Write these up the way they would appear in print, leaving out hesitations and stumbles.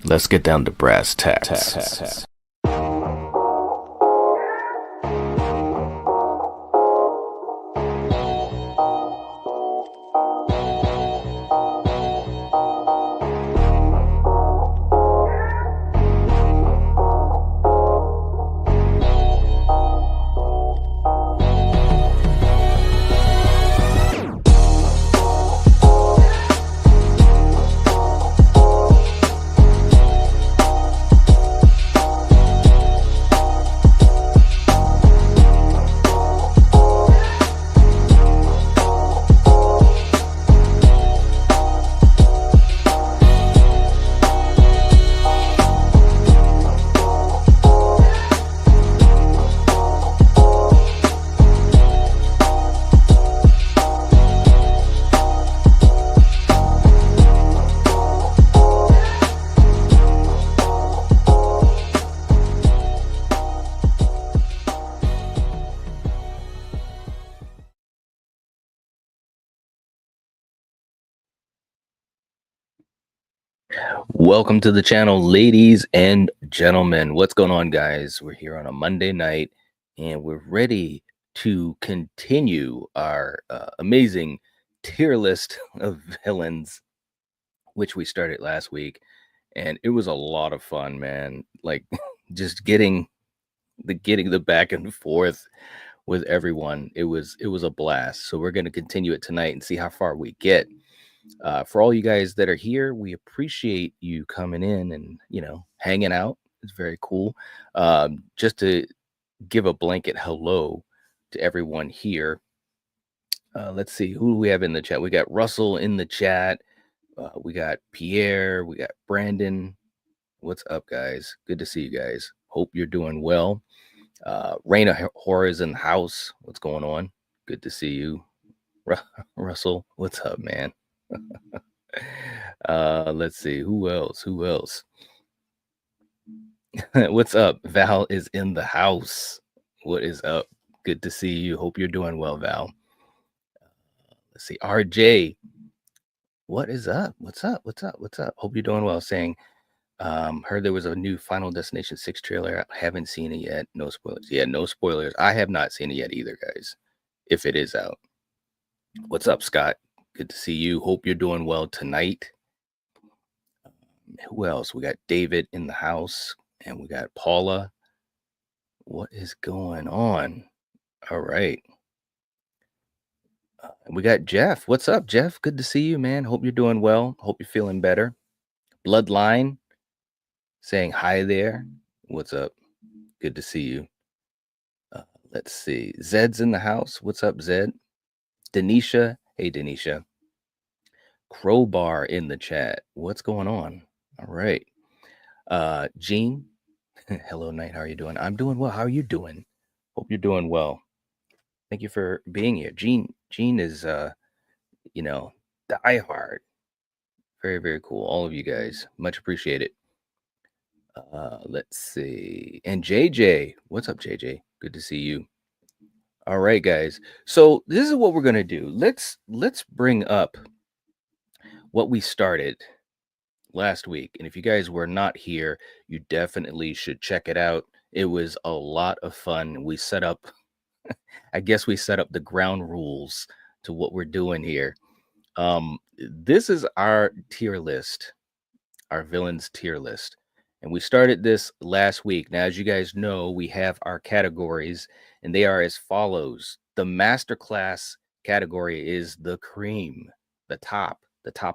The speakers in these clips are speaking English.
Let's get down to brass tacks. Welcome to the channel, ladies and gentlemen. What's going on, guys? We're here on a Monday night and we're ready to continue our amazing tier list of villains, which we started last week. And it was a lot of fun, man. Like just getting the back and forth with everyone. It was a blast. So we're going to continue it tonight and see how far we get. For all you guys that are here, we appreciate you coming in and, hanging out. It's very cool. Just to give a blanket hello to everyone here. Let's see who we have in the chat. We got Russell in the chat. We got Pierre. We got Brandon. What's up, guys? Good to see you guys. Hope you're doing well. Raina Horror is in the house. What's going on? Good to see you. Russell, what's up, man? Let's see who else. What's up? Val is in the house. What is up? Good to see you. Hope you're doing well, Val. Let's see. RJ, what is up? What's up? Hope you're doing well. Saying heard there was a new Final Destination 6 trailer. I haven't seen it yet. No spoilers. Yeah, no spoilers. I have not seen it yet either, guys, if it is out. What's up, Scott? Good to see you. Hope you're doing well tonight. Who else? We got David in the house and we got Paula. What is going on? All right. We got Jeff. What's up, Jeff? Good to see you, man. Hope you're doing well. Hope you're feeling better. Bloodline saying hi there. What's up? Good to see you. Let's see. Zed's in the house. What's up, Zed? Denisha. Hey, Denisha. Crowbar in the chat. What's going on? All right. Gene. Hello, Knight. How are you doing? I'm doing well. How are you doing? Hope you're doing well. Thank you for being here. Gene is diehard. Very, very cool. All of you guys. Much appreciated. Let's see. And JJ. What's up, JJ? Good to see you. All right, guys. So this is what we're gonna do. Let's bring up what we started last week. And if you guys were not here, you definitely should check it out. It was a lot of fun. We set up, I guess we set up the ground rules to what we're doing here. This is our tier list, our villains tier list. And we started this last week. Now, as you guys know, we have our categories and they are as follows. The masterclass category is the cream, the top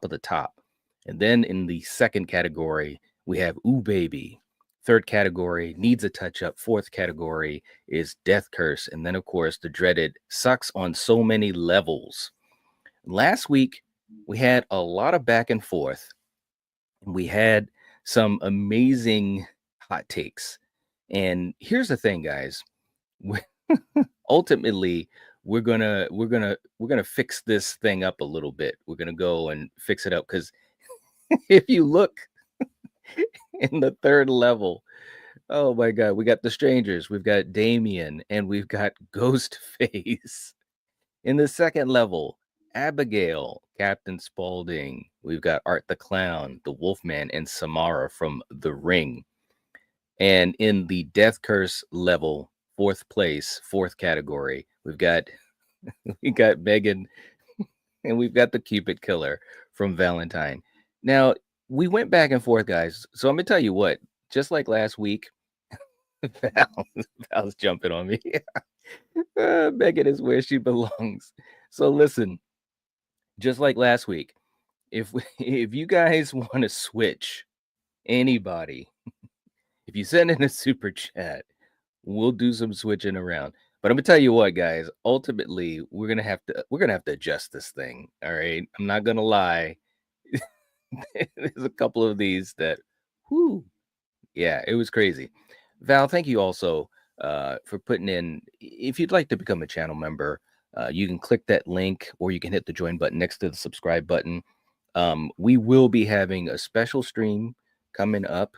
of the top. And then in the second category, we have Ooh Baby. Third category, needs a touch up. Fourth category is Death Curse. And then, of course, the dreaded sucks on so many levels. Last week, we had a lot of back and forth. We had some amazing hot takes. And here's the thing, guys. Ultimately, we're gonna fix this thing up a little bit. We're gonna go and fix it up because if you look in the third level, oh my god, we got the strangers, we've got Damien, and we've got Ghostface. In the second level, Abigail, Captain Spaulding. We've got Art the Clown, the Wolfman, and Samara from The Ring. And in the Death Curse level, fourth place, fourth category, we got Megan, and we've got the Cupid Killer from Valentine. Now, we went back and forth, guys. So I'm gonna tell you what, just like last week, Val's jumping on me. Megan is where she belongs. So listen, just like last week, if you guys want to switch anybody, if you send in a super chat, we'll do some switching around. But I'm gonna tell you what, guys. Ultimately, we're gonna have to adjust this thing. All right, I'm not gonna lie. There's a couple of these that, whoo, yeah, it was crazy. Val, thank you also for putting in. If you'd like to become a channel member, you can click that link or you can hit the join button next to the subscribe button. We will be having a special stream coming up.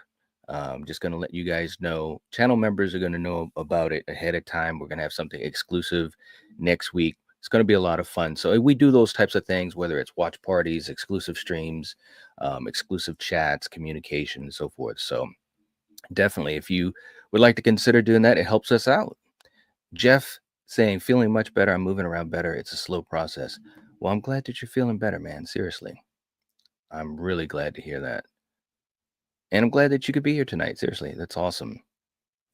Just going to let you guys know. Channel members are going to know about it ahead of time. We're going to have something exclusive next week. It's going to be a lot of fun. So we do those types of things, whether it's watch parties, exclusive streams, exclusive chats, communication, and so forth. So definitely, if you would like to consider doing that, it helps us out. Jeff saying, feeling much better. I'm moving around better. It's a slow process. Well, I'm glad that you're feeling better, man. Seriously. I'm really glad to hear that. And I'm glad that you could be here tonight. Seriously, that's awesome.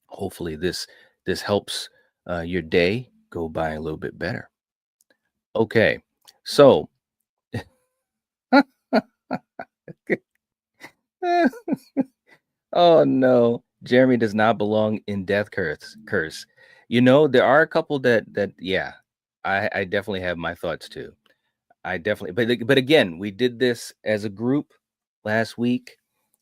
Hopefully this helps your day go by a little bit better. Okay. So oh no, Jeremy does not belong in Death Curse. You know, there are a couple that yeah, I definitely have my thoughts too. I definitely, but again, we did this as a group last week.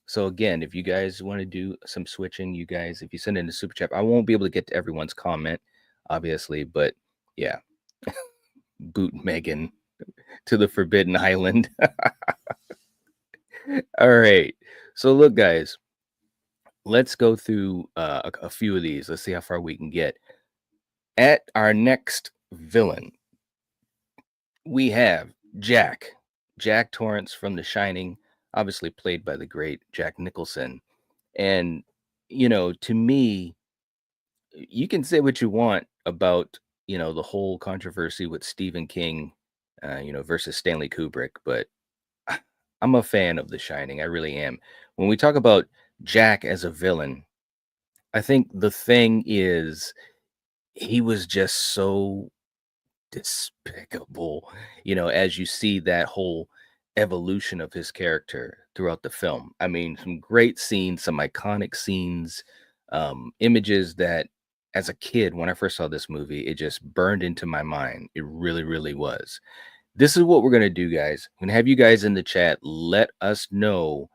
So again, if you guys want to do some switching, you guys, if you send in a super chat, I won't be able to get to everyone's comment, obviously, but yeah, boot Megan to the Forbidden Island. All right. So look, guys, let's go through a few of these. Let's see how far we can get. At our next villain, we have Jack Torrance from The Shining, obviously played by the great Jack Nicholson. And, you know, to me, you can say what you want about, you know, the whole controversy with Stephen King, versus Stanley Kubrick, but I'm a fan of The Shining. I really am. When we talk about Jack as a villain, I think the thing is he was just so despicable, as you see that whole evolution of his character throughout the film. I mean, some great scenes, some iconic scenes, images that as a kid, when I first saw this movie, it just burned into my mind. It really, really was. This is what we're going to do, guys. I'm going to have you guys in the chat. Let us know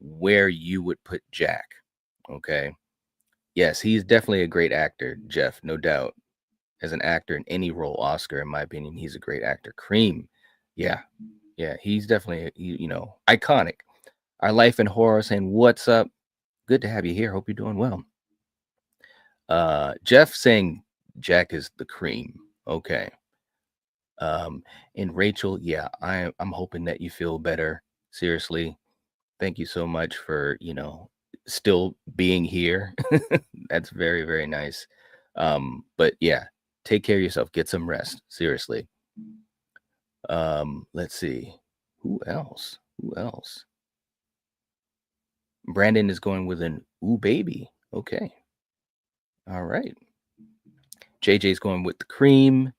where you would put Jack. Okay. Yes, he's definitely a great actor, Jeff, no doubt. As an actor in any role, Oscar, in my opinion, he's a great actor. Cream, yeah, he's definitely iconic. Our life in horror saying, "What's up? Good to have you here. Hope you're doing well." Jeff saying Jack is the cream. Okay. And Rachel, yeah, I'm hoping that you feel better. Seriously, thank you so much for still being here. That's very, very nice. But yeah, take care of yourself. Get some rest. Seriously. Let's see. Who else? Who else? Brandon is going with an ooh baby. Okay. All right. JJ's going with the cream.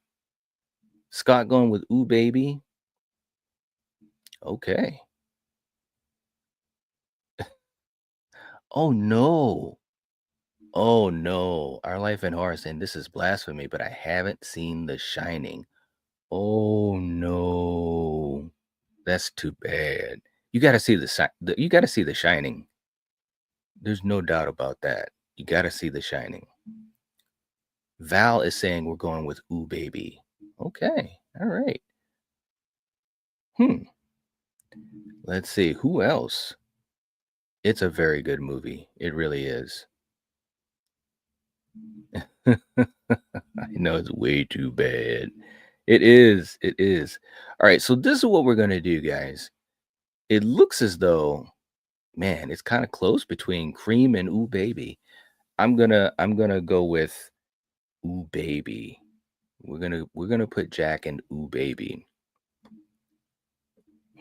Scott going with ooh baby. Okay. Oh no. Oh no. Our life in horror saying this is blasphemy, but I haven't seen The Shining. Oh no. That's too bad. You got to see you got to see The Shining. There's no doubt about that. You got to see The Shining. Val is saying we're going with ooh baby. Okay. All right. Let's see who else. It's a very good movie. It really is. I know it's way too bad. It is. It is. All right. So this is what we're gonna do, guys. It looks as though, man, it's kind of close between Cream and Ooh Baby. I'm gonna go with Ooh Baby. We're gonna put Jack and Ooh Baby.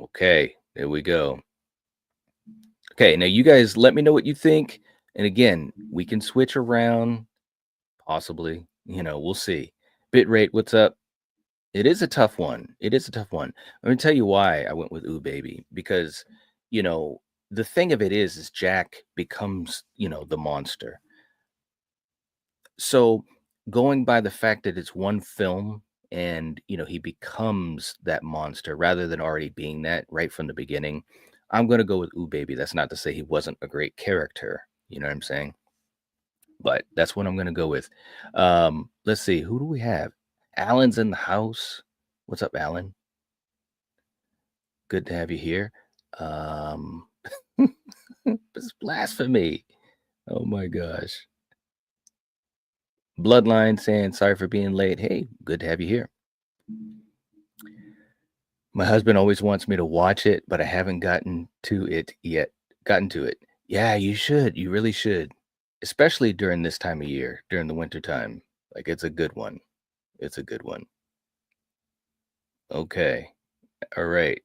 Okay, there we go. Okay, now you guys let me know what you think. And again, we can switch around, possibly. We'll see. Bitrate, what's up? It is a tough one. It is a tough one. Let me tell you why I went with Ooh Baby. Because, you know, the thing of it is Jack becomes, the monster. So going by the fact that it's one film and, he becomes that monster rather than already being that right from the beginning, I'm going to go with Ooh Baby. That's not to say he wasn't a great character. You know what I'm saying? But that's what I'm going to go with. Let's see. Who do we have? Alan's in the house. What's up, Alan? Good to have you here. Um, it's blasphemy. Oh my gosh. Bloodline saying sorry for being late. Hey, good to have you here. My husband always wants me to watch it, but I haven't gotten to it yet. Gotten to it. Yeah, you should. You really should. Especially during this time of year, during the winter time. Like it's a good one. It's a good one. Okay. All right.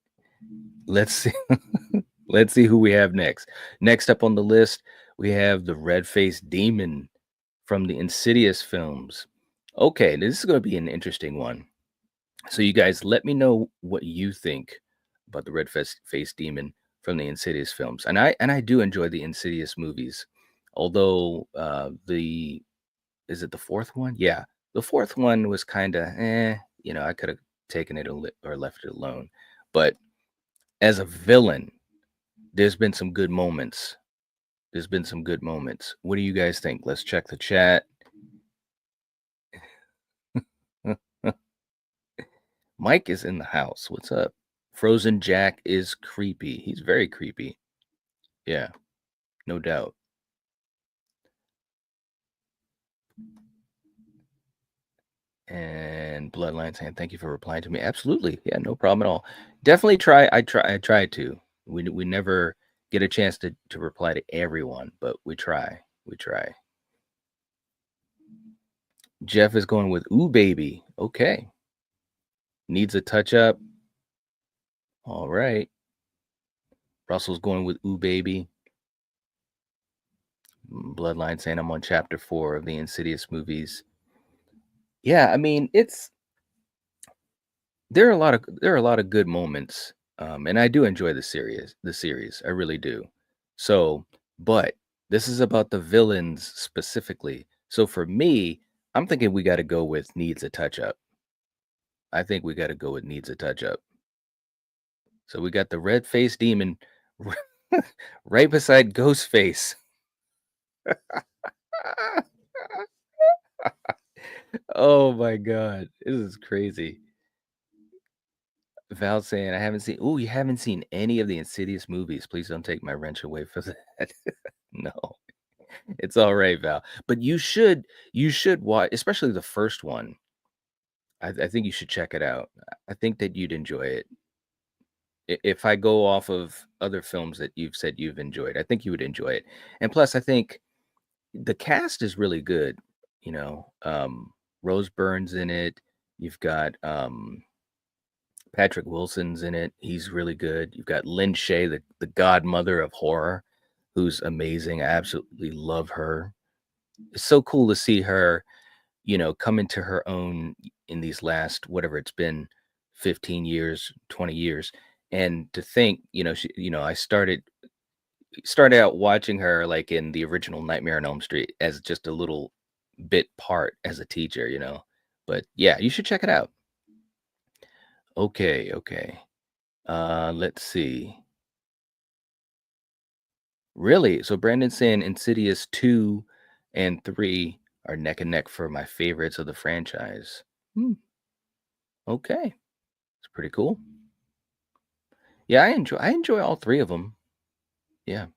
Let's see. Let's see who we have next. Next up on the list, we have the red-faced demon from the Insidious films. Okay, this is going to be an interesting one. So you guys let me know what you think about the red-faced demon from the Insidious films. And I do enjoy the Insidious movies. Although the is it the fourth one? Yeah. The fourth one was kind of I could have taken it or left it alone. But as a villain, there's been some good moments. There's been some good moments. What do you guys think? Let's check the chat. Mike is in the house. What's up? Frozen Jack is creepy. He's very creepy. Yeah, no doubt. And Bloodline saying thank you for replying to me. Absolutely. Yeah, no problem at all. Definitely try. I try to. We never get a chance to reply to everyone, but we try. We try. Jeff is going with ooh baby. Okay. Needs a touch up. All right. Russell's going with ooh baby. Bloodline saying I'm on chapter 4 of the Insidious movies. Yeah, I mean, there are a lot of good moments, and I do enjoy the series, I really do. So, but this is about the villains specifically. So for me, I'm thinking we got to go with needs a touch up. I think we got to go with needs a touch up. So we got the red faced demon right beside Ghostface. Oh my god, this is crazy. Val saying, I haven't seen. Oh, you haven't seen any of the Insidious movies. Please don't take my wrench away from that. No, it's all right, Val. But you should watch, especially the first one. I think you should check it out. I think that you'd enjoy it. If I go off of other films that you've said you've enjoyed, I think you would enjoy it. And plus, I think the cast is really good. Rose Byrne's in it. You've got Patrick Wilson's in it. He's really good. You've got Lynn Shay, the godmother of horror, who's amazing. I absolutely love her. It's so cool to see her, come into her own in these last, whatever it's been, 15 years, 20 years. And to think, I started out watching her like in the original Nightmare on Elm Street as just a little bit part as a teacher. But yeah, you should check it out. Okay, okay. Let's see. Really? So Brandon's saying Insidious 2 and 3 are neck and neck for my favorites of the franchise. Hmm, okay. It's pretty cool. Yeah, I enjoy all three of them. Yeah.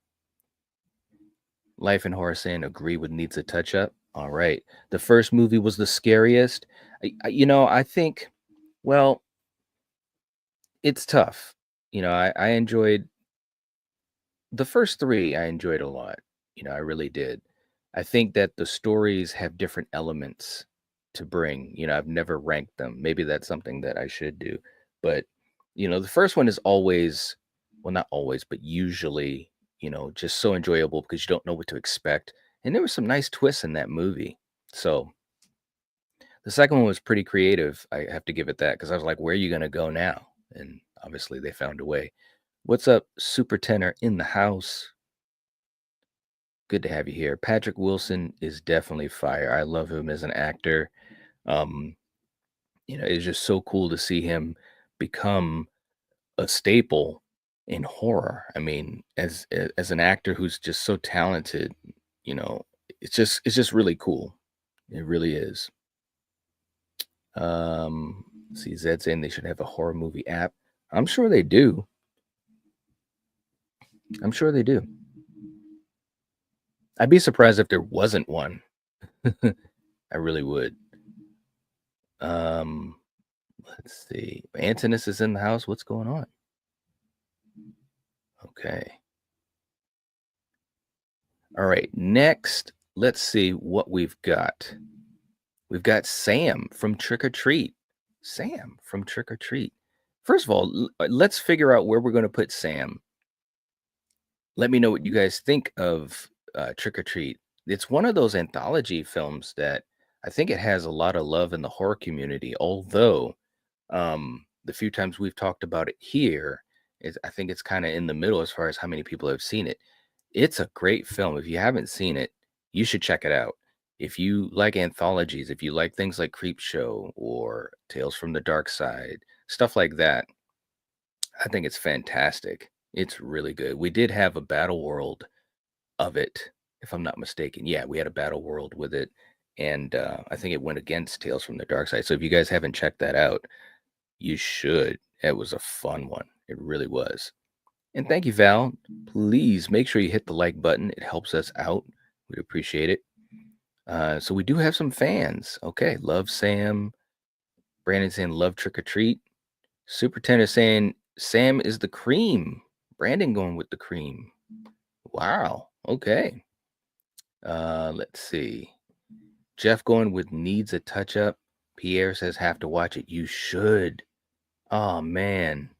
Life and Horror saying agree with needs a touch up. All right. The first movie was the scariest. I think Well, it's tough. I enjoyed the first 3, I enjoyed a lot. I really did. I think that the stories have different elements to bring. I've never ranked them. Maybe that's something that I should do. But, the first one is always, well, not always, but usually, just so enjoyable because you don't know what to expect. And there were some nice twists in that movie. So the second one was pretty creative. I have to give it that because I was like, where are you going to go now? And obviously they found a way. What's up, Super Tenor in the house? Good to have you here. Patrick Wilson is definitely fire. I love him as an actor. Um, it's just so cool to see him become a staple in horror. I mean, as an actor who's just so talented, you know, it's just really cool. It really is. See Zed saying they should have a horror movie app. I'm sure they do. I'm sure they do. I'd be surprised if there wasn't one. I really would. Um, let's see. Antonis is in the house. What's going on? Okay. All right. Next, let's see what we've got. We've got Sam from Trick or Treat. Sam from Trick or Treat. First of all, let's figure out where we're going to put Sam. Let me know what you guys think of Trick or Treat. It's one of those anthology films that I think it has a lot of love in the horror community, although the few times we've talked about it here is I think it's kind of in the middle as far as how many people have seen it. It's a great film. If you haven't seen it, you should check it out. If you like anthologies, if you like things like Creep Show or Tales from the Dark Side, stuff like that, I think it's fantastic. It's really good. We did have a battle world of it, if I'm not mistaken. Yeah, we had a battle world with it, and I think it went against Tales from the Dark Side. So if you guys haven't checked that out, you should. It was a fun one. It really was. And thank you, Val. Please make sure you hit the like button. It helps us out. We'd appreciate it. So we do have some fans. Okay, love Sam. Brandon saying love Trick or Treat. Super Tender saying Sam is the cream. Brandon going with the cream. Wow. Okay. Let's see. Jeff going with needs a touch up. Pierre says have to watch it. You should. Oh man.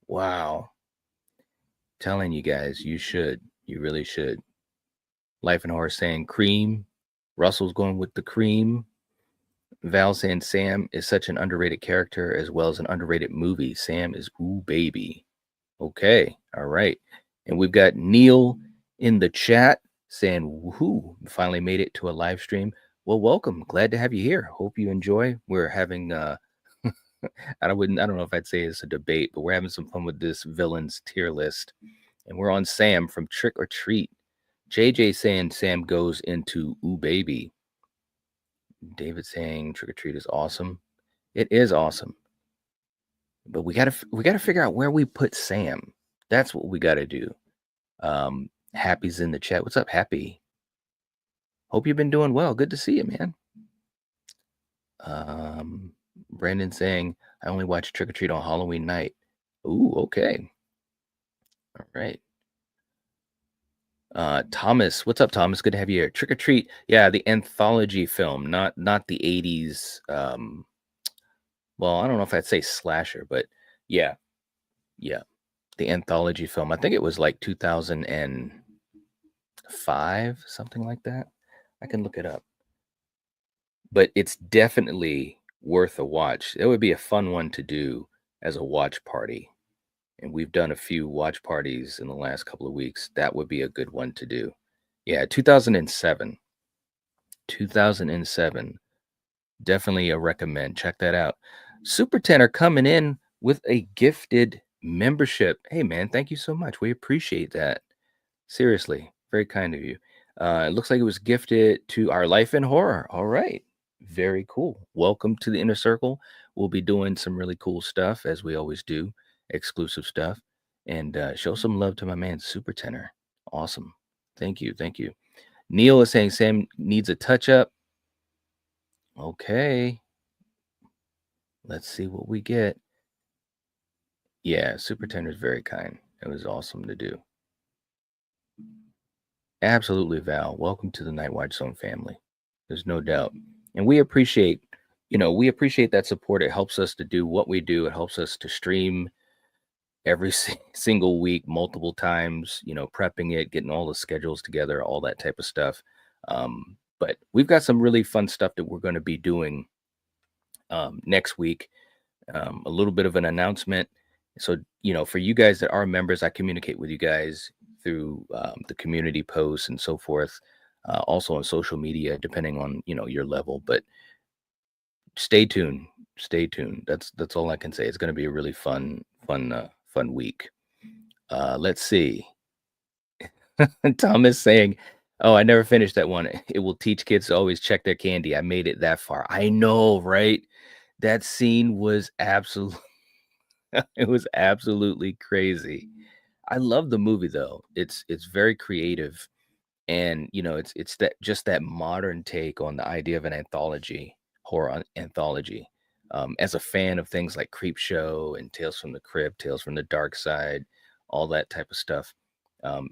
Wow. Telling you guys, you should. You really should. Life and Horror saying cream. Russell's going with the cream. Val saying Sam is such an underrated character as well as an underrated movie. Sam is ooh baby. Okay. All right. And we've got Neil in the chat saying, woohoo, finally made it to a live stream. Well, welcome. Glad to have you here. Hope you enjoy. We're having I don't know if I'd say it's a debate, but we're having some fun with this villains tier list. And we're on Sam from Trick or Treat. JJ saying Sam goes into ooh baby. David saying Trick or Treat is awesome. It is awesome. But we gotta figure out where we put Sam. That's what we gotta do. Happy's in the chat. What's up, Happy? Hope you've been doing well. Good to see you, man. Brandon saying I only watch Trick or Treat on Halloween night. Ooh, okay. All right. Thomas, what's up, Thomas? Good to have you here. Trick or Treat, yeah, the anthology film, not the 80s. Well, I don't know if I'd say slasher, but yeah, yeah, the anthology film. I think it was like 2005, something like that. I can look it up, but it's definitely worth a watch. It would be a fun one to do as a watch party. And we've done a few watch parties in the last couple of weeks. That would be a good one to do. Yeah, 2007. 2007. Definitely a recommend. Check that out. Super Tenor coming in with a gifted membership. Hey, man, thank you so much. We appreciate that. Seriously, very kind of you. It looks like it was gifted to our life in horror. All right. Very cool. Welcome to the inner circle. We'll be doing some really cool stuff as we always do, exclusive stuff, and show some love to my man, Super Tenor. Awesome. Thank you. Thank you. Neil is saying Sam needs a touch up. Okay. Let's see what we get. Yeah, Super Tender's very kind. It was awesome to do. Absolutely, Val. Welcome to the Night Watch Zone family. There's no doubt. And we appreciate, we appreciate that support. It helps us to do what we do. It helps us to stream every single week, multiple times, prepping it, getting all the schedules together, all that type of stuff. But we've got some really fun stuff that we're going to be doing next week. A little bit of an announcement. So, for you guys that are members, I communicate with you guys through the community posts and so forth. Also on social media, depending on your level. But stay tuned. Stay tuned. That's all I can say. It's going to be a really fun week. Let's see. Thomas saying, "Oh, I never finished that one. It will teach kids to always check their candy. I made it that far. I know, right? That scene was absolutely it was absolutely crazy. I love the movie though. It's very creative, and it's that just that modern take on the idea of an anthology, anthology. As a fan of things like Creep Show and Tales from the Crypt, Tales from the Dark Side, all that type of stuff,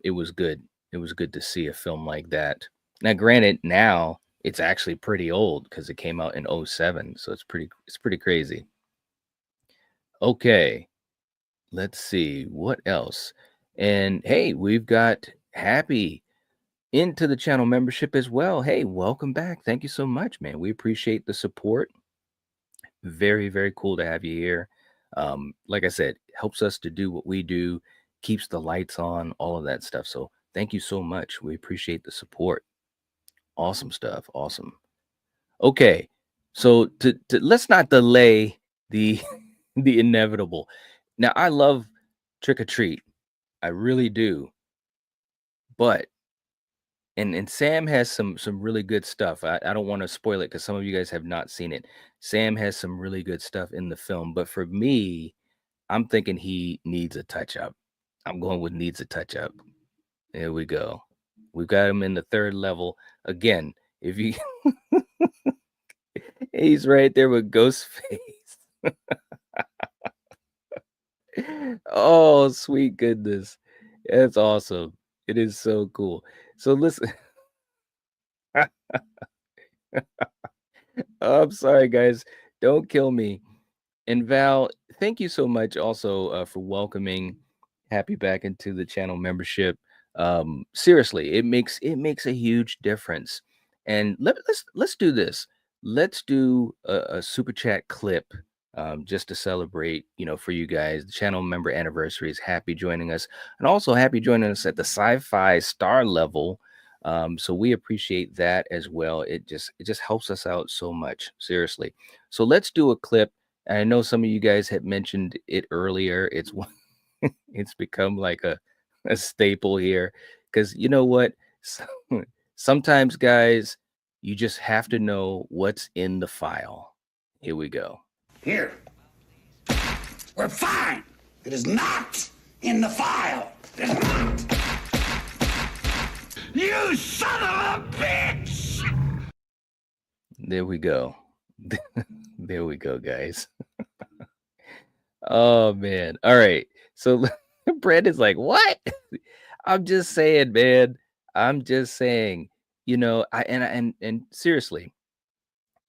it was good. It was good to see a film like that. Now, granted, now it's actually pretty old because it came out in '07, so it's pretty crazy. Okay, let's see what else. And hey, we've got Happy into the channel membership as well. Hey, welcome back. Thank you so much, man. We appreciate the support. Very, very cool to have you here. Like I said, helps us to do what we do, keeps the lights on, all of that stuff. So thank you so much. We appreciate the support. Awesome stuff. Awesome. Okay. So to let's not delay the the inevitable. Now I love trick or treat. I really do. But and Sam has some really good stuff. I don't want to spoil it because some of you guys have not seen it. Sam has some really good stuff in the film, but for me, I'm thinking he needs a touch up. I'm going with needs a touch up. There we go. We've got him in the third level. Again, if you he's right there with Ghostface. Oh, sweet goodness. That's awesome. It is so cool. So listen, I'm sorry, guys. Don't kill me. And Val, thank you so much also for welcoming Happy back into the channel membership. Seriously, it makes a huge difference. And let's do this. Let's do a super chat clip just to celebrate, for you guys. The channel member anniversary is Happy joining us, and also Happy joining us at the sci-fi star level. So we appreciate that as well. It just helps us out so much. Seriously. So let's do a clip. And I know some of you guys had mentioned it earlier. It's become like a staple here because you know what? Sometimes, guys, you just have to know what's in the file. Here we go. Here. We're fine. It is not in the file. It is not. You son of a bitch! There we go. There we go, guys. Oh man. All right. So Brandon's like, what? I'm just saying, man. I'm just saying, and seriously,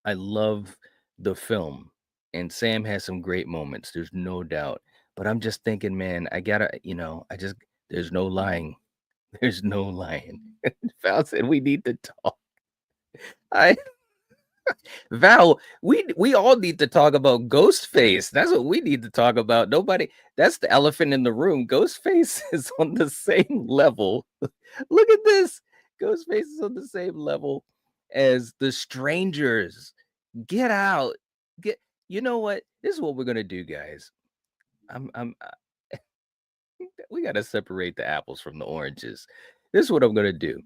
I love the film, and Sam has some great moments. There's no doubt. But I'm just thinking, man, I gotta, there's no lying. There's no lying. Val said we need to talk. I Val, we all need to talk about Ghostface. That's what we need to talk about. Nobody, that's the elephant in the room. Ghostface is on the same level. Look at this. Ghostface is on the same level as the strangers. Get out. Get You know what? This is what we're gonna do, guys. I'm we gotta separate the apples from the oranges. This is what I'm gonna do.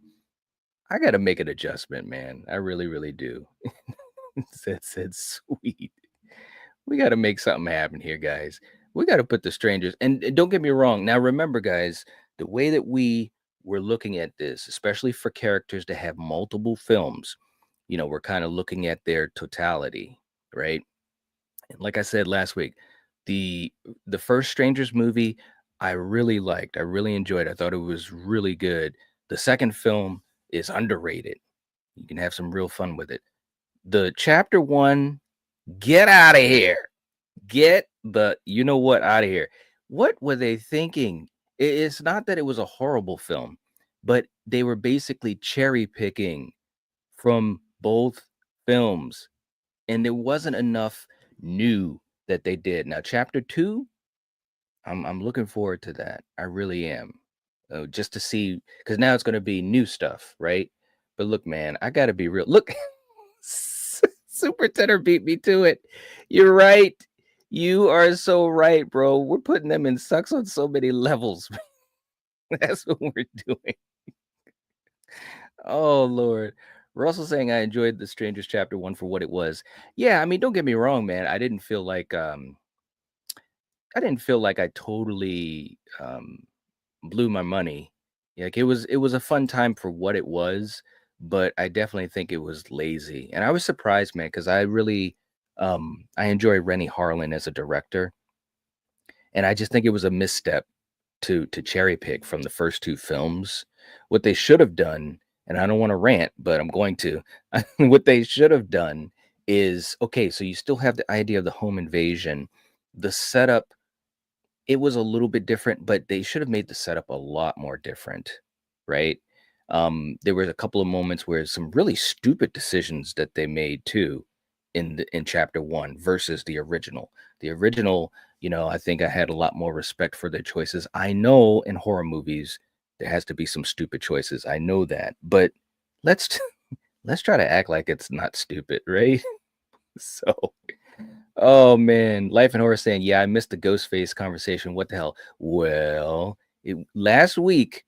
I gotta make an adjustment, man. I really, really do. said sweet. We got to make something happen here, guys. We got to put the strangers. And don't get me wrong. Now, remember, guys, the way that we were looking at this, especially for characters to have multiple films, we're kind of looking at their totality, right? Like I said last week, the the first Strangers movie I really liked. I really enjoyed. I thought it was really good. The second film is underrated. You can have some real fun with it. The chapter one, get out of here. Get the you know what out of here. What were they thinking? It's not that it was a horrible film, but they were basically cherry picking from both films, and there wasn't enough new that they did. Now, chapter two, I'm looking forward to that. I really am. Just to see, because now it's going to be new stuff, right? But look, man, I got to be real. Look, Super Tenor beat me to it. You're right. You are so right, bro. We're putting them in sucks on so many levels. That's what we're doing. Oh Lord. Russell saying I enjoyed the Strangers chapter one for what it was. Yeah, I mean, don't get me wrong, man. I didn't feel like I totally blew my money. Like it was a fun time for what it was, but I definitely think it was lazy. And I was surprised, man, because I enjoy Rennie Harlan as a director, and I just think it was a misstep to cherry pick from the first two films. What they should have done, and I don't want to rant, but I'm going to. What they should have done is okay, so you still have the idea of the home invasion. The setup, it was a little bit different, but they should have made the setup a lot more different, right? There was a couple of moments where some really stupid decisions that they made too in chapter one versus the original. The original, I think I had a lot more respect for their choices. I know in horror movies there has to be some stupid choices. I know that, but let's let's try to act like it's not stupid, right? So oh man, Life and Horror saying, "Yeah, I missed the Ghostface conversation. What the hell?" Well, last week,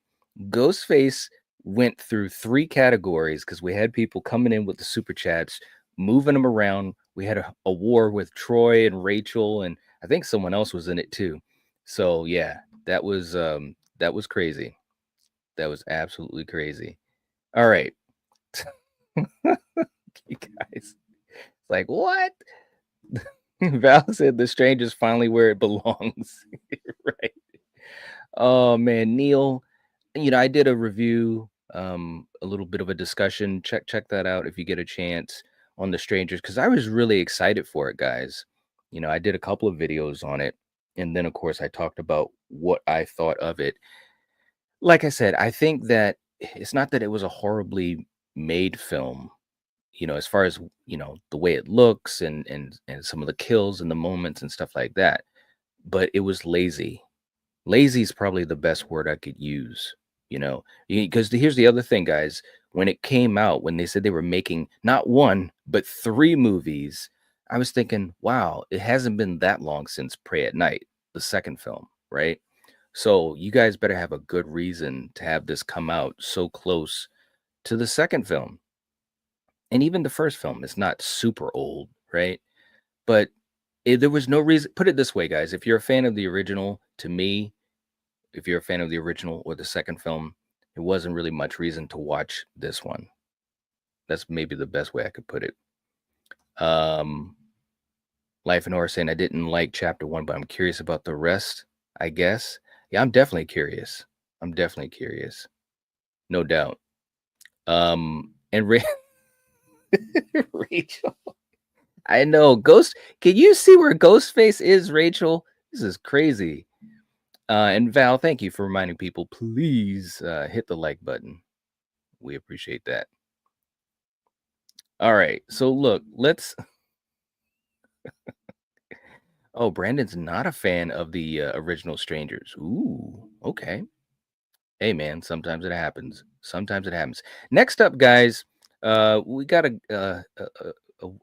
Ghostface went through three categories because we had people coming in with the super chats, moving them around. We had a war with Troy and Rachel, and I think someone else was in it too. So yeah, that was crazy. That was absolutely crazy. All right, you guys, like what? Val said the stranger's finally where it belongs. Right. Oh man, Neil, I did a review, a little bit of a discussion. Check that out if you get a chance on the strangers because I was really excited for it, guys. I did a couple of videos on it, and then of course I talked about what I thought of it. Like I said, I think that it's not that it was a horribly made film, as far as the way it looks and some of the kills and the moments and stuff like that, but it was lazy. Lazy is probably the best word I could use, because here's the other thing, guys. When it came out, when they said they were making not one but three movies, I was thinking, wow, it hasn't been that long since Pray at Night, the second film, right? So you guys better have a good reason to have this come out so close to the second film. And even the first film is not super old, right? But there was no reason. Put it this way, guys: if you're a fan of the original, to me, if you're a fan of the original or the second film, there wasn't really much reason to watch this one. That's maybe the best way I could put it. Um, Life and Horror saying I didn't like chapter one, but I'm curious about the rest. I guess. Yeah, I'm definitely curious. I'm definitely curious, no doubt. And Rachel. I know. Ghost. Can you see where Ghostface is, Rachel? This is crazy. And Val, thank you for reminding people. Please hit the like button. We appreciate that. All right. So look, let's. Oh, Brandon's not a fan of the original Strangers. Ooh. Okay. Hey, man. Sometimes it happens. Sometimes it happens. Next up, guys, we got a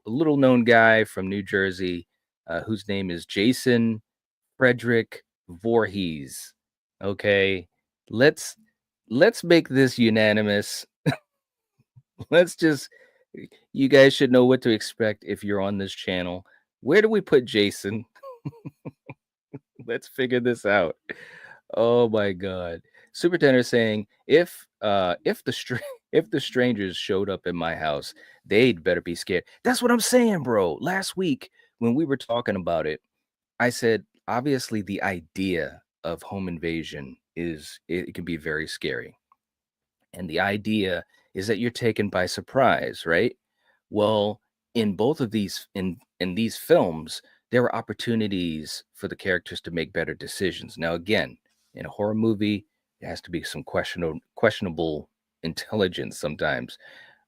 little known guy from New Jersey whose name is Jason Frederick Voorhees. Okay, let's let's make this unanimous. Let's just you guys should know what to expect if you're on this channel. Where do we put Jason? Let's figure this out. Oh my god. Super Tenor saying if if the strangers showed up in my house, they'd better be scared. That's what I'm saying, bro. Last week when we were talking about it, I said, obviously, the idea of home invasion it can be very scary. And the idea is that you're taken by surprise, right? Well, in both of these in these films, there were opportunities for the characters to make better decisions. Now, again, in a horror movie, there has to be some questionable intelligence sometimes.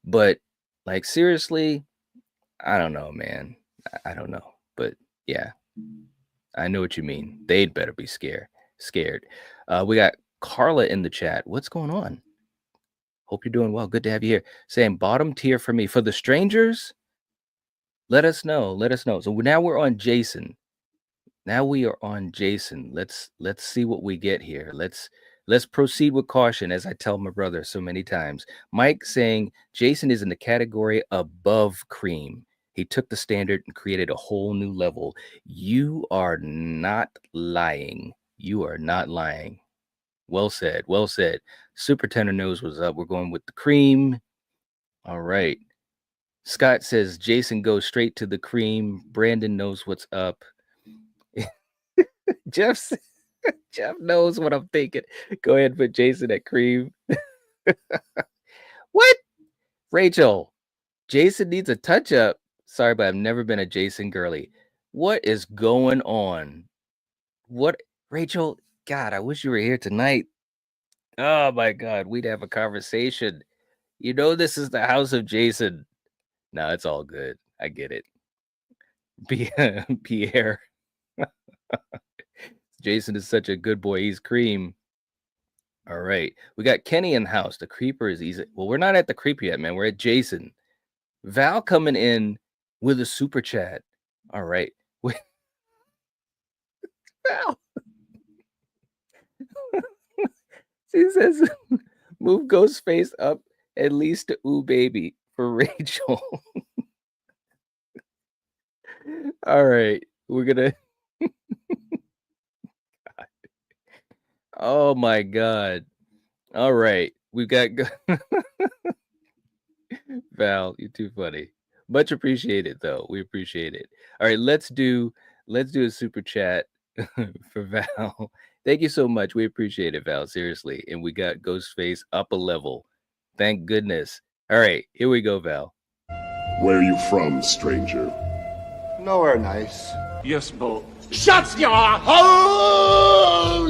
But like seriously, I don't know, man. I don't know. But yeah, I know what you mean. They'd better be scared. We got Carla in the chat. What's going on? Hope you're doing well. Good to have you here. Saying bottom tier for me. For the strangers, let us know. Let us know. So now we're on Jason. Now we are on Jason. Let's see what we get here. Let's proceed with caution, as I tell my brother so many times. Mike saying Jason is in the category above Cream. He took the standard and created a whole new level. You are not lying. You are not lying. Well said. Well said. Superintendent knows what's up. We're going with the Cream. All right. Scott says Jason goes straight to the Cream. Brandon knows what's up. Jeff knows what I'm thinking. Go ahead and put Jason at Cream. What? Rachel, Jason needs a touch up. Sorry, but I've never been a Jason girly. What is going on? What, Rachel? God, I wish you were here tonight. Oh my God, we'd have a conversation. You know, this is the house of Jason. No, it's all good. I get it. Pierre. Jason is such a good boy. He's Cream. All right. We got Kenny in the house. The creeper is easy. Well, we're not at the creeper yet, man. We're at Jason. Val coming in with a super chat. All right. Val. She says, move Ghostface up at least to ooh baby for Rachel. All right. We're going to. Oh my God. All right. We've got Val, you're too funny. Much appreciated though. We appreciate it. All right, let's do a super chat for Val. Thank you so much. We appreciate it, Val. Seriously. And we got Ghostface up a level. Thank goodness. All right, here we go, Val. Where are you from, stranger? Nowhere nice. Yes, Bo. Shut your hole!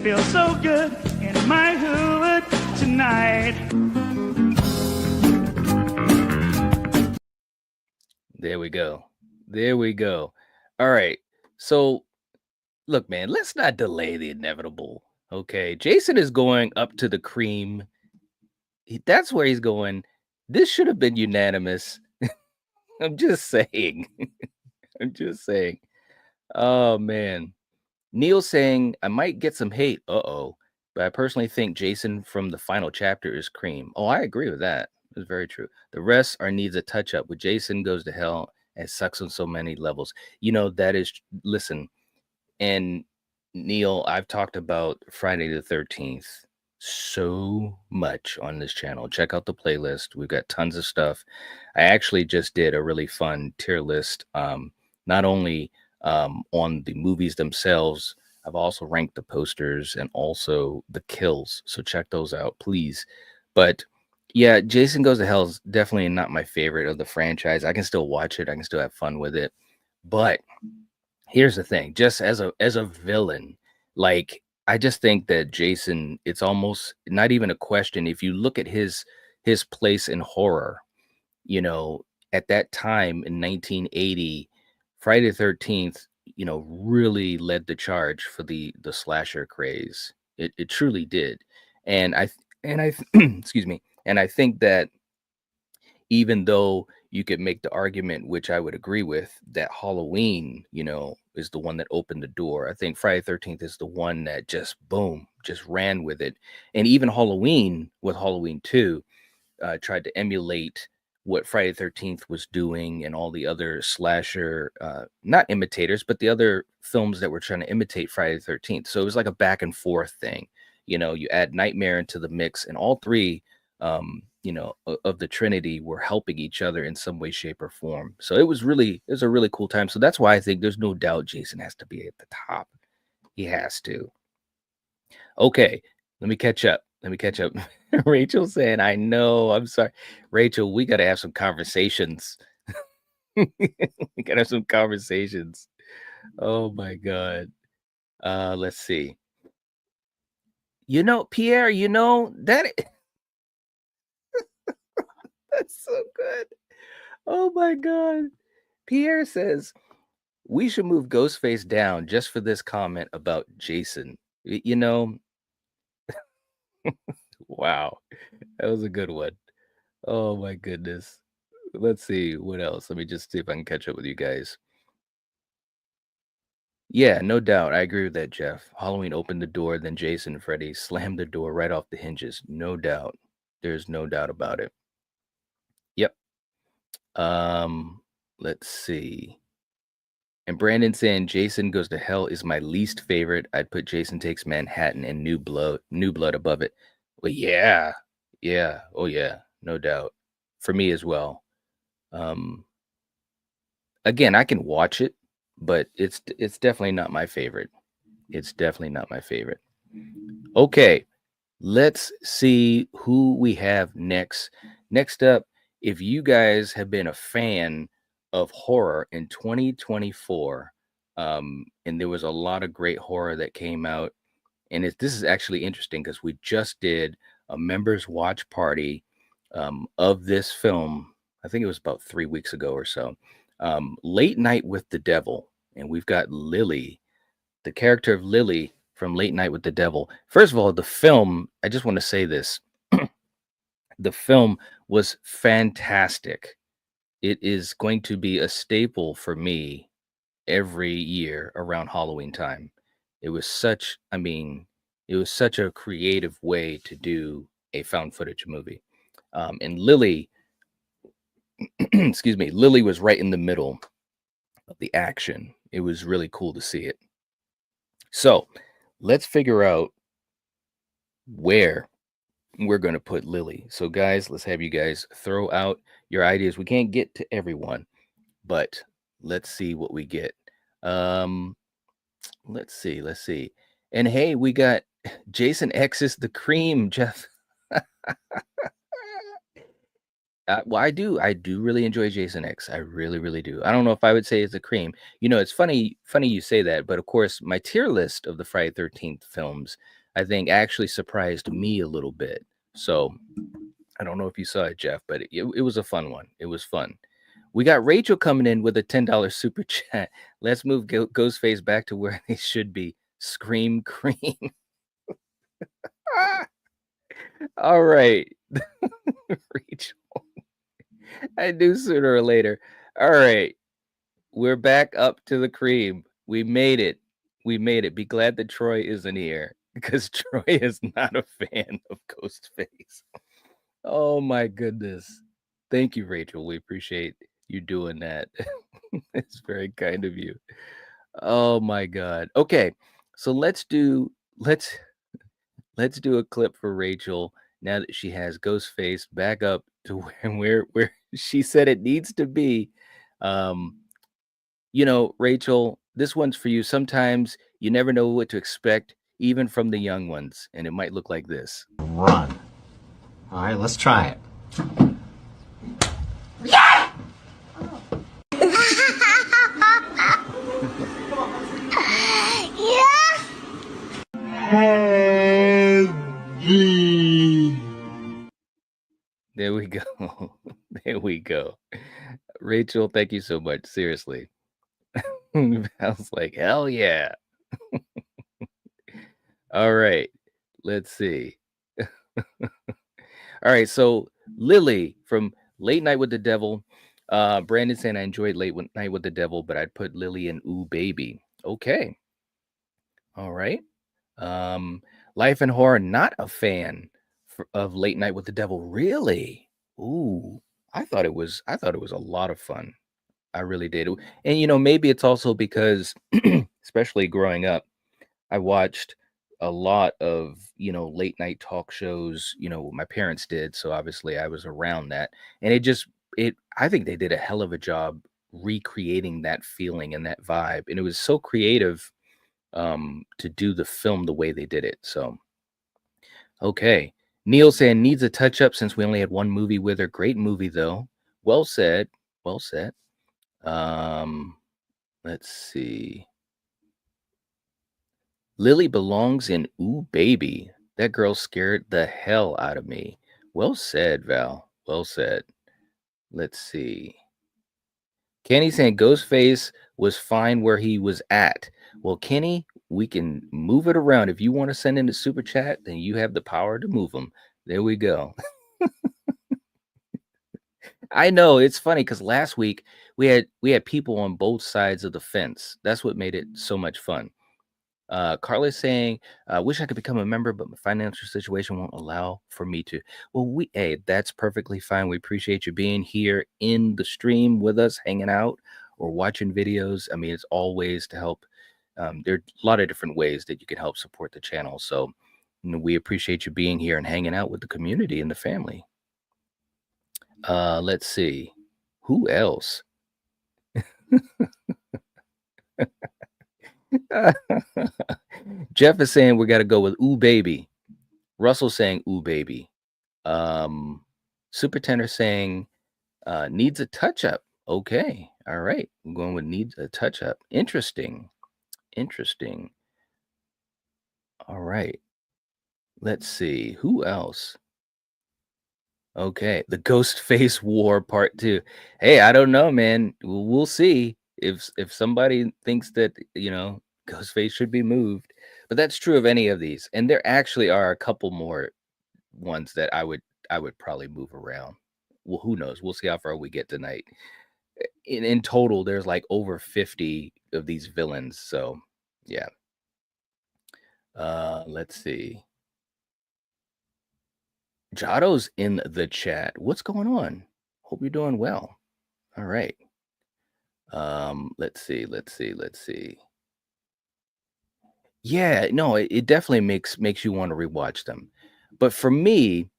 Feel so good in my hood tonight. There we go. There we go. All right. So, look, man, let's not delay the inevitable. Okay. Jason is going up to the Cream. That's where he's going. This should have been unanimous. I'm just saying. I'm just saying. Oh, man. Neil saying, I might get some hate. Uh-oh. But I personally think Jason from the final chapter is Cream. Oh, I agree with that. It's very true. The rest are needs a touch up. With Jason goes to hell and sucks on so many levels. You know, that is, listen, and Neil, I've talked about Friday the 13th so much on this channel. Check out the playlist. We've got tons of stuff. I actually just did a really fun tier list, not only on the movies themselves. I've also ranked the posters and also the kills. So check those out, please. But yeah, Jason Goes to Hell is definitely not my favorite of the franchise. I can still watch it. I can still have fun with it. But here's the thing, just as a villain, like I just think that Jason, it's almost not even a question. If you look at his place in horror, you know, at that time in 1980, Friday the 13th, you know, really led the charge for the slasher craze. It truly did. And I excuse me. And I think that even though you could make the argument, which I would agree with, that Halloween, you know, is the one that opened the door. I think Friday the 13th is the one that just boom, just ran with it. And even Halloween with Halloween 2 tried to emulate what Friday the 13th was doing and all the other slasher, not imitators, but the other films that were trying to imitate Friday the 13th. So it was like a back and forth thing. You know, you add Nightmare into the mix, and all three of the Trinity were helping each other in some way, shape, or form. So it was a really cool time. So that's why I think there's no doubt Jason has to be at the top. He has to. Okay, let me catch up. Rachel saying, I know, I'm sorry. Rachel, we got to have some conversations. We got to have some conversations. Oh my God. Let's see. Pierre, that that's so good. Oh my God. Pierre says, we should move Ghostface down just for this comment about Jason. Wow. That was a good one. Oh my goodness. Let's see what else. Let me just see if I can catch up with you guys. Yeah, no doubt. I agree with that, Jeff. Halloween opened the door, then Jason and Freddy slammed the door right off the hinges. No doubt. There's no doubt about it. Yep. Let's see. And Brandon saying Jason Goes to Hell is my least favorite. I'd put Jason Takes Manhattan and New Blood above it. Well, yeah. Yeah. Oh yeah, no doubt. For me as well. Again, I can watch it, but it's definitely not my favorite. It's definitely not my favorite. Okay, let's see who we have next. Next up, if you guys have been a fan of horror in 2024, and there was a lot of great horror that came out, and this is actually interesting because we just did a members watch party of this film. I think it was about 3 weeks ago or so. Late Night with the Devil, and we've got Lily, the character of Lily from Late Night with the Devil. First of all, the film, I just want to say this. The film was fantastic. It is going to be a staple for me every year around Halloween time. It was such a creative way to do a found footage movie. And Lily, excuse me, Lily was right in the middle of the action. It was really cool to see it. So let's figure out where we're going to put Lily. So guys, let's have you guys throw out your ideas. We can't get to everyone, but let's see what we get. Let's see. And hey, we got Jason X's The Cream, Jeff. Well, I do really enjoy Jason X. I really, really do. I don't know if I would say it's a cream. It's funny you say that, but of course, my tier list of the Friday 13th films, I think actually surprised me a little bit. So I don't know if you saw it, Jeff, but it was a fun one. It was fun. We got Rachel coming in with a $10 super chat. Let's move Ghostface back to where they should be. Scream cream. All right. Rachel. I knew sooner or later. All right. We're back up to the cream. We made it. Be glad that Troy isn't here because Troy is not a fan of Ghostface. Oh my goodness. Thank you, Rachel. We appreciate you doing that. It's very kind of you. Oh my God. Okay. So let's do a clip for Rachel now that she has Ghostface back up to where she said it needs to be. Rachel, this one's for you. Sometimes you never know what to expect, even from the young ones, and it might look like this. Run. All right, let's try it. There we go. There we go. Rachel, thank you so much. Seriously. I was like, hell yeah. All right. Let's see. All right. So Lily from Late Night with the Devil. Brandon saying I enjoyed Late Night with the Devil, but I'd put Lily in Ooh Baby. Okay. All right. Life and Horror, not a fan of Late Night with the Devil. Really? Ooh. I thought it was a lot of fun. I really did. And maybe it's also because especially growing up, I watched a lot of, late night talk shows, my parents did. So obviously I was around that. And I think they did a hell of a job recreating that feeling and that vibe. And it was so creative to do the film the way they did it. So, okay. Neil saying needs a touch up since we only had one movie with her. Great movie though. Well said. Well said. Um, let's see. Lily belongs in Ooh Baby. That girl scared the hell out of me. Well said, Val. Well said. Let's see. Kenny saying Ghostface was fine where he was at. Well, Kenny, we can move it around. If you want to send in the super chat, then you have the power to move them. There we go. I know it's funny because last week we had people on both sides of the fence. That's what made it so much fun. Carla's saying, wish I could become a member, but my financial situation won't allow for me to. Well, hey, that's perfectly fine. We appreciate you being here in the stream with us, hanging out or watching videos. I mean, it's all ways to help. There are a lot of different ways that you can help support the channel. So, we appreciate you being here and hanging out with the community and the family. Let's see. Who else? Jeff is saying we got to go with Ooh Baby. Russell saying Ooh Baby. Super Tender saying needs a touch up. Okay. All right. I'm going with needs a touch up. Interesting. Interesting. All right. Let's see. Who else? Okay. The Ghost Face War Part 2. Hey, I don't know, man. We'll see if somebody thinks that, Ghostface should be moved. But that's true of any of these. And there actually are a couple more ones that I would probably move around. Well, who knows? We'll see how far we get tonight. In total, there's like over 50 of these villains. So yeah. Let's see. Jotto's in the chat. What's going on? Hope you're doing well. All right. Let's see. Yeah, no, it definitely makes you want to rewatch them. But for me,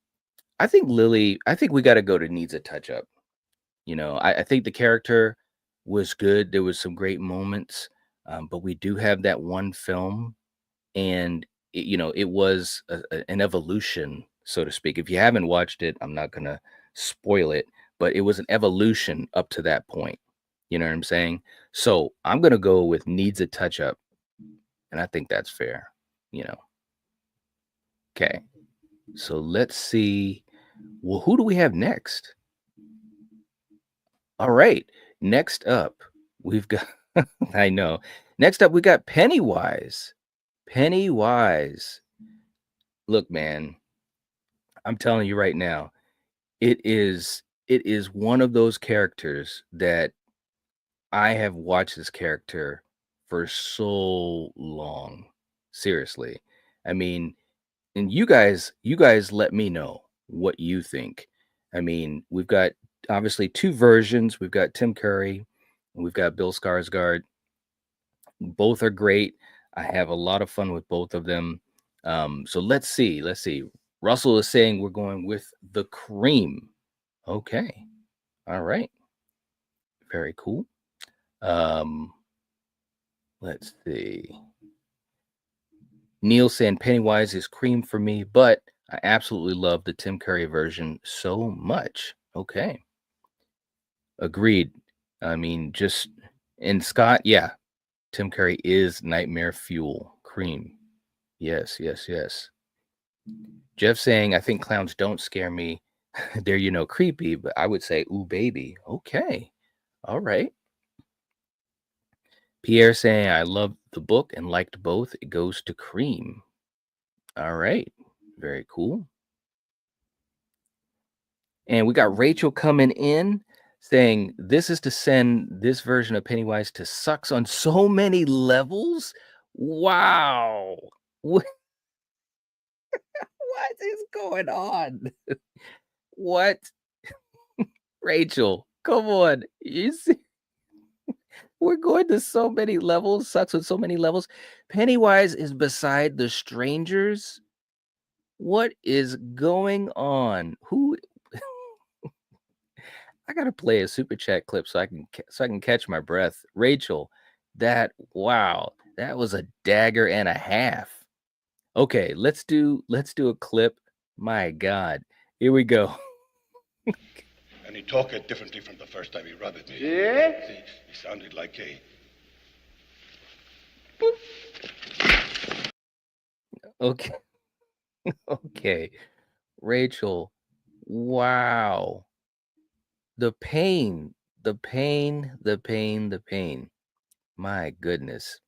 I think we got to go to needs a touch up. I think the character was good. There was some great moments, but we do have that one film, and it was an evolution, so to speak. If you haven't watched it, I'm not gonna spoil it, but it was an evolution up to that point. You know what I'm saying? So I'm gonna go with needs a touch up, and I think that's fair. Okay. So let's see. Well, who do we have next? All right. Next up, we've got, I know. Next up, we got Pennywise. Pennywise. Look, man, I'm telling you right now, it is one of those characters that I have watched this character for so long. Seriously. I mean, and you guys let me know what you think. I mean, we've got obviously two versions. We've got Tim Curry and we've got Bill Skarsgård. Both are great. I have a lot of fun with both of them. So let's see. Russell is saying we're going with the cream. Okay. All right. Very cool. Let's see. Neil saying Pennywise is cream for me, but I absolutely love the Tim Curry version so much. Okay. Agreed. I mean, and Scott, yeah, Tim Curry is nightmare fuel. Cream. Yes. Jeff saying, I think clowns don't scare me. They're, creepy, but I would say, ooh, baby. Okay. All right. Pierre saying, I love the book and liked both. It goes to cream. All right. Very cool. And we got Rachel coming in saying, this is to send this version of Pennywise to sucks on so many levels. Wow. What is going on? What? Rachel, come on. We're going to so many levels. Sucks with so many levels. Pennywise is beside the strangers. What is going on? Who? I gotta play a super chat clip so I can catch my breath. Rachel, wow, that was a dagger and a half. Okay, let's do a clip. My God, here we go. And he talked differently from the first time he rubbed me. Yeah? See, he sounded like a... Okay, okay, Rachel, wow, the pain, the pain, the pain, the pain. My goodness.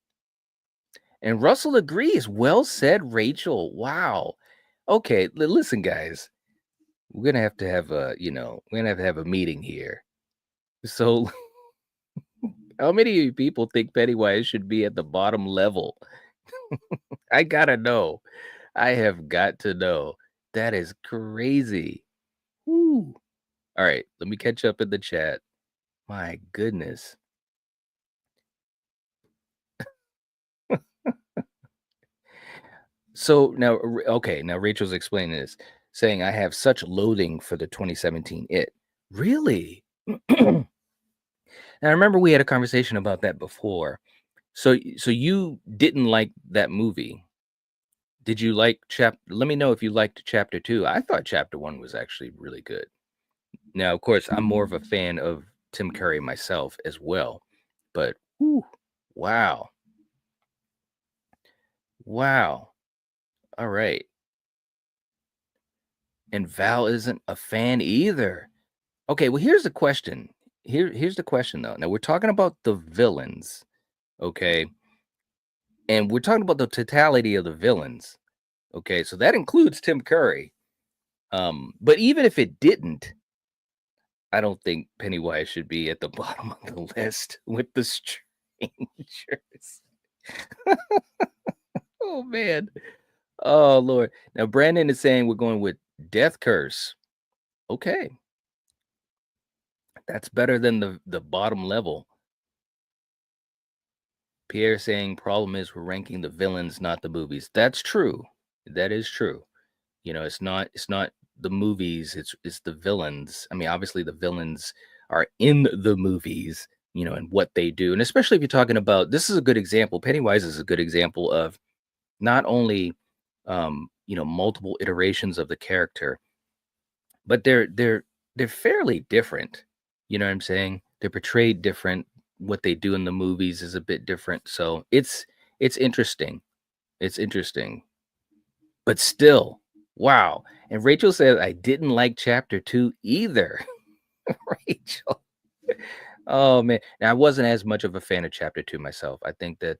And Russell agrees. Well said, Rachel. Wow. Okay, listen, guys. We're gonna have to have a meeting here. So, how many of you people think Pennywise should be at the bottom level? I gotta know. I have got to know. That is crazy. Woo. All right, let me catch up in the chat. My goodness. So now, okay, now Rachel's explaining this, saying I have such loathing for the 2017 It. Really? Now, I remember we had a conversation about that before. So you didn't like that movie. Did you like let me know if you liked chapter 2. I thought chapter 1 was actually really good. Now, of course, I'm more of a fan of Tim Curry myself as well. But whew, wow. Wow. All right. And Val isn't a fan either. Okay, well, here's the question. Here's the question though. Now we're talking about the villains, okay? And we're talking about the totality of the villains. Okay, so that includes Tim Curry. But even if it didn't, I don't think Pennywise should be at the bottom of the list with the strangers. Oh man. Oh Lord. Now Brandon is saying we're going with Death Curse. Okay. That's better than the bottom level. Pierre saying problem is we're ranking the villains, not the movies. That's true. That is true. You know, it's not the movies, it's the villains. I mean, obviously the villains are in the movies, you know, and what they do. And especially if you're talking about, this is a good example. Pennywise is a good example of not only multiple iterations of the character, but they're fairly different. You know what I'm saying? They're portrayed different. What they do in the movies is a bit different. So it's interesting. It's interesting. But still, wow. And Rachel said I didn't like chapter 2 either. Rachel. Oh man. Now I wasn't as much of a fan of chapter 2 myself. I think that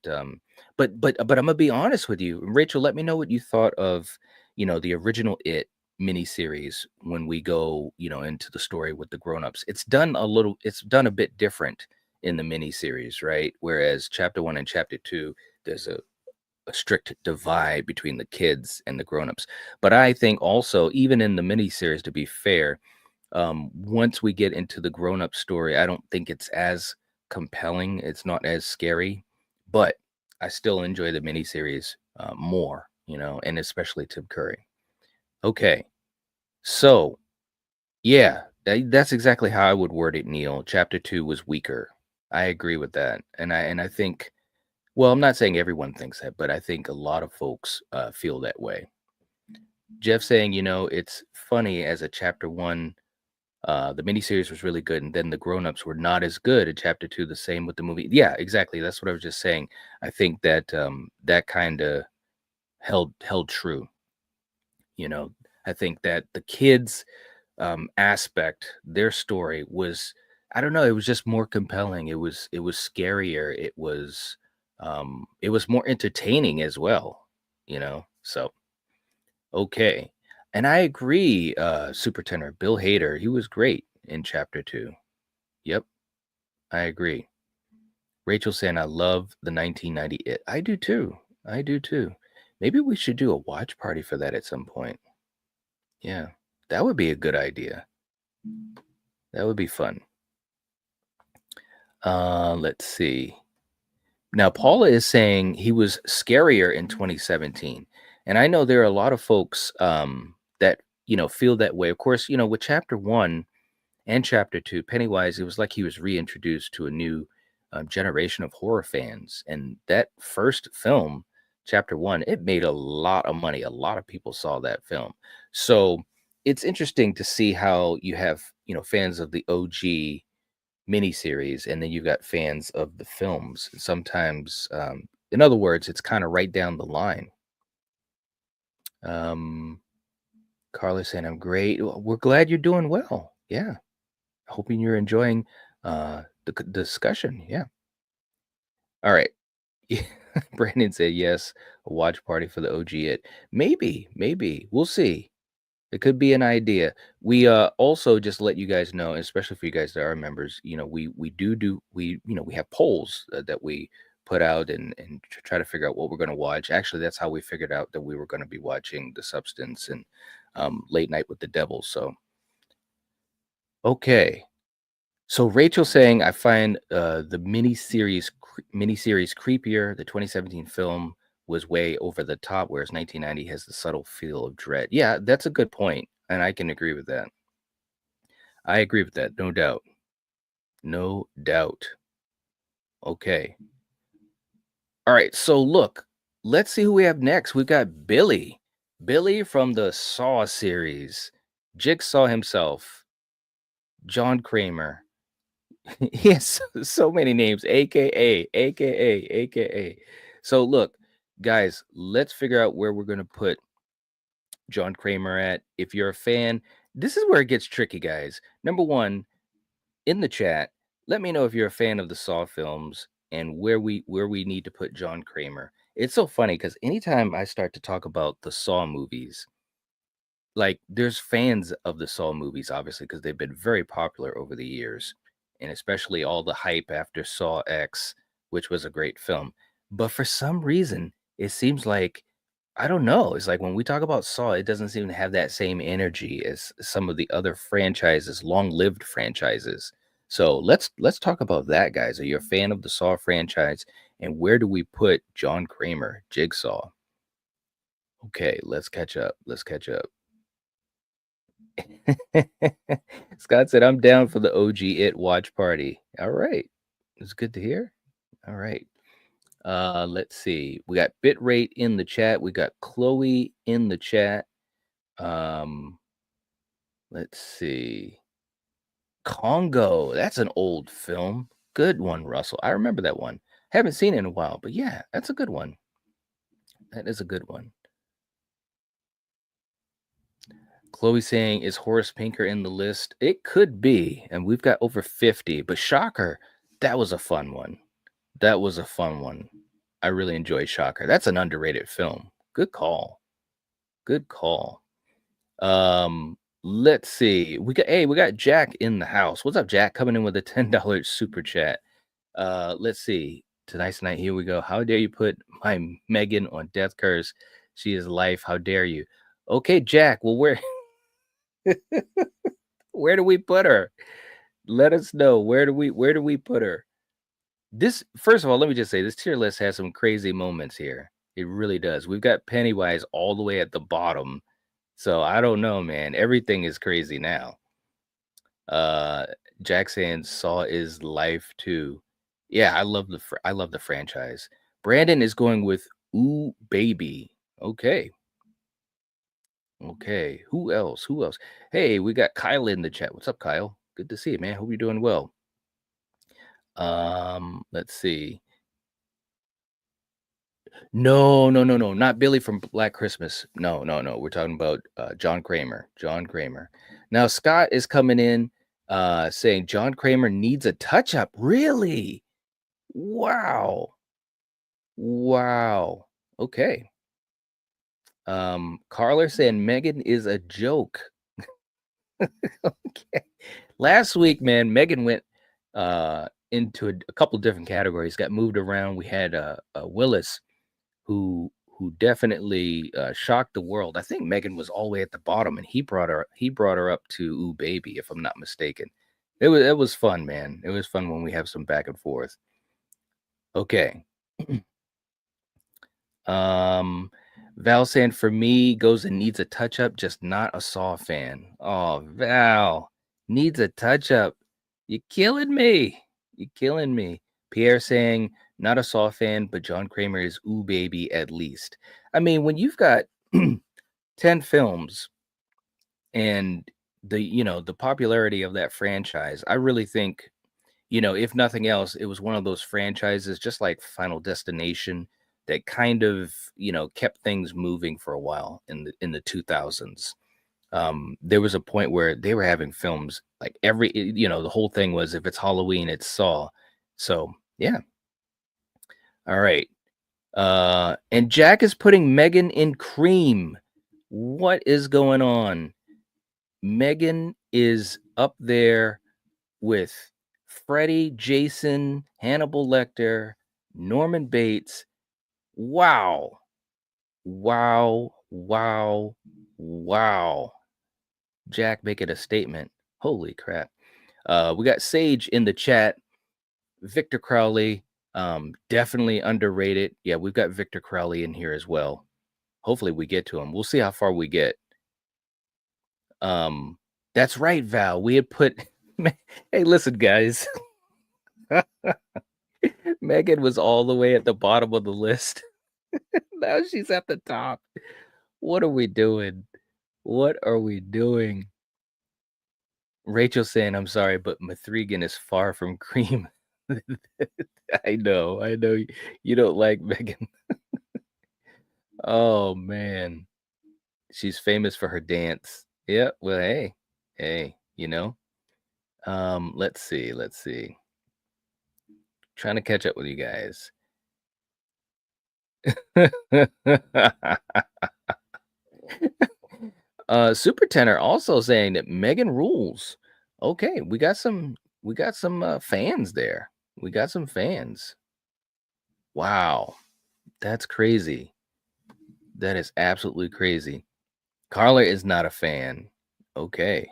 but I'm gonna be honest with you. Rachel, let me know what you thought of, the original It miniseries when we go, into the story with the grown-ups. It's done a bit different in the miniseries, right? Whereas chapter 1 and chapter 2, there's a strict divide between the kids and the grown-ups. But I think also, even in the miniseries, to be fair, once we get into the grown-up story, I don't think it's as compelling. It's not as scary, but I still enjoy the miniseries more, and especially Tim Curry. Okay, so yeah, that's exactly how I would word it, Neil. Chapter 2 was weaker. I agree with that, and I think, well, I'm not saying everyone thinks that, but I think a lot of folks feel that way. Jeff saying, it's funny as a chapter 1. The miniseries was really good, and then the grown-ups were not as good in chapter 2. The same with the movie. Yeah, exactly. That's what I was just saying. I think that that kind of held true. I think that the kids aspect, their story was, I don't know, it was just more compelling. It was scarier. It was more entertaining as well. So okay. And I agree, Super Tenor, Bill Hader, he was great in chapter 2. Yep, I agree. Rachel saying, I love the 1990 It. I do too. I do too. Maybe we should do a watch party for that at some point. Yeah, that would be a good idea. That would be fun. Let's see. Now, Paula is saying he was scarier in 2017. And I know there are a lot of folks that, feel that way. Of course, with chapter 1 and chapter 2, Pennywise, it was like he was reintroduced to a new generation of horror fans. And that first film, chapter 1, it made a lot of money. A lot of people saw that film. So it's interesting to see how you have, fans of the OG miniseries, and then you've got fans of the films. Sometimes, in other words, it's kind of right down the line. Carla saying, I'm great. We're glad you're doing well. Yeah. Hoping you're enjoying the discussion. Yeah. All right. Brandon said, yes, a watch party for the OG. Maybe. We'll see. It could be an idea. We also just let you guys know, especially for you guys that are members, we have polls that we put out and try to figure out what we're going to watch. Actually, that's how we figured out that we were going to be watching The Substance and Late Night with the Devil. So, okay. So Rachel saying, I find the miniseries creepier. The 2017 film was way over the top, whereas 1990 has the subtle feel of dread. Yeah, that's a good point, and I can agree with that. I agree with that, no doubt. No doubt. Okay. All right, so look, let's see who we have next. We've got Billy. Billy from the Saw series. Jigsaw himself. John Kramer. He has so many names, aka. So look, guys, let's figure out where we're going to put John Kramer at. If you're a fan, this is where it gets tricky, guys. Number one, in the chat, let me know if you're a fan of the Saw films and where we need to put John Kramer. It's so funny because anytime I start to talk about the Saw movies, like there's fans of the Saw movies, obviously, because they've been very popular over the years, and especially all the hype after Saw X, which was a great film. But for some reason, it seems like, I don't know, it's like when we talk about Saw, it doesn't seem to have that same energy as some of the other franchises, long-lived franchises. So let's talk about that, guys. Are you a fan of the Saw franchise, and where do we put John Kramer, Jigsaw? Okay, let's catch up. Scott said, I'm down for the OG It watch party. All right. It's good to hear. All right. Let's see. We got Bitrate in the chat. We got Chloe in the chat. Let's see. Congo. That's an old film. Good one, Russell. I remember that one. Haven't seen it in a while, but yeah, that's a good one. That is a good one. Chloe saying, is Horace Pinker in the list? It could be, and we've got over 50, but shocker, that was a fun one. I really enjoy Shocker. That's an underrated film. Good call. Let's see. We got Jack in the house. What's up, Jack? Coming in with a $10 super chat. Let's see. Tonight's night, here we go. How dare you put my Megan on death curse? She is life. How dare you? Okay, Jack. Well, where do we put her? Let us know. Where do we put her? This, first of all, let me just say this tier list has some crazy moments here. It really does. We've got Pennywise all the way at the bottom. So I don't know, man. Everything is crazy now. Jack saying Saw is life too. Yeah, I love the franchise. Brandon is going with Ooh Baby. Okay. Who else? Hey, we got Kyle in the chat. What's up, Kyle? Good to see you, man. Hope you're doing well. Let's see. No, not Billy from Black Christmas. No. We're talking about John Kramer. Now Scott is coming in saying John Kramer needs a touch-up. Really? Wow. Okay. Carla saying Megan is a joke. Okay. Last week, man, Megan went into a couple different categories, got moved around. We had Willis, who definitely shocked the world. I think Megan was all the way at the bottom, and he brought her up to Ooh Baby, if I'm not mistaken. It was fun, man. It was fun when we have some back and forth. Okay. Val saying for me goes and needs a touch up, just not a Saw fan. Oh, Val needs a touch up. You're killing me. You're killing me. Pierre saying not a Saw fan, but John Kramer is ooh baby at least. I mean, when you've got 10 films and the popularity of that franchise, I really think, if nothing else, it was one of those franchises just like Final Destination that kind of, kept things moving for a while in the 2000s. There was a point where they were having films like the whole thing was if it's Halloween, it's Saw. So, yeah. All right. And Jack is putting Megan in cream. What is going on? Megan is up there with Freddy, Jason, Hannibal Lecter, Norman Bates. Wow. Wow. Wow. Wow. Jack making a statement. Holy crap. We got Sage in the chat. Victor Crowley, definitely underrated. Yeah, we've got Victor Crowley in here as well. Hopefully we get to him. We'll see how far we get. That's right, Val. We had put hey, listen, guys. Megan was all the way at the bottom of the list. Now she's at the top. What are we doing? What are we doing? Rachel saying, I'm sorry, but Mithrigan is far from cream. I know. You don't like Megan. Oh man. She's famous for her dance. Yeah, well, hey, let's see. Trying to catch up with you guys. Super Tenor also saying that Megan rules. Okay, we got some fans there. We got some fans. Wow. That's crazy. That is absolutely crazy. Carla is not a fan. Okay.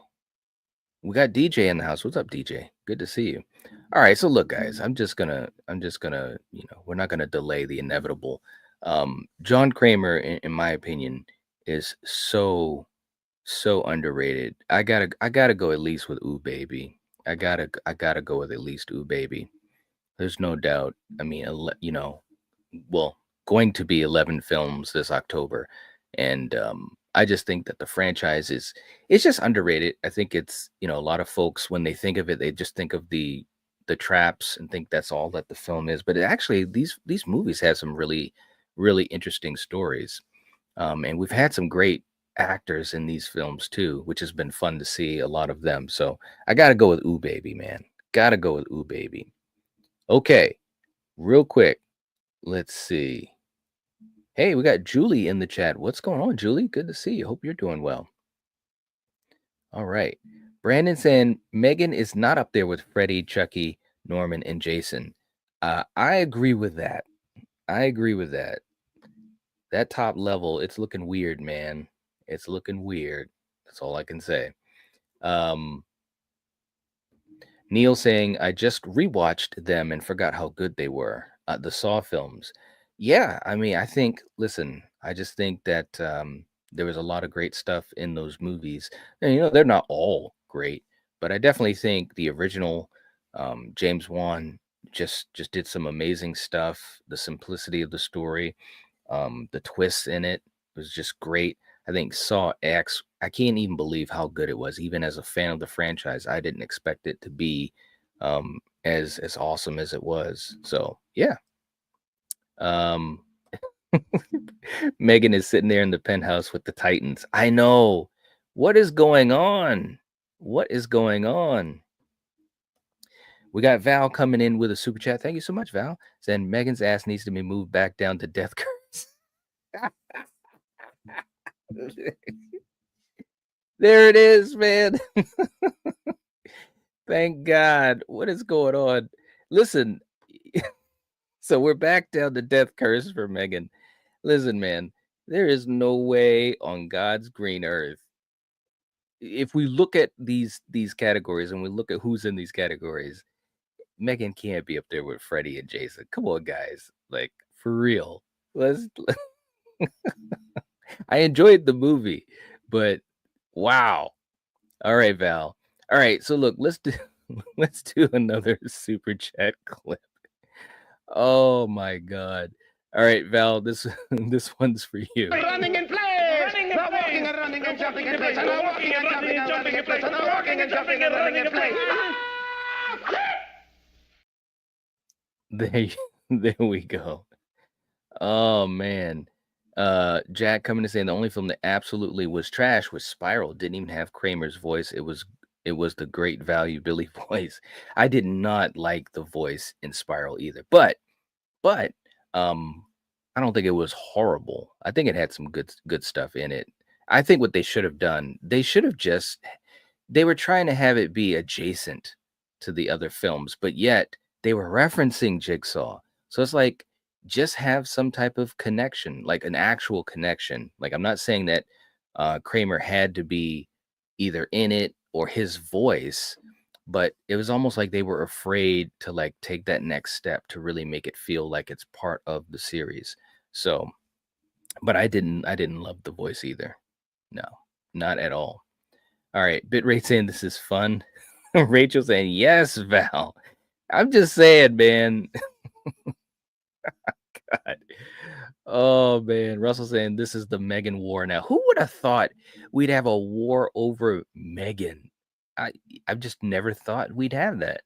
We got DJ in the house. What's up, DJ? Good to see you. All right, so look, guys, I'm just gonna, we're not gonna delay the inevitable. John Kramer, in my opinion, is so underrated. I gotta go at least with Ooh Baby. I gotta go with at least Ooh Baby. There's no doubt. I mean, well, going to be 11 films this October, and I just think that the franchise it's just underrated. I think it's a lot of folks when they think of it, they just think of the traps and think that's all that the film is. But actually, these movies have some really interesting stories, and we've had some great actors in these films too, which has been fun to see a lot of them. So I got to go with Ooh Baby, man. Got to go with Ooh Baby. Okay, real quick. Let's see. Hey, we got Julie in the chat. What's going on, Julie? Good to see you. Hope you're doing well. All right. Brandon saying Megan is not up there with Freddy, Chucky, Norman, and Jason. I agree with that. I agree with that. That top level, it's looking weird, man. It's looking weird. That's all I can say. Neil saying, I just rewatched them and forgot how good they were. The Saw films. Yeah, I mean, listen, I just think that there was a lot of great stuff in those movies. And, they're not all great, but I definitely think the original James Wan just did some amazing stuff. The simplicity of the story, the twists in it was just great. I think Saw X, I can't even believe how good it was. Even as a fan of the franchise, I didn't expect it to be as awesome as it was. So yeah. Megan is sitting there in the penthouse with the Titans. I know. What is going on? What is going on? We got Val coming in with a super chat. Thank you so much, Val. Saying Megan's ass needs to be moved back down to death curse. There it is, man. Thank God. What is going on? Listen, so we're back down to death curse for Megan. Listen, man, there is no way on God's green earth if we look at these categories and we look at who's in these categories, Megan can't be up there with Freddy and Jason. Come on, guys. Like, for real. Let's I enjoyed the movie, but wow. All right, Val. All right, so look, let's do another super chat clip. Oh my god. All right, Val, this this one's for you. Running in place! Not walking and running and jumping in place. Not walking and jumping and running in place. Not walking and jumping and running in place. There we go. Oh man. Jack coming to saying the only film that absolutely was trash was Spiral. Didn't even have Kramer's voice. It was the great value Billy voice. I did not like the voice in Spiral either. But I don't think it was horrible. I think it had some good stuff in it. I think what they should have done, they were trying to have it be adjacent to the other films, but yet they were referencing Jigsaw. So it's like, just have some type of connection, like an actual connection. Like, I'm not saying that Kramer had to be either in it or his voice, but it was almost like they were afraid to like take that next step to really make it feel like it's part of the series. So, but I didn't love the voice either. No, not at all. All right, Bitrate saying this is fun. Rachel saying yes, Val. I'm just saying, man. God. Oh man, Russell saying this is the Megan war now. Who would have thought we'd have a war over Megan? I've just never thought we'd have that.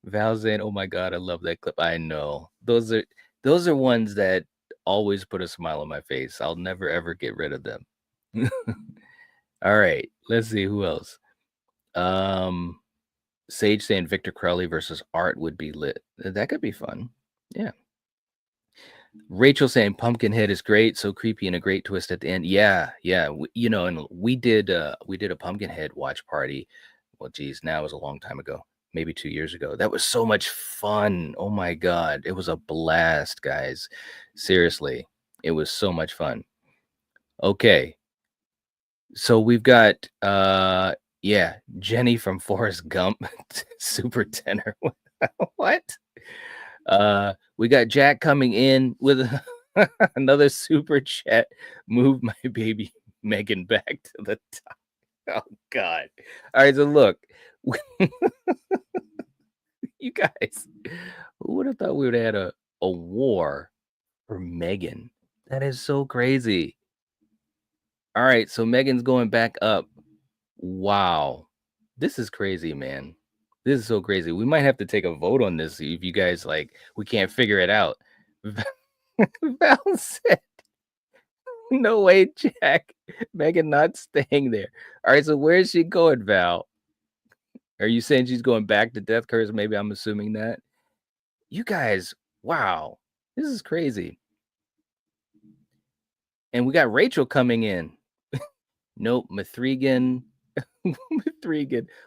Val saying, "Oh my god, I love that clip." I know those are ones that always put a smile on my face. I'll never ever get rid of them. All right, let's see who else. Sage saying Victor Crowley versus Art would be lit. That could be fun. Yeah. Rachel saying Pumpkinhead is great, so creepy and a great twist at the end. Yeah. And we did a Pumpkinhead watch party. Well, geez, now it was a long time ago, maybe 2 years ago. That was so much fun. Oh my god, it was a blast, guys. Seriously, it was so much fun. Okay, so we've got Jenny from Forrest Gump, super tenor. What? We got Jack coming in with another super chat. Move my baby Megan back to the top. Oh god. All right, so look. You guys, who would have thought we would have had a war for Megan? That is so crazy. All right, so Megan's going back up. Wow. This is crazy, man. This is so crazy. We might have to take a vote on this if you guys we can't figure it out. Val said, no way, Jack. Megan not staying there. All right, so where is she going, Val? Are you saying she's going back to Death Curse? Maybe I'm assuming that. You guys, wow. This is crazy. And we got Rachel coming in. Nope, Mithrigan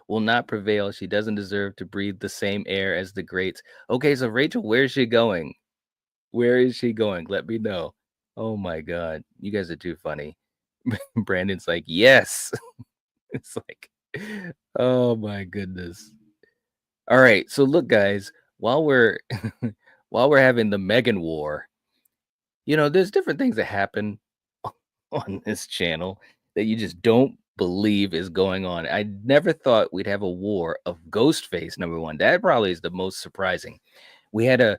will not prevail. She doesn't deserve to breathe the same air as the greats. Okay, so Rachel, where is she going? Where is she going? Let me know. Oh my god, you guys are too funny. Brandon's like, yes. It's like, oh my goodness. All right, so look, guys, while we're having the Megan war, there's different things that happen on this channel that you just don't believe is going on. I never thought we'd have a war of Ghostface, number one. That probably is the most surprising. We had a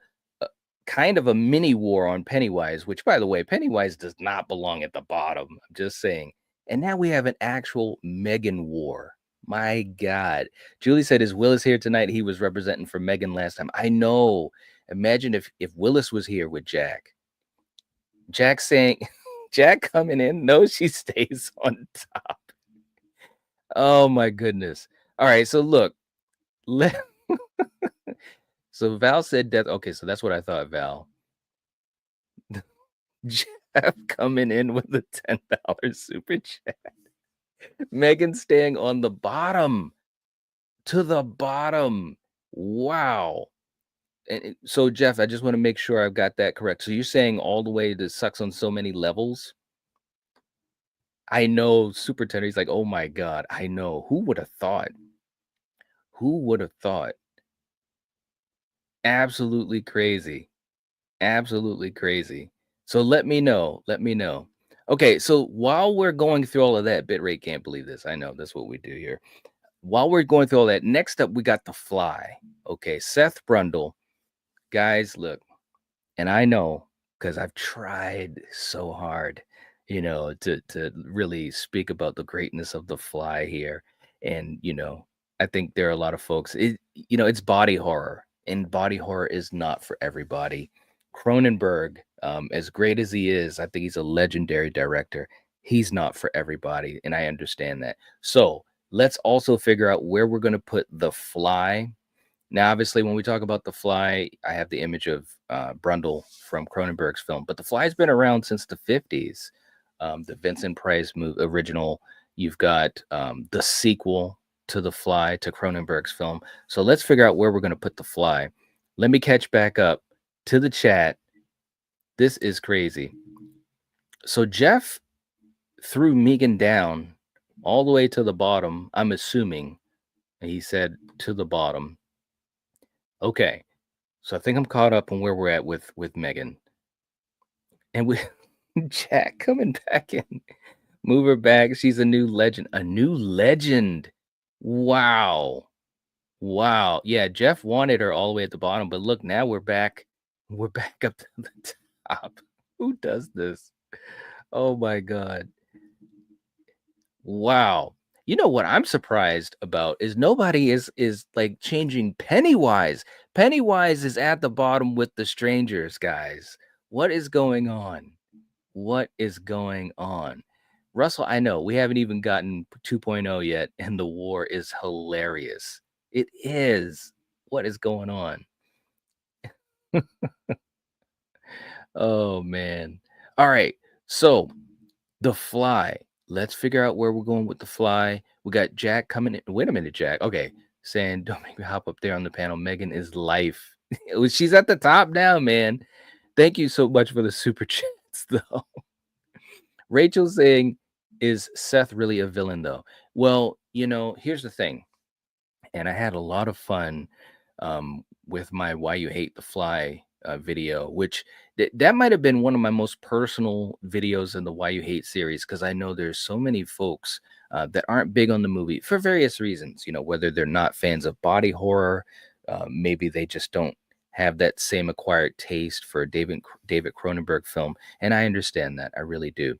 kind of a mini war on Pennywise, which, by the way, Pennywise does not belong at the bottom. I'm just saying. And now we have an actual Megan war. My God. Julie said, is Willis here tonight? He was representing for Megan last time. I know. Imagine if Willis was here with Jack. Jack saying, Jack coming in. No, she stays on top. Oh my goodness. All right, so look. So Val said death. Okay, so that's what I thought, Val. Jeff coming in with the $10 super chat. Megan staying on the bottom. To the bottom. Wow. And so Jeff, I just want to make sure I've got that correct. So you're saying all the way to sucks on so many levels? I know, super tender. He's like, oh my God, I know. Who would have thought? Who would have thought? Absolutely crazy. Absolutely crazy. So let me know. Let me know. Okay, so while we're going through all of that, Bitrate can't believe this. I know that's what we do here. While we're going through all that, next up we got The Fly. Okay, Seth Brundle. Guys, look, and I know because I've tried so hard, to really speak about the greatness of The Fly here. And I think there are a lot of folks. It's body horror, and body horror is not for everybody. Cronenberg, as great as he is, I think he's a legendary director. He's not for everybody, and I understand that. So let's also figure out where we're going to put The Fly. Now, obviously, when we talk about The Fly, I have the image of Brundle from Cronenberg's film, but The Fly's been around since the 50s. The Vincent Price original. You've got the sequel to The Fly, to Cronenberg's film. So let's figure out where we're going to put The Fly. Let me catch back up to the chat. This is crazy. So Jeff threw Megan down all the way to the bottom, I'm assuming. He said to the bottom. Okay. So I think I'm caught up on where we're at with Megan. And we Jack coming back in. Move her back. She's a new legend. A new legend. Wow. Wow. Yeah, Jeff wanted her all the way at the bottom, but look, now we're back. We're back up to the top. Who does this? Oh my God. Wow. You know what I'm surprised about is nobody is like changing Pennywise. Pennywise is at the bottom with the strangers, guys. What is going on? What is going on? Russell, I know we haven't even gotten 2.0 yet, and the war is hilarious. It is. What is going on? Oh man. All right. So The Fly. Let's figure out where we're going with The Fly. We got Jack coming in. Wait a minute, Jack. Okay. Saying, don't make me hop up there on the panel. Megan is life. She's at the top now, man. Thank you so much for the super chats, though. Rachel saying, is Seth really a villain, though? Well, here's the thing. And I had a lot of fun with my Why You Hate the Fly video, which that might have been one of my most personal videos in the Why You Hate series, because I know there's so many folks that aren't big on the movie for various reasons, whether they're not fans of body horror, maybe they just don't have that same acquired taste for David Cronenberg film. And I understand that. I really do.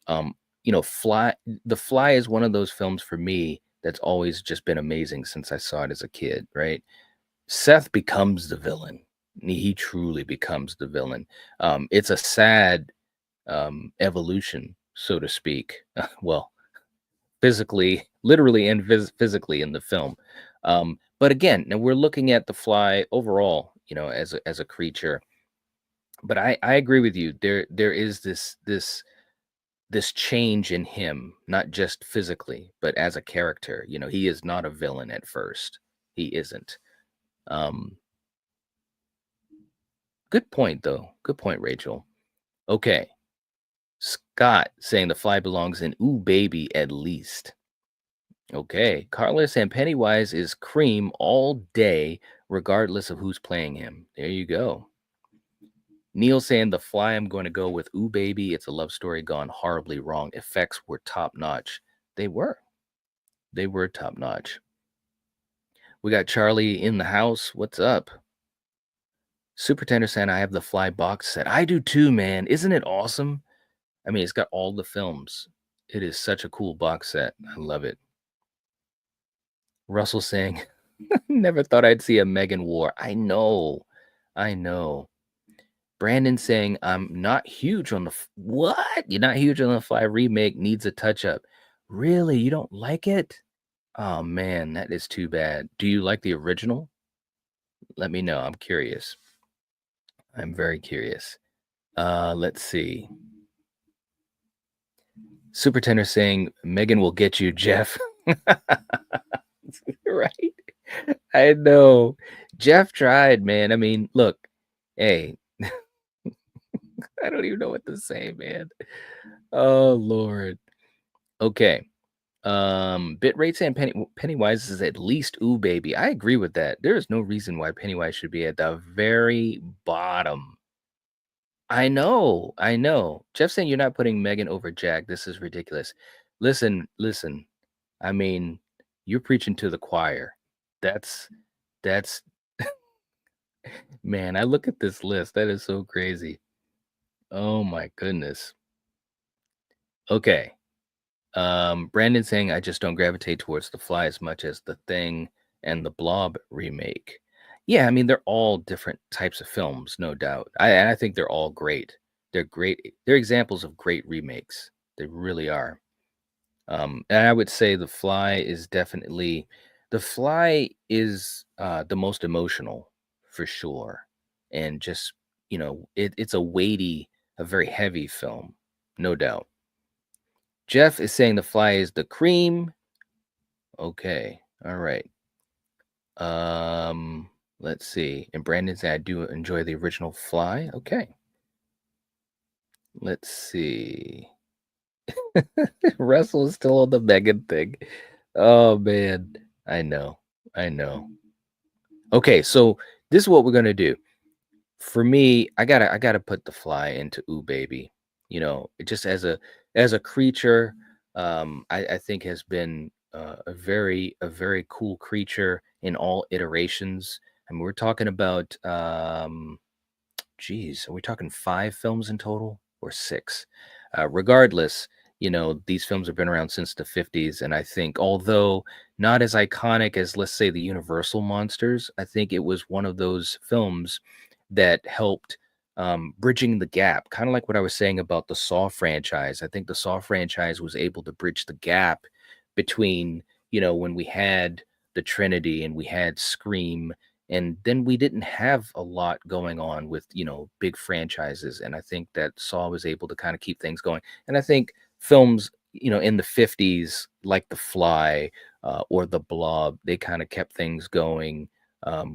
The Fly is one of those films for me that's always just been amazing since I saw it as a kid, right? Seth becomes the villain. He truly becomes the villain. It's a sad evolution, so to speak. Well, physically, literally, and physically in the film. But again, now we're looking at the Fly overall, as a creature. But I agree with you. There is this change in him, not just physically, but as a character. He is not a villain at first. He isn't. Good point, though. Good point, Rachel. Okay. Scott saying The Fly belongs in Ooh Baby at least. Okay. Carlos and Pennywise is cream all day, regardless of who's playing him. There you go. Neil saying The Fly, I'm going to go with Ooh Baby. It's a love story gone horribly wrong. Effects were top notch. They were. They were top notch. We got Charlie in the house. What's up? Super Tender saying I have the Fly box set. I do too, man. Isn't it awesome? I mean, it's got all the films. It is such a cool box set. I love it. Russell saying, never thought I'd see a Megan war. I know. Brandon saying, I'm not huge on the... What? You're not huge on the Fly remake. Needs a touch-up. Really? You don't like it? Oh, man, that is too bad. Do you like the original? Let me know. I'm curious. I'm very curious. Let's see. Super Tender saying, Megan will get you, Jeff. Right? I know. Jeff tried, man. I mean, look, hey, I don't even know what to say, man. Oh, Lord. Okay. Bit rate saying Pennywise is at least ooh baby. I agree with that. There is no reason why Pennywise should be at the very bottom. I know, I know. Jeff saying you're not putting Megan over Jack. This is ridiculous. Listen. I mean, you're preaching to the choir. That's man, I look at this list. That is so crazy. Oh my goodness. Okay. Brandon saying I just don't gravitate towards The Fly as much as The Thing and the Blob remake. Yeah, I mean they're all different types of films, no doubt. I think they're all great. They're great. They're examples of great remakes. They really are. And I would say The Fly is the most emotional for sure, and just it's a very heavy film, no doubt. Jeff is saying The Fly is the cream. Okay. All right. Let's see. And Brandon said I do enjoy the original Fly. Okay. Let's see. Russell is still on the Megan thing. Oh man. I know. I know. Okay, so this is what we're gonna do. For me, I gotta put The Fly into Ooh Baby. It just as a creature, I think has been a very cool creature in all iterations. I mean, we're talking about geez, are we talking 5 films in total or 6? Regardless, these films have been around since the 50s, and I think although not as iconic as, let's say, the Universal monsters, I think it was one of those films that helped bridging the gap, kind of like what I was saying about the Saw franchise. I think the Saw franchise was able to bridge the gap between, when we had the Trinity and we had Scream, and then we didn't have a lot going on with big franchises, and I think that Saw was able to kind of keep things going. And I think films in the 50s like The Fly or The Blob, they kind of kept things going.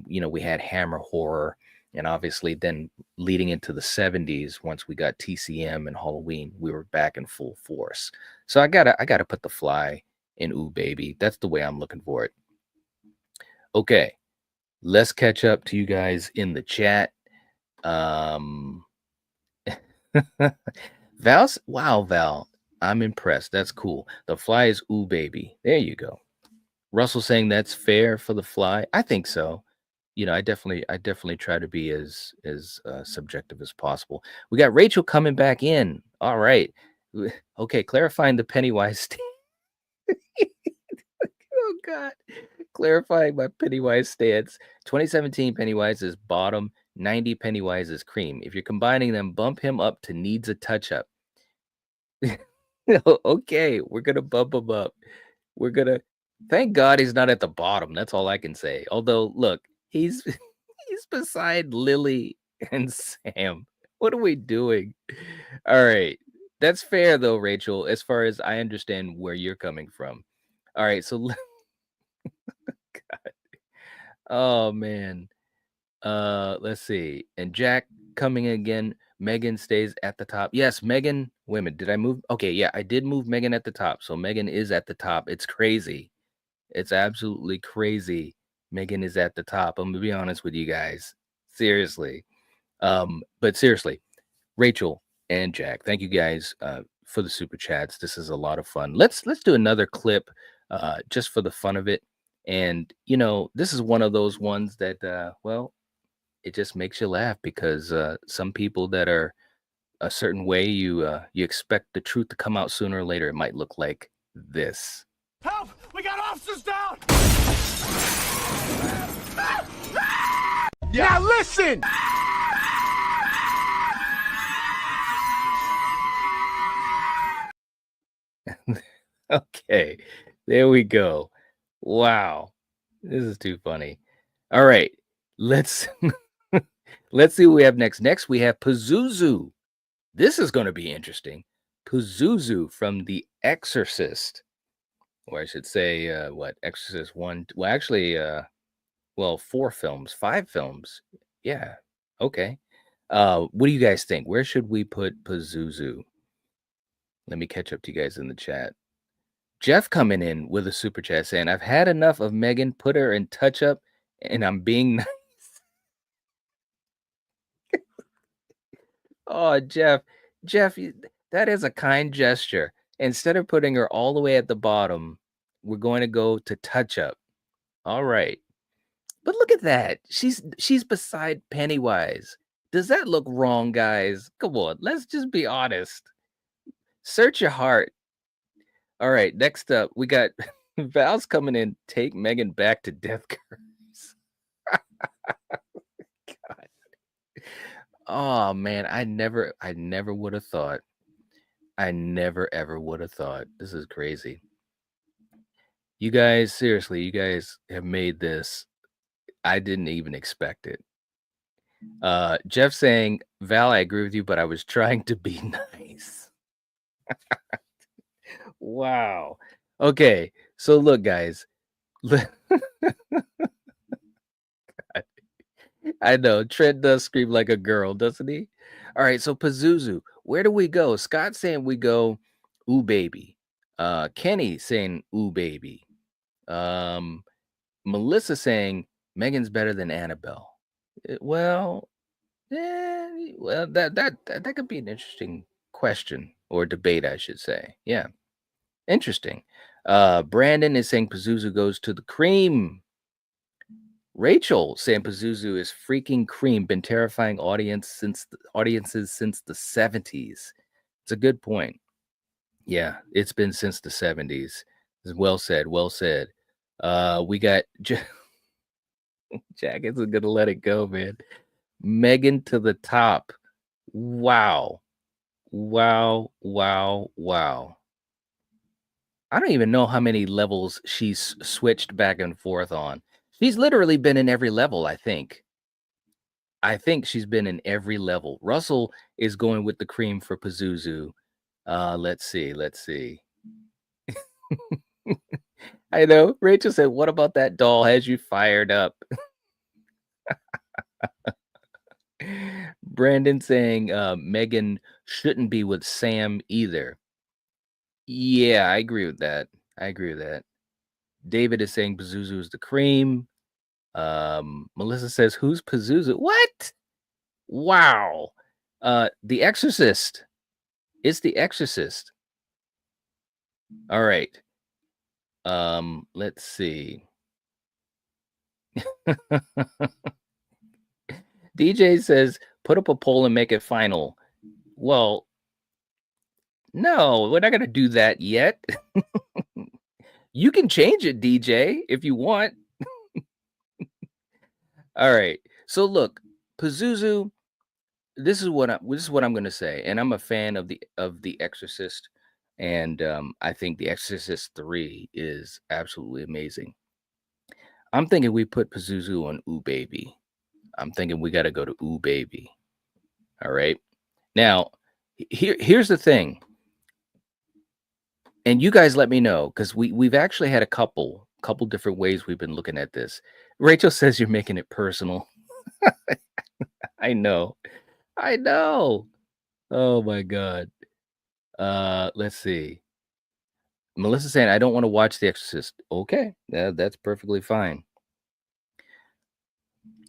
We had Hammer horror, and obviously then leading into the 70s, once we got TCM and Halloween, we were back in full force. So I gotta put The Fly in Ooh Baby. That's the way I'm looking for it. Okay, let's catch up to you guys in the chat. Um, Val, I'm impressed. That's cool. The Fly is Ooh Baby. There you go. Russell saying that's fair for The Fly. I think so. I definitely try to be as subjective as possible. We got Rachel coming back in. All right. Okay, clarifying the Pennywise. Oh God. Clarifying my Pennywise stance. 2017 Pennywise is bottom, 90 Pennywise is cream. If you're combining them, bump him up to needs a touch up. Okay, we're gonna bump him up. We're gonna thank God he's not at the bottom. That's all I can say. Although, look, he's he's beside Lily and Sam. What are we doing? All right. That's fair though, Rachel, as far as I understand where you're coming from. All right, so oh man. Let's see. And Jack coming in again. Megan stays at the top. Yes, Megan. Wait a minute. Did I move? Okay, yeah, I did move Megan at the top. So Megan is at the top. It's crazy. It's absolutely crazy. Megan is at the top. I'm gonna be honest with you guys. Seriously. But seriously, Rachel and Jack, thank you guys for the super chats. This is a lot of fun. Let's do another clip just for the fun of it. And this is one of those ones that well, it just makes you laugh because some people that are a certain way, you expect the truth to come out sooner or later. It might look like this. Help! We got officers down! Now listen! Okay, there we go. Wow, this is too funny. All right, let's let's see what we have next. Next, we have Pazuzu. This is going to be interesting. Pazuzu from The Exorcist, or I should say, what Exorcist one? Well, actually, 4 films, 5 films. Yeah. Okay. What do you guys think? Where should we put Pazuzu? Let me catch up to you guys in the chat. Jeff coming in with a super chat saying, I've had enough of Megan. Put her in touch up, and I'm being nice. Oh, Jeff, that is a kind gesture. Instead of putting her all the way at the bottom, we're going to go to touch up. All right. But look at that. She's beside Pennywise. Does that look wrong, guys? Come on, let's just be honest. Search your heart. All right, next up, we got Val's coming in. Take Megan back to Death Curse. God. Oh man, I never would have thought. I never ever would have thought. This is crazy. You guys, seriously, you guys have made this. I didn't even expect it. Jeff saying, Val, I agree with you, but I was trying to be nice. Wow. Okay, so look, guys. I know Trent does scream like a girl, doesn't he? All right, so Pazuzu, where do we go? Scott saying we go, ooh baby. Kenny saying ooh baby. Melissa saying Megan's better than Annabelle. Well, that could be an interesting question or debate, I should say. Yeah, interesting. Brandon is saying Pazuzu goes to the cream. Rachel saying Pazuzu is freaking cream, been terrifying audiences since the 70s. It's a good point. Yeah, it's been since the 70s. Well said, well said. We got Jack isn't gonna let it go, man. Megan to the top. Wow. Wow. I don't even know how many levels she's switched back and forth on. She's literally been in every level, I think. I think she's been in every level. Russell is going with the cream for Pazuzu. Let's see. I know. Rachel said, what about that doll? Has you fired up? Brandon saying Megan shouldn't be with Sam either. Yeah, I agree with that. David is saying Pazuzu is the cream. Melissa says, who's Pazuzu? What? Wow. The Exorcist. It's The Exorcist. All right. Let's see. DJ says, put up a poll and make it final. Well, no, we're not going to do that yet. You can change it, DJ, if you want. All right. So look, Pazuzu, this is what I'm going to say, and I'm a fan of the Exorcist, and I think The Exorcist 3 is absolutely amazing. I'm thinking we put Pazuzu on Ooh Baby. I'm thinking we got to go to Ooh Baby. All right. Now, here's the thing. And you guys let me know, because we've actually had a couple different ways we've been looking at this. Rachel says you're making it personal. I know. Oh my God. Let's see. Melissa saying, I don't want to watch The Exorcist. Okay, that's perfectly fine.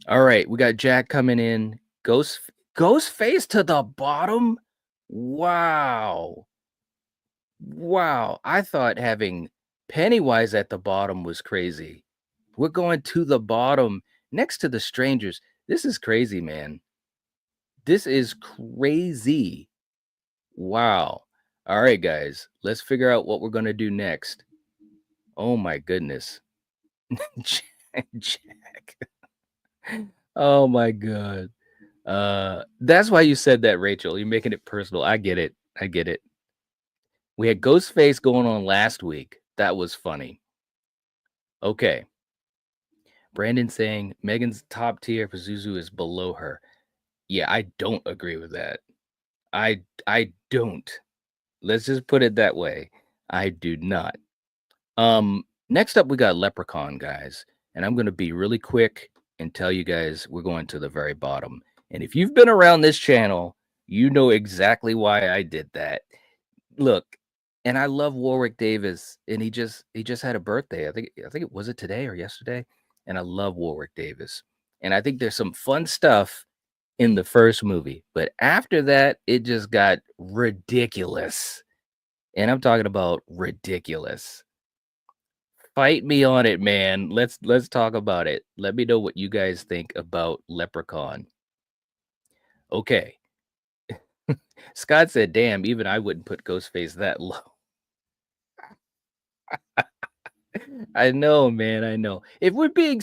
All right, we got Jack coming in. Ghostface to the bottom. Wow. I thought having Pennywise at the bottom was crazy. We're going to the bottom next to the strangers. This is crazy, man. This is crazy. Wow. All right, guys, let's figure out what we're going to do next. Oh my goodness. Jack. Oh my God. That's why you said that, Rachel. You're making it personal. I get it. We had Ghostface going on last week. That was funny. Okay. Brandon saying Megan's top tier, Pazuzu is below her. Yeah, I don't agree with that. I don't. Let's just put it that way. I do not. Next up we got Leprechaun, guys. And I'm going to be really quick and tell you guys we're going to the very bottom. And if you've been around this channel, you know exactly why I did that. Look, And I love Warwick Davis, and he just had a birthday. I think it was it today or yesterday. And I love Warwick Davis. And I think there's some fun stuff in the first movie, but after that, it just got ridiculous. And I'm talking about ridiculous. Fight me on it, man. Let's talk about it. Let me know what you guys think about Leprechaun. Okay. Scott said, "Damn, even I wouldn't put Ghostface that low." I know, man. I know. If we're being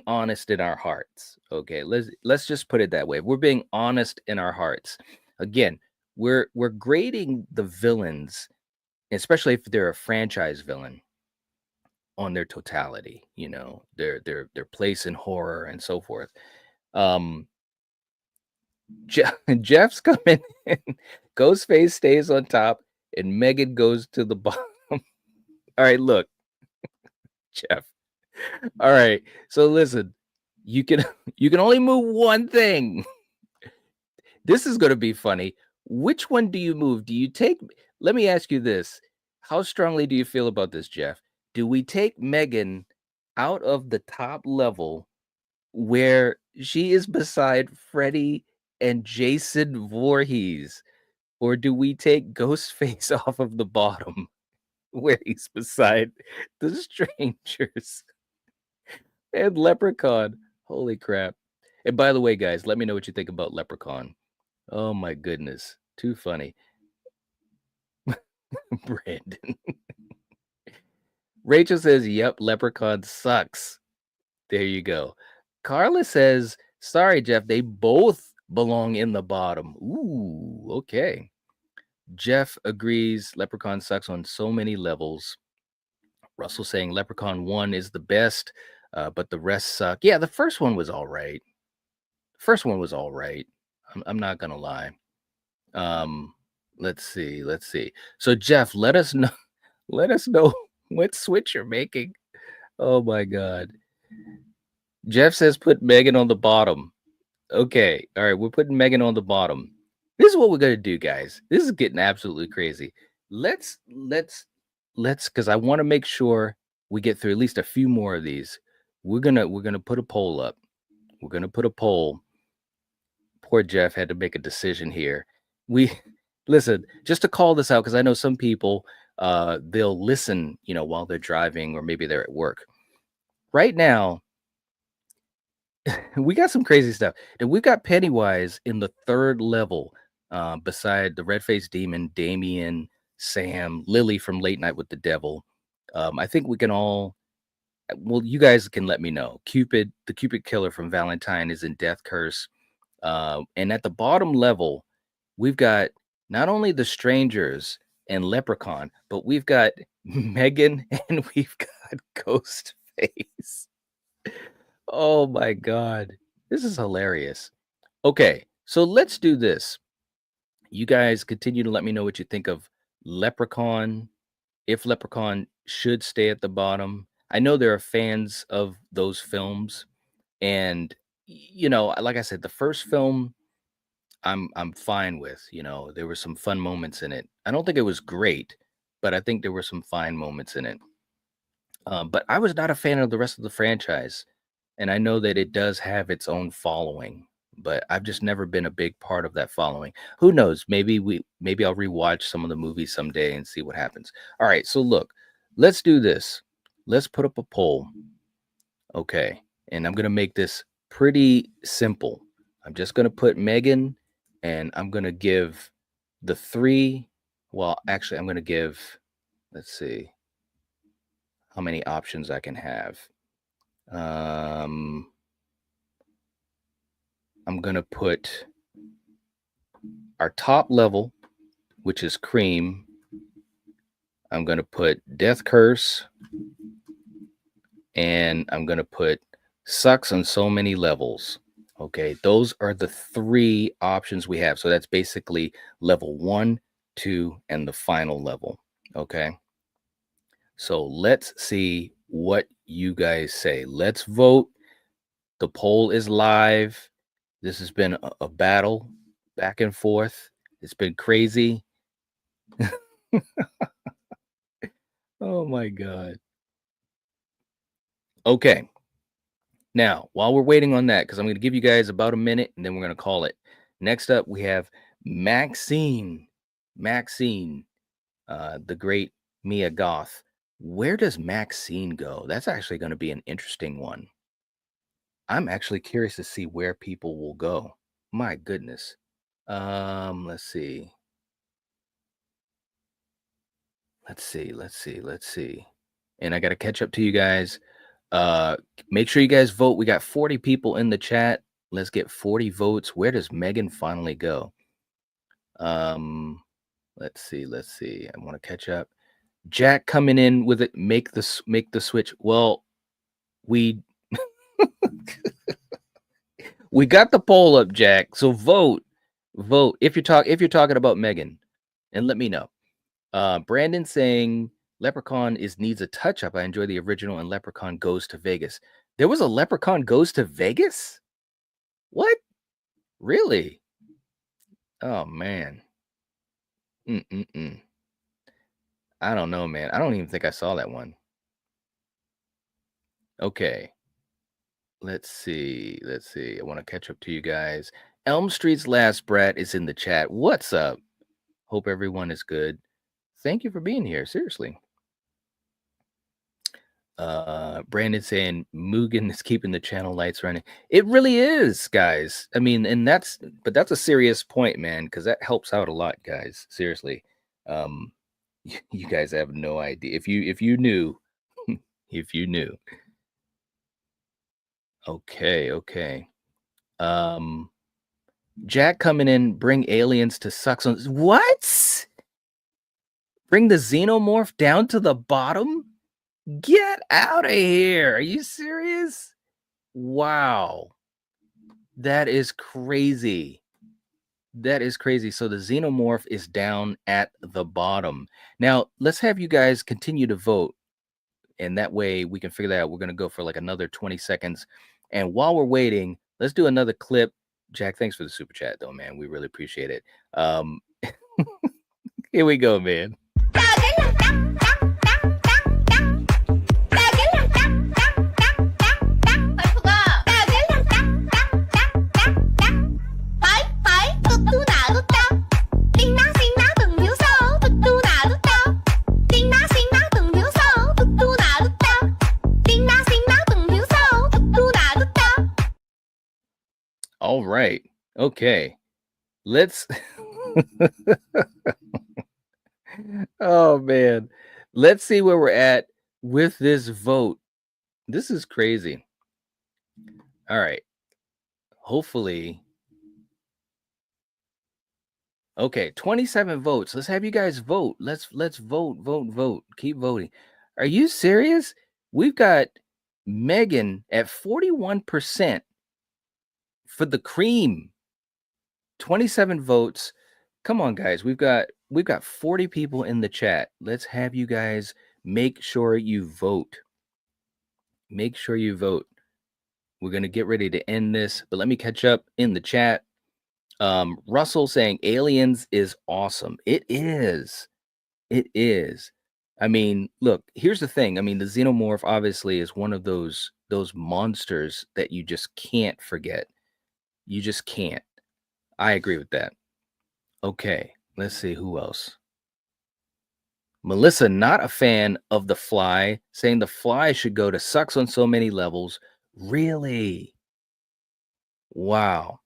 honest in our hearts, okay, let's just put it that way. If we're being honest in our hearts, again, we're grading the villains, especially if they're a franchise villain, on their totality. You know, their place in horror and so forth. Um, Jeff's coming in. Ghostface stays on top, and Megan goes to the bottom. All right, look, Jeff. All right. So listen, you can you can only move one thing. This is going to be funny. Which one do you move? Do you take Let me ask you this. How strongly do you feel about this, Jeff? Do we take Megan out of the top level where she is beside Freddy and Jason Voorhees? Or do we take Ghostface off of the bottom where he's beside the strangers? And Leprechaun. Holy crap. And by the way, guys, let me know what you think about Leprechaun. Oh my goodness. Too funny. Brandon. Rachel says, "Yep, Leprechaun sucks." There you go. Carla says, "Sorry, Jeff, they both belong in the bottom." Ooh, okay. Jeff agrees. Leprechaun sucks on so many levels. Russell saying Leprechaun 1 is the best, but the rest suck. Yeah, the first one was all right. First one was all right. I'm not gonna lie. Let's see. So Jeff, let us know. Let us know what switch you're making. Oh my god. Jeff says put Megan on the bottom. Okay. All right, we're putting Megan on the bottom. This is what we're gonna do, guys. This is getting absolutely crazy. Let's because I want to make sure we get through at least a few more of these. We're gonna put a poll up. We're gonna put a poll. Poor Jeff had to make a decision here. We listen, just to call this out, because I know some people they'll listen, while they're driving or maybe they're at work. Right now, we got some crazy stuff. And we've got Pennywise in the third level, beside the red-faced demon, Damien, Sam, Lily from Late Night with the Devil. I think we can all well, you guys can let me know. The Cupid killer from Valentine is in Death Curse. And at the bottom level, we've got not only the strangers and Leprechaun, but we've got Megan and we've got Ghostface. Oh my god. This is hilarious. Okay, so let's do this. You guys continue to let me know what you think of Leprechaun, if Leprechaun should stay at the bottom. I know there are fans of those films, and like I said, the first film I'm fine with. There were some fun moments in it. I don't think it was great, but I think there were some fine moments in it. But I was not a fan of the rest of the franchise, and I know that it does have its own following, but I've just never been a big part of that following. Who knows? Maybe I'll rewatch some of the movies someday and see what happens. All right, so look, let's do this. Let's put up a poll. Okay, and I'm gonna make this pretty simple. I'm just gonna put Megan, and I'm gonna give the three. Well, actually, I'm gonna give. Let's see how many options I can have. I'm gonna put our top level, which is Cream. I'm gonna put Death Curse, and I'm gonna put Sucks on so many levels. Okay, those are the three options we have. So that's basically level 1, 2, and the final level. Okay, so let's see what you guys say. Let's vote. The poll is live. This has been a battle back and forth. It's been crazy. Oh my God. Okay. Now, while we're waiting on that, because I'm going to give you guys about a minute and then we're going to call it. Next up, we have Maxine. Maxine, the great Mia Goth. Where does Maxine go? That's actually going to be an interesting one. I'm actually curious to see where people will go. My goodness. Let's see. Let's see. And I got to catch up to you guys. Make sure you guys vote. We got 40 people in the chat. Let's get 40 votes. Where does Megan finally go? Let's see. I want to catch up. Jack coming in with it. Make the switch. Well, we we got the poll up, Jack. So vote if you're talking about Megan, and let me know. Brandon saying Leprechaun needs a touch up. I enjoy the original and Leprechaun Goes to Vegas. There was a Leprechaun Goes to Vegas? What? Really? Oh man. I don't know, man. I don't even think I saw that one. Okay. Let's see. I want to catch up to you guys. Elm Street's Last Brat is in the chat. What's up? Hope everyone is good. Thank you for being here. Seriously. Brandon saying Mugen is keeping the channel lights running. It really is, guys. I mean, and that's a serious point, man, because that helps out a lot, guys. Seriously. You guys have no idea. If you knew, if you knew. Okay. Jack coming in, bring aliens to suck on. What? Bring the xenomorph down to the bottom? Get out of here. Are you serious? Wow. That is crazy. So the xenomorph is down at the bottom. Now, let's have you guys continue to vote. And that way we can figure that out. We're going to go for like another 20 seconds. And while we're waiting, let's do another clip. Jack, thanks for the super chat, though, man. We really appreciate it. Here we go, man. All right. Okay. Let's. Oh, man. Let's see where we're at with this vote. This is crazy. All right. Hopefully. Okay. 27 votes. Let's have you guys vote. Let's vote. Keep voting. Are you serious? We've got Megan at 41%. For the cream, 27 votes. Come on, guys. We've got 40 people in the chat. Let's have you guys make sure you vote. Make sure you vote. We're going to get ready to end this, but let me catch up in the chat. Russell saying Aliens is awesome. It is. I mean, look, here's the thing. I mean, the xenomorph obviously is one of those monsters that you just can't forget. You just can't. I agree with that. Okay, let's see who else. Melissa, not a fan of The Fly, saying The Fly should go to sucks on so many levels. Really? Wow.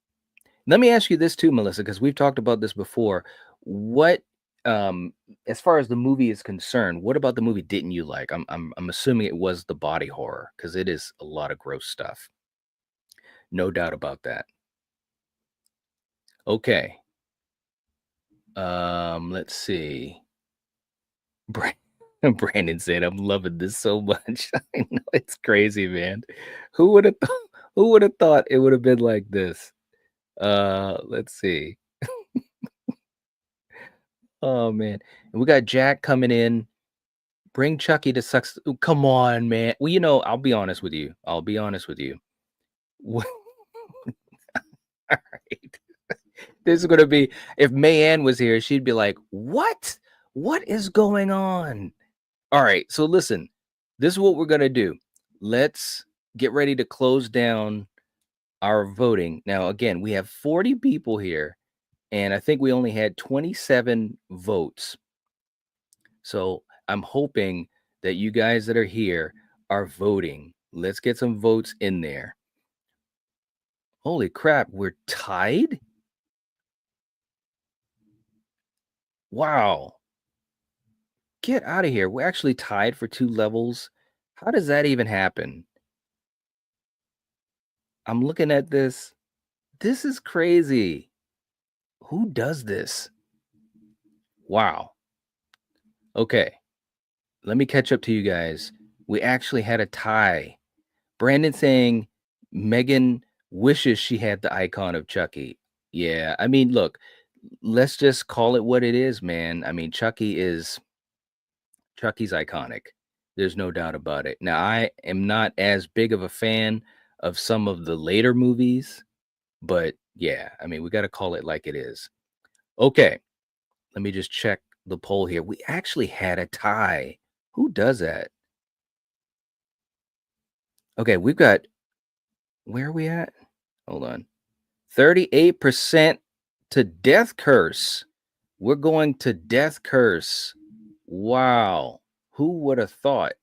Let me ask you this too, Melissa, because we've talked about this before. What, as far as the movie is concerned, what about the movie didn't you like? I'm assuming it was the body horror, because it is a lot of gross stuff. No doubt about that. Okay. Let's see. Brandon said, "I'm loving this so much." I know it's crazy, man. Who would have thought it would have been like this? Let's see. Oh man. And we got Jack coming in. Bring Chucky to sucks. Ooh, come on, man. Well, I'll be honest with you. All right. This is gonna be, if Mayanne was here, she'd be like, "What? What is going on? All right, so listen, this is what we're gonna do. Let's get ready to close down our voting. Now, again, we have 40 people here, and I think we only had 27 votes. So I'm hoping that you guys that are here are voting. Let's get some votes in there. Holy crap, we're tied? Wow. Get out of here. We're actually tied for 2 levels. How does that even happen? I'm looking at this. This is crazy. Who does this? Wow. Okay. Let me catch up to you guys. We actually had a tie. Brandon saying Megan wishes she had the icon of Chucky. Yeah, I mean, look, let's just call it what it is, man. I mean, Chucky's iconic. There's no doubt about it. Now, I am not as big of a fan of some of the later movies, but yeah, I mean, we got to call it like it is. Okay, let me just check the poll here. We actually had a tie. Who does that? Okay, we've got, where are we at? Hold on. 38% to Death Curse. We're going to Death Curse. Wow. Who would have thought?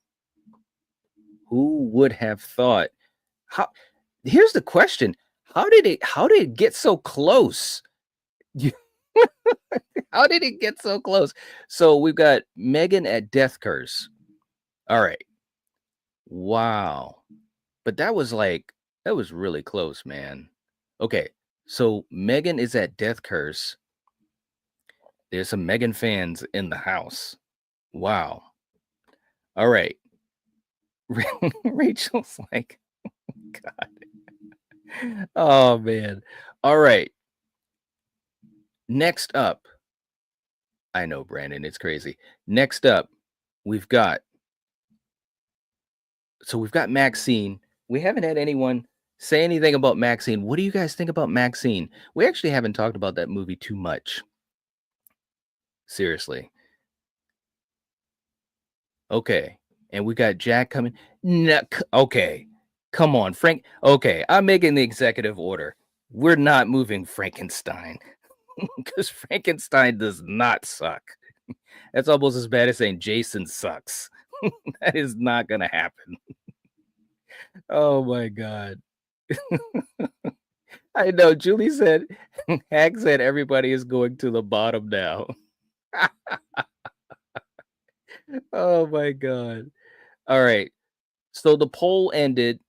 Who would have thought? How Here's the question. How did it get so close? You- How did it get so close? So we've got Megan at Death Curse. All right. Wow. But that was really close, man. Okay. So Megan is at Death Curse. There's some Megan fans in the house. Wow. All right. Rachel's like, God. Oh man. All right. Next up. I know, Brandon, it's crazy. Next up, we've got Maxine. We haven't had anyone say anything about Maxine. What do you guys think about Maxine? We actually haven't talked about that movie too much. Seriously. Okay. And we got Jack coming. No, okay. Come on, Frank. Okay, I'm making the executive order. We're not moving Frankenstein because Frankenstein does not suck. That's almost as bad as saying Jason sucks. That is not going to happen. Oh my God. I know. Julie said, Hag said everybody is going to the bottom now. Oh my God. All right. So the poll ended.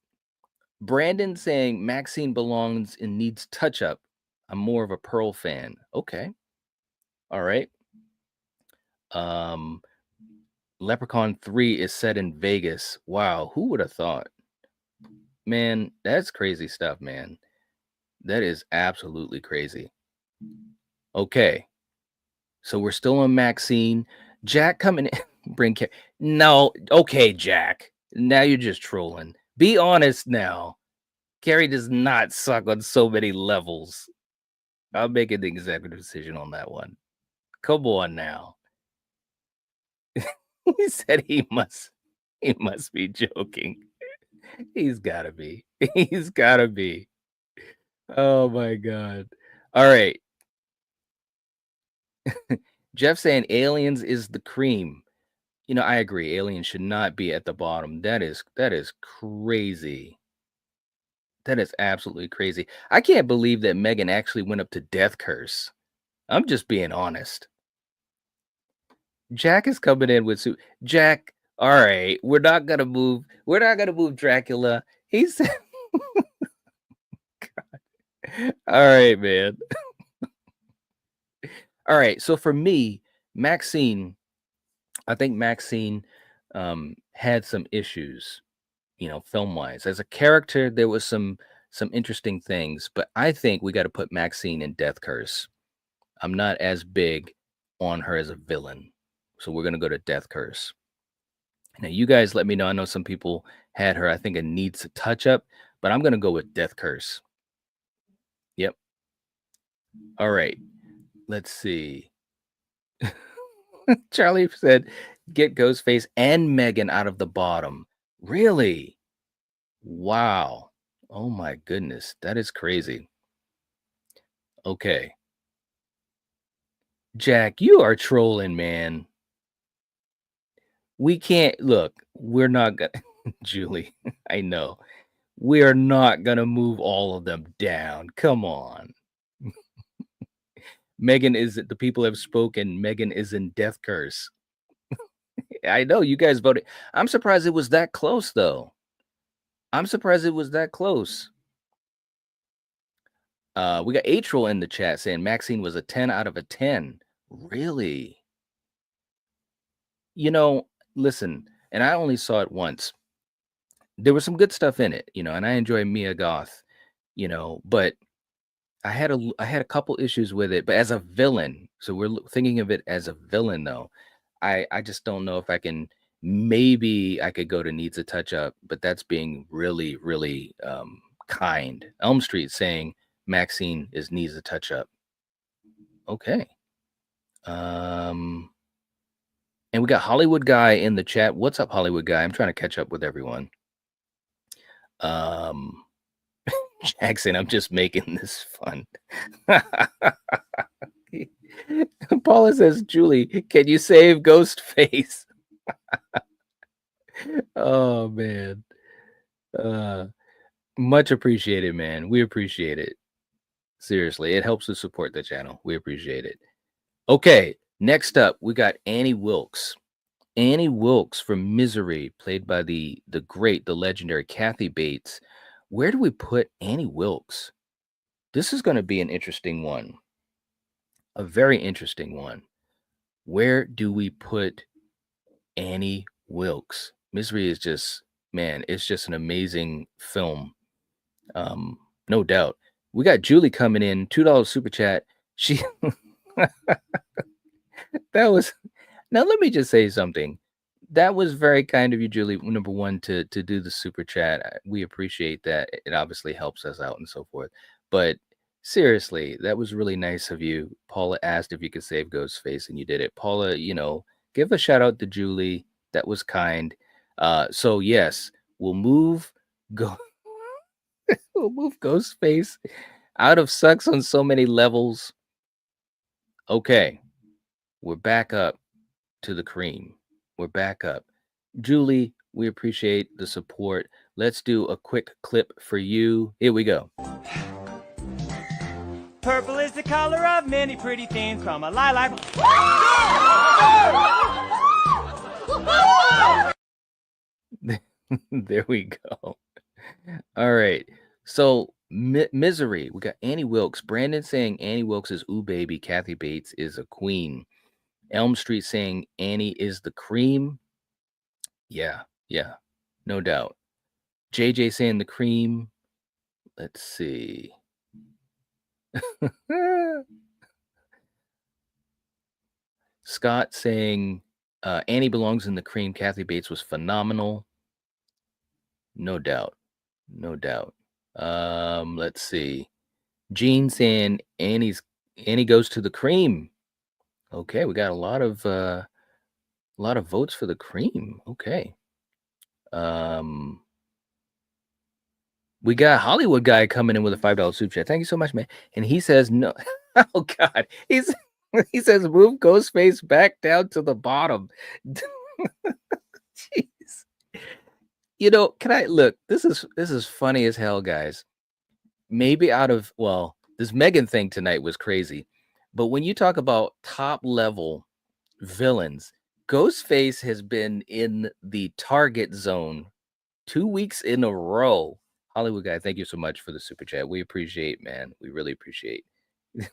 Brandon saying Maxine belongs and needs touch up. I'm more of a Pearl fan. Okay. All right. Um, Leprechaun 3 is set in Vegas. Wow. Who would have thought? Man, that's crazy stuff, man. That is absolutely crazy. Okay. So we're still on Maxine. Jack coming in. No. Okay, Jack. Now you're just trolling. Be honest now. Carrie does not suck on so many levels. I'm making the executive decision on that one. Come on now. He said he must be joking. He's gotta be. He's gotta be. Oh my God. All right. Jeff saying aliens is the cream. You know, I agree. Aliens should not be at the bottom. That is crazy. That is absolutely crazy. I can't believe that Megan actually went up to Death Curse. I'm just being honest. Jack is coming in with Jack, all right, we're not gonna move. We're not gonna move Dracula. He said, all right, man. All right. So for me, Maxine, I think Maxine had some issues, film wise. As a character, there was some interesting things, but I think we got to put Maxine in Death Curse. I'm not as big on her as a villain. So we're gonna go to Death Curse. Now you guys let me know. I know some people had her, I think it needs a touch up, but I'm gonna go with Death Curse. Yep. All right. Let's see. Charlie said, get Ghostface and Megan out of the bottom. Really? Wow. Oh my goodness. That is crazy. Okay. Jack, you are trolling, man. We can't look. We're not gonna, Julie. I know. We are not gonna move all of them down. Come on. Megan is the people have spoken. Megan is in death curse. I know you guys voted. I'm surprised it was that close, though. I'm surprised it was that close. We got April in the chat saying Maxine was a 10 out of a 10. Really? You know, listen, and I only saw it once. There was some good stuff in it, and I enjoy Mia Goth, but I had a couple issues with it, but as a villain, so we're thinking of it as a villain though. I just don't know if I can. Maybe I could go to needs a touch up, but that's being really, really kind. Elm Street saying Maxine is needs a touch up. Okay. And we got Hollywood Guy in the chat. What's up, Hollywood Guy? I'm trying to catch up with everyone. Jackson, I'm just making this fun. Paula says, Julie, can you save Ghostface? Oh man. Much appreciated, man. We appreciate it. Seriously, it helps to support the channel. We appreciate it. Okay, next up, we got Annie Wilkes. Annie Wilkes from Misery, played by the great, the legendary Kathy Bates. Where do we put Annie Wilkes? This is going to be an interesting one. A very interesting one. Where do we put Annie Wilkes? Misery is just, man, it's just an amazing film. No doubt. We got Julie coming in, $2 super chat. She that was now let me just say something. That was very kind of you, Julie. Number one, to do the super chat. We appreciate that. It obviously helps us out and so forth. But seriously, that was really nice of you. Paula asked if you could save Ghostface, and you did it. Paula, give a shout out to Julie. That was kind. So yes, we'll move we'll move Ghostface out of sucks on so many levels. Okay, we're back up to the cream. We're back up. Julie, we appreciate the support. Let's do a quick clip for you. Here we go. Purple is the color of many pretty things from a lilac. There we go. All right. So Misery. We got Annie Wilkes. Brandon saying Annie Wilkes is ooh baby. Kathy Bates is a queen. Elm Street saying Annie is the cream. Yeah, no doubt. JJ saying the cream. Let's see. Scott saying Annie belongs in the cream. Kathy Bates was phenomenal. No doubt. Let's see. Gene saying Annie goes to the cream. Okay, we got a lot of votes for the cream. Okay. We got Hollywood Guy coming in with a $5 super chat. Thank you so much, man. And he says no. Oh God, he says move Ghostface back down to the bottom. Jeez. Can I look? This is funny as hell, guys. Maybe this Megan thing tonight was crazy, but when you talk about top level villains, Ghostface has been in the target zone 2 weeks in a row. Hollywood Guy, thank you so much for the super chat. We appreciate, man. We really appreciate. God.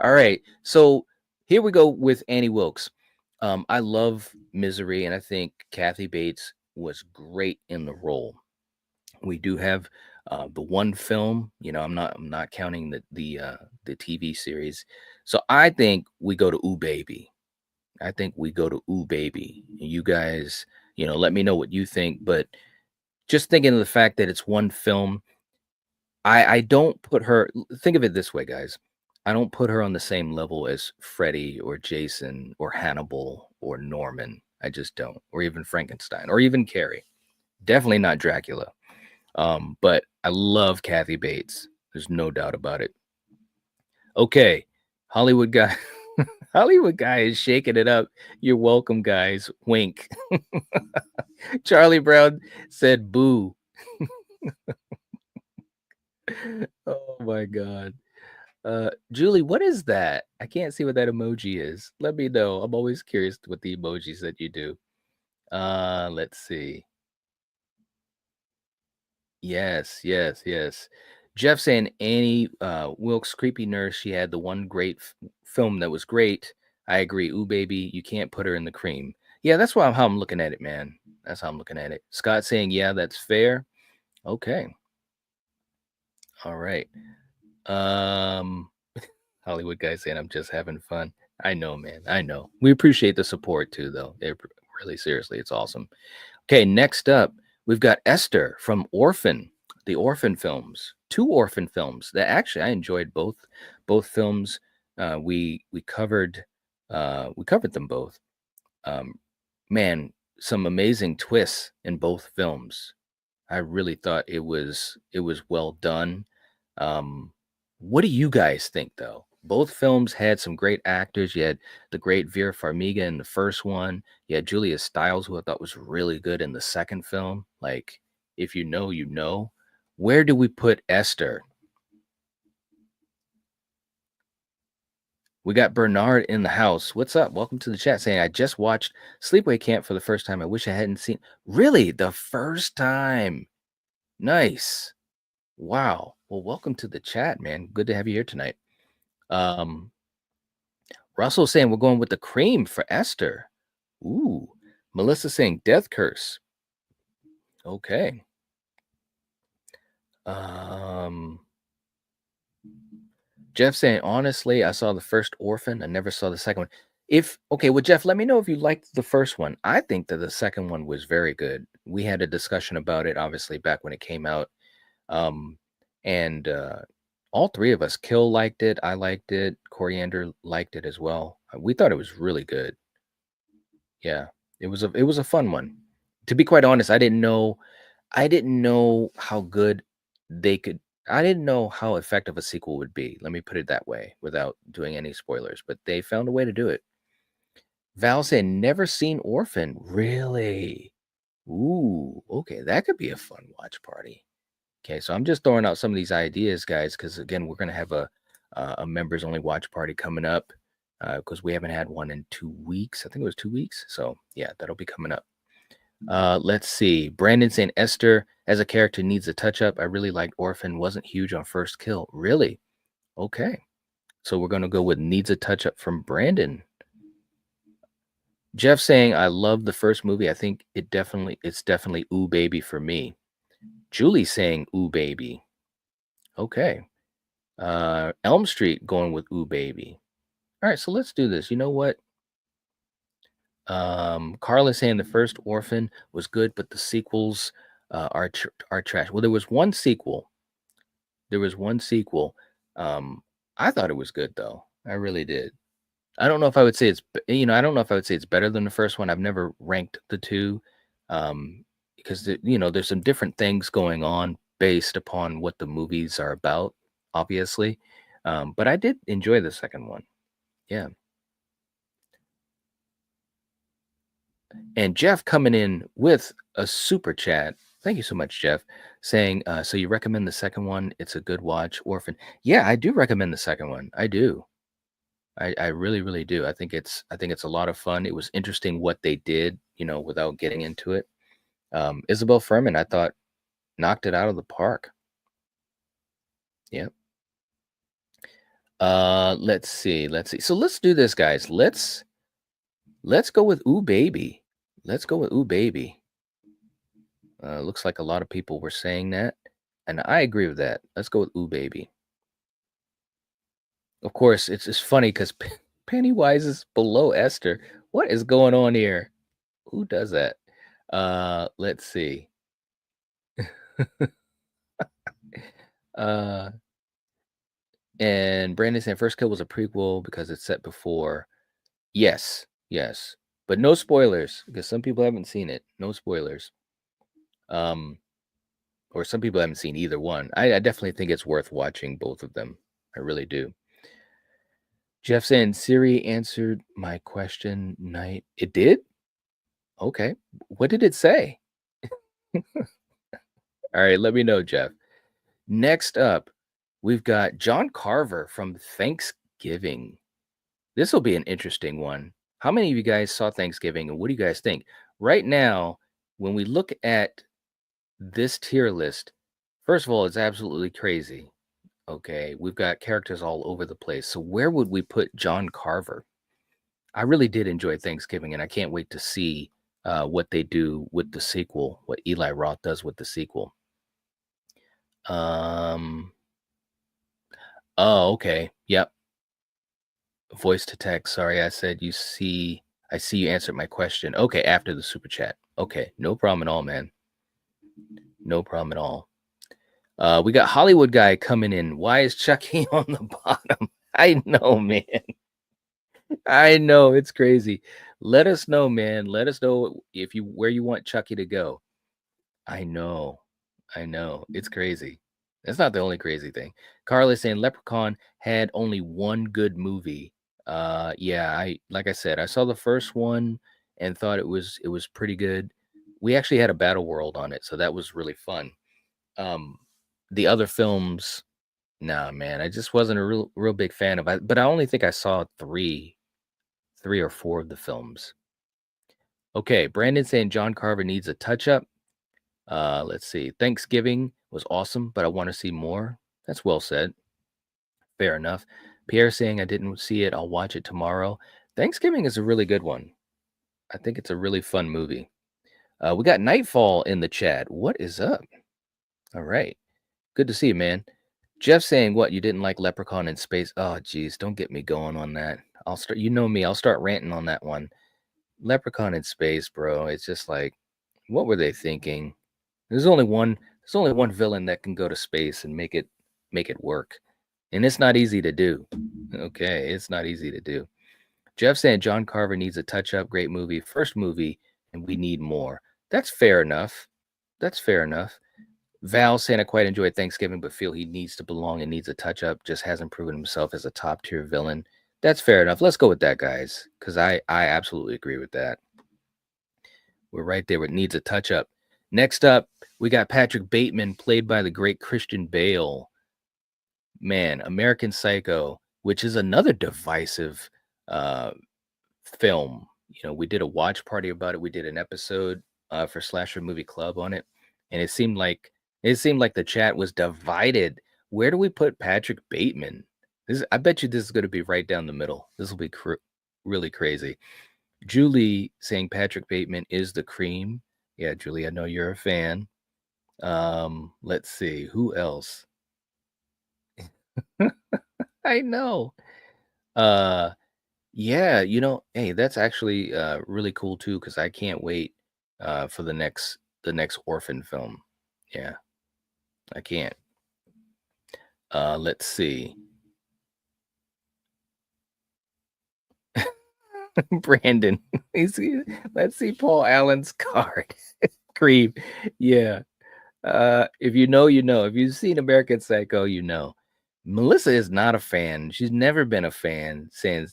All right. So here we go with Annie Wilkes. I love Misery, and I think Kathy Bates was great in the role. We do have the one film. I'm not counting the TV series. So I think we go to Ooh Baby. You guys, let me know what you think. But just thinking of the fact that it's one film, I don't put her. Think of it this way, guys. I don't put her on the same level as Freddy or Jason or Hannibal or Norman. I just don't. Or even Frankenstein or even Carrie. Definitely not Dracula. But I love Kathy Bates. There's no doubt about it. Okay, Hollywood guy. Hollywood guy is shaking it up. You're welcome, guys. Wink. Charlie Brown said boo. Oh my God. Julie, what is that? I can't see what that emoji is. Let me know. I'm always curious what the emojis that you do. Let's see. Yes, yes, yes. Jeff saying Annie Wilkes, creepy nurse. She had the one great film that was great. I agree. Ooh, baby, you can't put her in the cream. Yeah, that's how I'm looking at it, man. That's how I'm looking at it. Scott saying, yeah, that's fair. Okay. All right. Hollywood guy saying I'm just having fun. I know, man. I know. We appreciate the support too, though. Really, seriously, it's awesome. Okay, next up, we've got Esther from Orphan, the Orphan films. 2 Orphan films that actually I enjoyed both films. We covered them both. Man, some amazing twists in both films. I really thought it was well done. What do you guys think though? Both films had some great actors. You had the great Vera Farmiga in the first one. You had Julia Stiles, who I thought was really good in the second film. Like, if you know, you know. Where do we put Esther? We got Bernard in the house. What's up? Welcome to the chat saying, I just watched Sleepaway Camp for the first time. I wish I hadn't seen. Really? The first time? Nice. Wow. Well, welcome to the chat, man. Good to have you here tonight. Russell saying we're going with the cream for Esther. Ooh. Melissa saying Death Curse. Okay. Jeff saying, honestly, I saw the first Orphan. I never saw the second one. Well, Jeff, let me know if you liked the first one. I think that the second one was very good. We had a discussion about it, obviously, back when it came out. And all 3 of us, Kill liked it. I liked it. Coriander liked it as well. We thought it was really good. Yeah, it was a fun one. To be quite honest, I didn't know how good they could. I didn't know how effective a sequel would be. Let me put it that way, without doing any spoilers. But they found a way to do it. Val said, "Never seen Orphan." Really? Ooh, okay, that could be a fun watch party. Okay, so I'm just throwing out some of these ideas, guys, because again, we're gonna have a members only watch party coming up because we haven't had one in 2 weeks. I think it was 2 weeks. So yeah, that'll be coming up. Let's see. Brandon saying Esther as a character needs a touch up. I really liked Orphan. Wasn't huge on first kill. Really? Okay. So we're gonna go with needs a touch up from Brandon. Jeff saying I love the first movie. I think it's definitely Ooh Baby for me. Julie saying Ooh Baby. Okay. Elm Street going with Ooh Baby. All right, so let's do this. You know what? Carla saying the first Orphan was good, but the sequels are trash. Well, there was one sequel. I thought it was good though. I really did. I don't know if I would say I don't know if I would say it's better than the first one. I've never ranked the 2 because there's some different things going on based upon what the movies are about, obviously. But I did enjoy the second one. Yeah. And Jeff coming in with a super chat. Thank you so much, Jeff. Saying, so you recommend the second one? It's a good watch, Orphan. Yeah, I do recommend the second one. I do. I really, really do. I think it's a lot of fun. It was interesting what they did, without getting into it. Isabel Furman, I thought, knocked it out of the park. Yep. Let's see. So let's do this, guys. Let's go with Ooh Baby. Let's go with Ooh Baby. Looks like a lot of people were saying that, and I agree with that. Let's go with Ooh Baby. Of course, it's funny because Pennywise is below Esther. What is going on here? Who does that? Let's see. And Brandon saying First Kill was a prequel because it's set before. Yes, but no spoilers because some people haven't seen it. No spoilers. Or some people haven't seen either one. I definitely think it's worth watching both of them. I really do. Jeff saying Siri answered my question. Night. It did? Okay. What did it say? All right, let me know, Jeff. Next up, we've got John Carver from Thanksgiving. This will be an interesting one. How many of you guys saw Thanksgiving and what do you guys think? Right now, when we look at this tier list, first of all, it's absolutely crazy. Okay, we've got characters all over the place. So where would we put John Carver? I really did enjoy Thanksgiving, and I can't wait to see what they do with the sequel, what Eli Roth does with the sequel. Oh, okay. Yep. Voice to text. Sorry, I said I see you answered my question. Okay, after the super chat. Okay, no problem at all, man. No problem at all. We got Hollywood guy coming in. Why is Chucky on the bottom? I know, man. I know, it's crazy. Let us know, man. Let us know where you want Chucky to go. I know. It's crazy. That's not the only crazy thing. Carl is saying Leprechaun had only one good movie. Yeah, like I said, I saw the first one and thought it was pretty good. We actually had a battle world on it, so that was really fun. The other films, nah, man, I just wasn't a real big fan of it. But I only think I saw three or four of the films. Okay, Brandon saying John Carver needs a touch up. Let's see. Thanksgiving was awesome, but I want to see more. That's well said. Fair enough. Pierre saying I didn't see it. I'll watch it tomorrow. Thanksgiving is a really good one. I think it's a really fun movie. We got Nightfall in the chat. What is up? All right. Good to see you, man. Jeff saying what? You didn't like Leprechaun in Space? Oh, geez. Don't get me going on that. I'll start. You know me. I'll start ranting on that one. Leprechaun in Space, bro. It's just like, what were they thinking? There's only one villain that can go to space and make it work. And it's not easy to do. Okay, it's not easy to do. Jeff saying John Carver needs a touch up, great movie, first movie, and we need more. That's fair enough. Val saying I quite enjoyed Thanksgiving, but feel he needs to belong and needs a touch up, just hasn't proven himself as a top tier villain. That's fair enough. Let's go with that, guys, because I absolutely agree with that. We're right there with needs a touch up. Next up, we got Patrick Bateman, played by the great Christian Bale. Man, American Psycho, which is another divisive film. You know, we did a watch party about it. We did an episode for Slasher Movie Club on it, and it seemed like the chat was divided. Where do we put Patrick Bateman? I bet you this is going to be right down the middle. This will be really crazy. Julie saying Patrick Bateman is the cream. Yeah, Julie, I know you're a fan. Let's see who else. I know. Yeah, hey, that's actually really cool too, because I can't wait for the next Orphan film. Yeah, I can't. Let's see. Brandon. Let's see Paul Allen's card. Cream. Yeah. If you know, you know. If you've seen American Psycho, you know. Melissa is not a fan. She's never been a fan, saying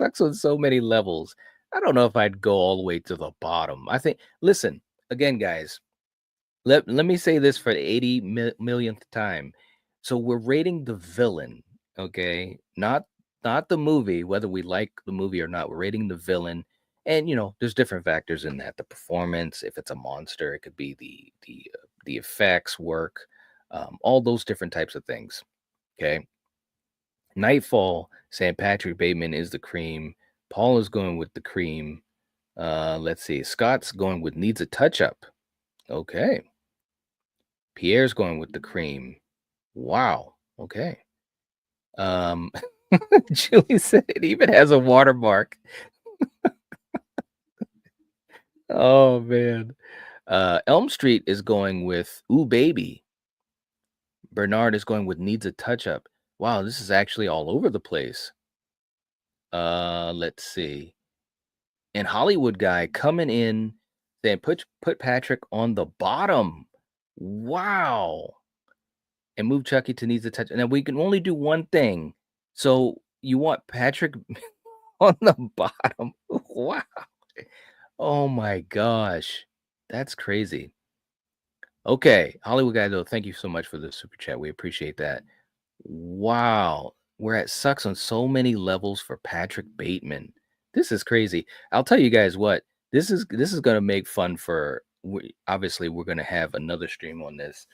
sucks on so many levels. I don't know if I'd go all the way to the bottom. I think, listen, again, guys, let me say this for the 80 millionth time. So we're rating the villain, okay? Not the movie, whether we like the movie or not. We're rating the villain. And there's different factors in that. The performance, if it's a monster, it could be the effects work, all those different types of things. Okay. Nightfall saying Patrick Bateman is the cream. Paul is going with the cream. Let's see. Scott's going with needs a touch up. Okay. Pierre's going with the cream. Wow. Okay. Julie said it even has a watermark. Oh man. Elm Street is going with Ooh Baby. Bernard is going with needs a touch up. Wow, this is actually all over the place. Let's see. And Hollywood guy coming in saying put Patrick on the bottom. Wow. And move Chucky to needs a touch. Now we can only do one thing. So you want Patrick on the bottom. Wow. Oh my gosh. That's crazy. Okay. Hollywood guy, though, thank you so much for the super chat. We appreciate that. Wow. We're at sucks on so many levels for Patrick Bateman. This is crazy. I'll tell you guys what. This is gonna make fun for obviously we're gonna have another stream on this.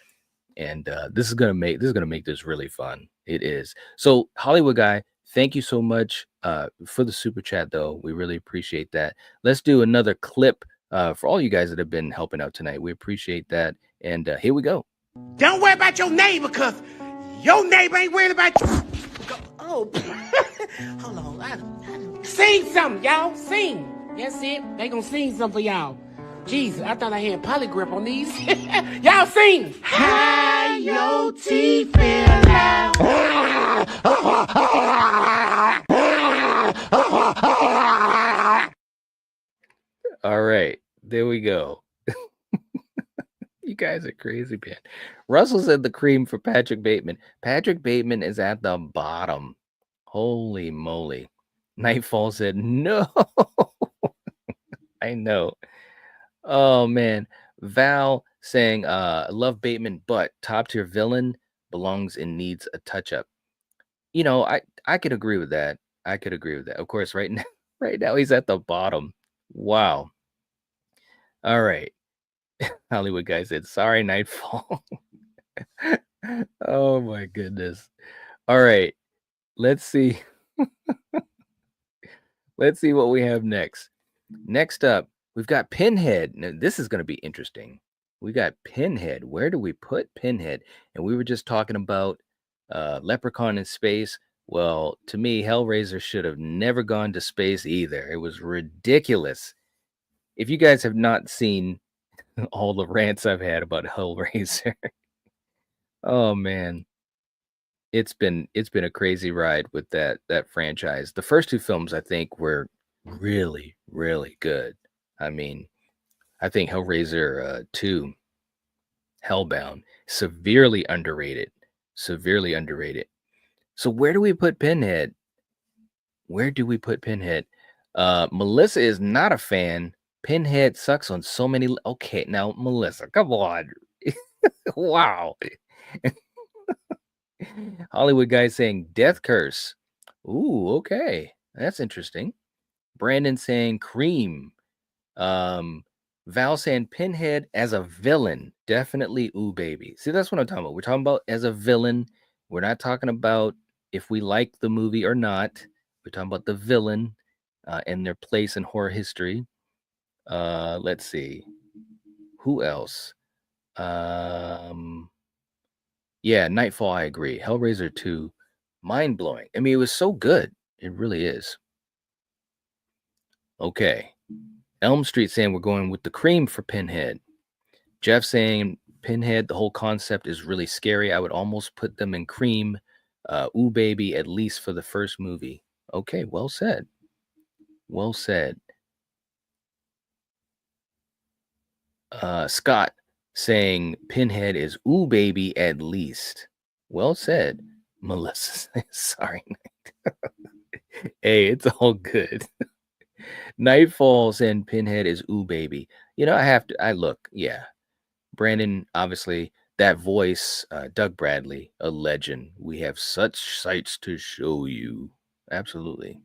And this is gonna make this really fun. It is. So Hollywood guy, thank you so much for the super chat, though. We really appreciate that. Let's do another clip for all you guys that have been helping out tonight. We appreciate that. And here we go. Don't worry about your neighbor, cause your neighbor ain't worried about you. Oh, hold on. Sing something, y'all. Sing. That's it. They gonna sing something for y'all. Jesus, I thought I had polygrip on these. Y'all sing. How your teeth feel now. All right, there we go. You guys are crazy, man. Russell said the cream for Patrick Bateman. Patrick Bateman is at the bottom. Holy moly. Nightfall said no. I know. Oh man. Val saying love Bateman, but top tier villain belongs and needs a touch up. You know, I could agree with that. I could agree with that. Of course, right now he's at the bottom. Wow. All right. Hollywood guy said, sorry, Nightfall. Oh my goodness. All right. Let's see. Let's see what we have next. Next up, we've got Pinhead. Now, this is going to be interesting. We got Pinhead. Where do we put Pinhead? And we were just talking about Leprechaun in space. Well, to me, Hellraiser should have never gone to space either. It was ridiculous. If you guys have not seen all the rants I've had about Hellraiser, oh man, it's been a crazy ride with that franchise. The first two films I think were really, really good. I mean, I think Hellraiser 2, Hellbound, severely underrated. Severely underrated. So where do we put Pinhead? Where do we put Pinhead? Melissa is not a fan. Pinhead sucks on so many. Okay, now Melissa, come on. Wow. Hollywood guy saying death curse. Ooh, okay. That's interesting. Brandon saying cream. Val saying Pinhead as a villain. Definitely ooh baby. See, that's what I'm talking about. We're talking about as a villain. We're not talking about if we like the movie or not. We're talking about the villain and their place in horror history. Let's see. Who else? Yeah, Nightfall, I agree. Hellraiser 2, mind-blowing. I mean, it was so good. It really is. Okay. Elm Street saying we're going with the cream for Pinhead. Jeff saying Pinhead, the whole concept is really scary. I would almost put them in cream. Ooh, baby, at least for the first movie. Okay, well said. Well said. Scott saying Pinhead is ooh, baby, at least. Well said. Melissa, sorry. Hey, it's all good. Nightfall saying Pinhead is ooh, baby. You know, I look, yeah. Brandon, obviously, that voice, Doug Bradley, a legend. We have such sights to show you. Absolutely.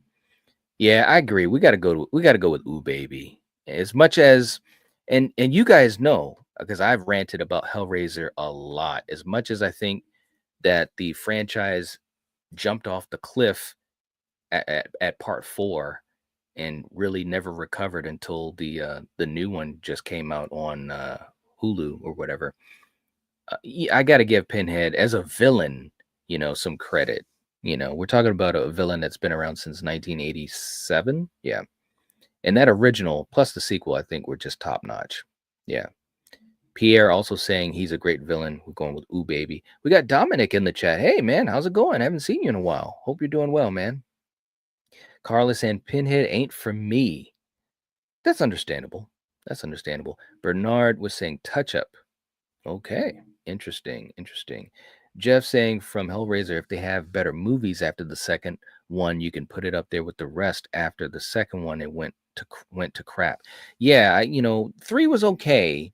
Yeah, I agree. We gotta go with ooh, baby. As much as and you guys know, because I've ranted about Hellraiser a lot. As much as I think that the franchise jumped off the cliff at part 4 and really never recovered until the new one just came out on Hulu or whatever. I got to give Pinhead as a villain, you know, some credit. You know, we're talking about a villain that's been around since 1987. Yeah. And that original plus the sequel, I think, were just top notch. Yeah. Pierre also saying he's a great villain. We're going with Ooh Baby. We got Dominic in the chat. Hey man, how's it going? I haven't seen you in a while. Hope you're doing well, man. Carla saying Pinhead ain't for me. That's understandable. That's understandable. Bernard was saying touch up. Okay. Interesting. Interesting. Jeff saying from Hellraiser, if they have better movies after the second one, you can put it up there with the rest after the second one. It went to crap. Yeah, 3 was okay.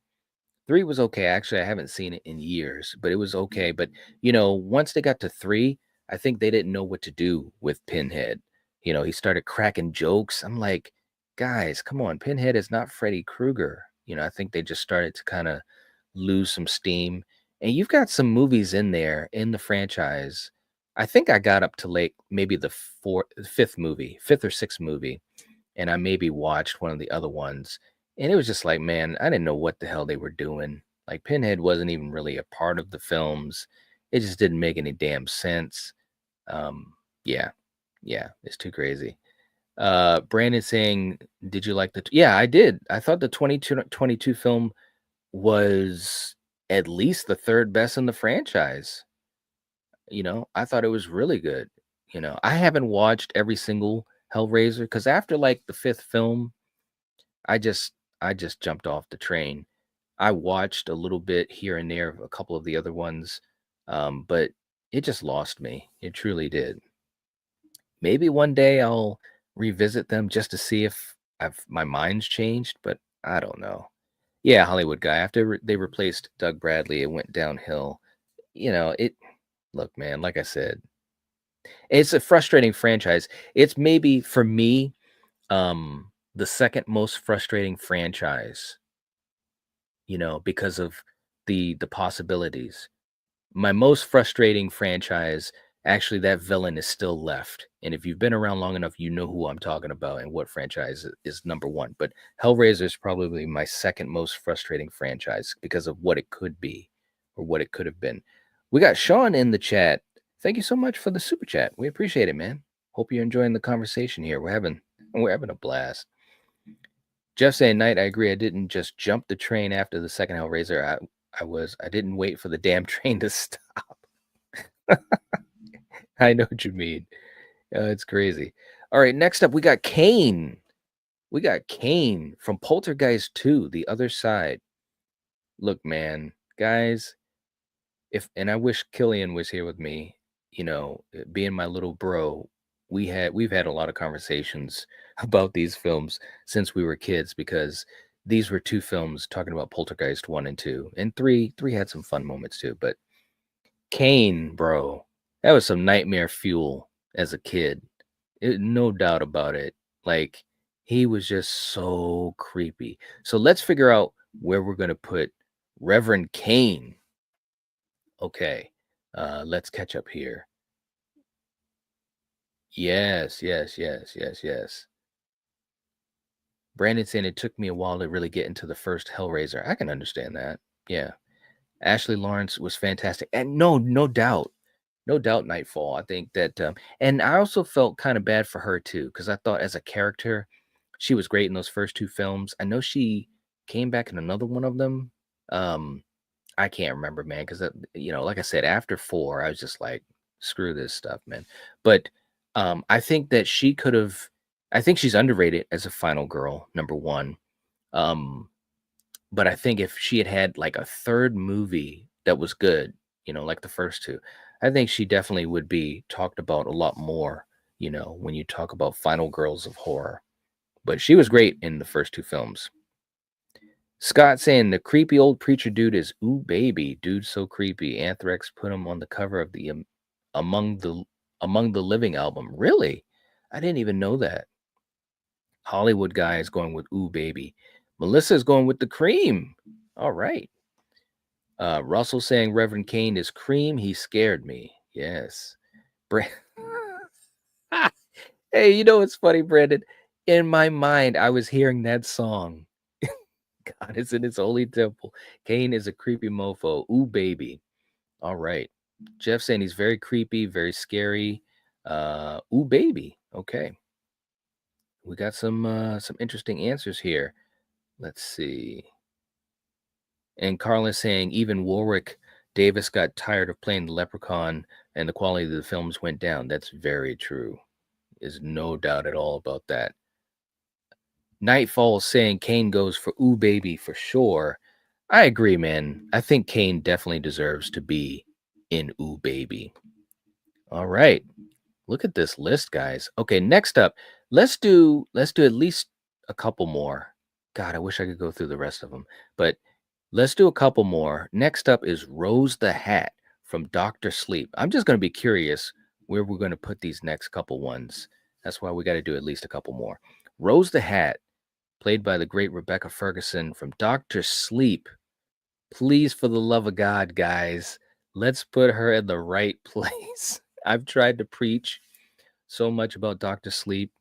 3 was okay. Actually, I haven't seen it in years, but it was okay. But once they got to 3, I think they didn't know what to do with Pinhead. He started cracking jokes. I'm like, guys, come on. Pinhead is not Freddy Krueger. I think they just started to kind of lose some steam. And you've got some movies in there in the franchise. I think I got up to maybe the fifth or sixth movie, and I maybe watched one of the other ones. And it was just like, man, I didn't know what the hell they were doing. Like Pinhead wasn't even really a part of the films. It just didn't make any damn sense. Yeah, it's too crazy. Brandon saying, did you like yeah, I did. I thought the 2022 film was at least the third best in the franchise. I thought it was really good. I haven't watched every single Hellraiser because after like the fifth film, I just jumped off the train. I watched a little bit here and there of a couple of the other ones, but it just lost me. It truly did. Maybe one day I'll revisit them just to see if my mind's changed, but I don't know. Yeah, Hollywood guy. After they replaced Doug Bradley, it went downhill. Look, man, like I said, it's a frustrating franchise. It's maybe for me, the second most frustrating franchise, because of the possibilities. My most frustrating franchise, actually, that villain is still left. And if you've been around long enough, you know who I'm talking about and what franchise is number one. But Hellraiser is probably my second most frustrating franchise because of what it could be or what it could have been. We got Sean in the chat. Thank you so much for the super chat. We appreciate it, man. Hope you're enjoying the conversation here. We're having a blast. Jeff saying, Knight, I agree. I didn't just jump the train after the second Hellraiser. I didn't wait for the damn train to stop. I know what you mean. It's crazy. All right, next up, we got Kane. We got Kane from Poltergeist 2, The Other Side. Look, man, guys, and I wish Killian was here with me, being my little bro. We've had a lot of conversations about these films since we were kids because these were 2 films talking about Poltergeist 1 and 2. And 3 had some fun moments too, but Kane, bro, that was some nightmare fuel as a kid. No doubt about it. Like, he was just so creepy. So let's figure out where we're going to put Reverend Kane. Okay, let's catch up here. Yes. Brandon saying it took me a while to really get into the first Hellraiser. I can understand that. Yeah. Ashley Lawrence was fantastic. And no doubt. No doubt Nightfall. I think that and I also felt kind of bad for her too, because I thought as a character, she was great in those first 2 films. I know she came back in another one of them. I can't remember, man, because like I said, after 4, I was just like, screw this stuff, man. But I think that I think she's underrated as a final girl, number 1. But I think if she had like a third movie that was good, like the first 2, I think she definitely would be talked about a lot more, when you talk about final girls of horror. But she was great in the first 2 films. Scott saying the creepy old preacher dude is ooh baby, dude so creepy. Anthrax put him on the cover of the Among the Living album. Really? I didn't even know that. Hollywood guy is going with ooh baby. Melissa is going with the cream. All right. Russell saying Reverend Kane is cream. He scared me. Yes. Hey, it's funny, Brandon. In my mind, I was hearing that song. God is in his holy temple. Kane is a creepy mofo. Ooh, baby. All right. Jeff saying he's very creepy, very scary. Ooh, baby. Okay. We got some interesting answers here. Let's see. And Carlin's saying even Warwick Davis got tired of playing the Leprechaun and the quality of the films went down. That's very true. There's no doubt at all about that. Nightfall saying Kane goes for Ooh Baby for sure. I agree, man. I think Kane definitely deserves to be in Ooh Baby. All right. Look at this list, guys. Okay, next up, let's do at least a couple more. God, I wish I could go through the rest of them, but let's do a couple more. Next up is Rose the Hat from Doctor Sleep. I'm just going to be curious where we're going to put these next couple ones. That's why we got to do at least a couple more. Rose the Hat, played by the great Rebecca Ferguson from Doctor Sleep. Please, for the love of God, guys, let's put her in the right place. I've tried to preach so much about Doctor Sleep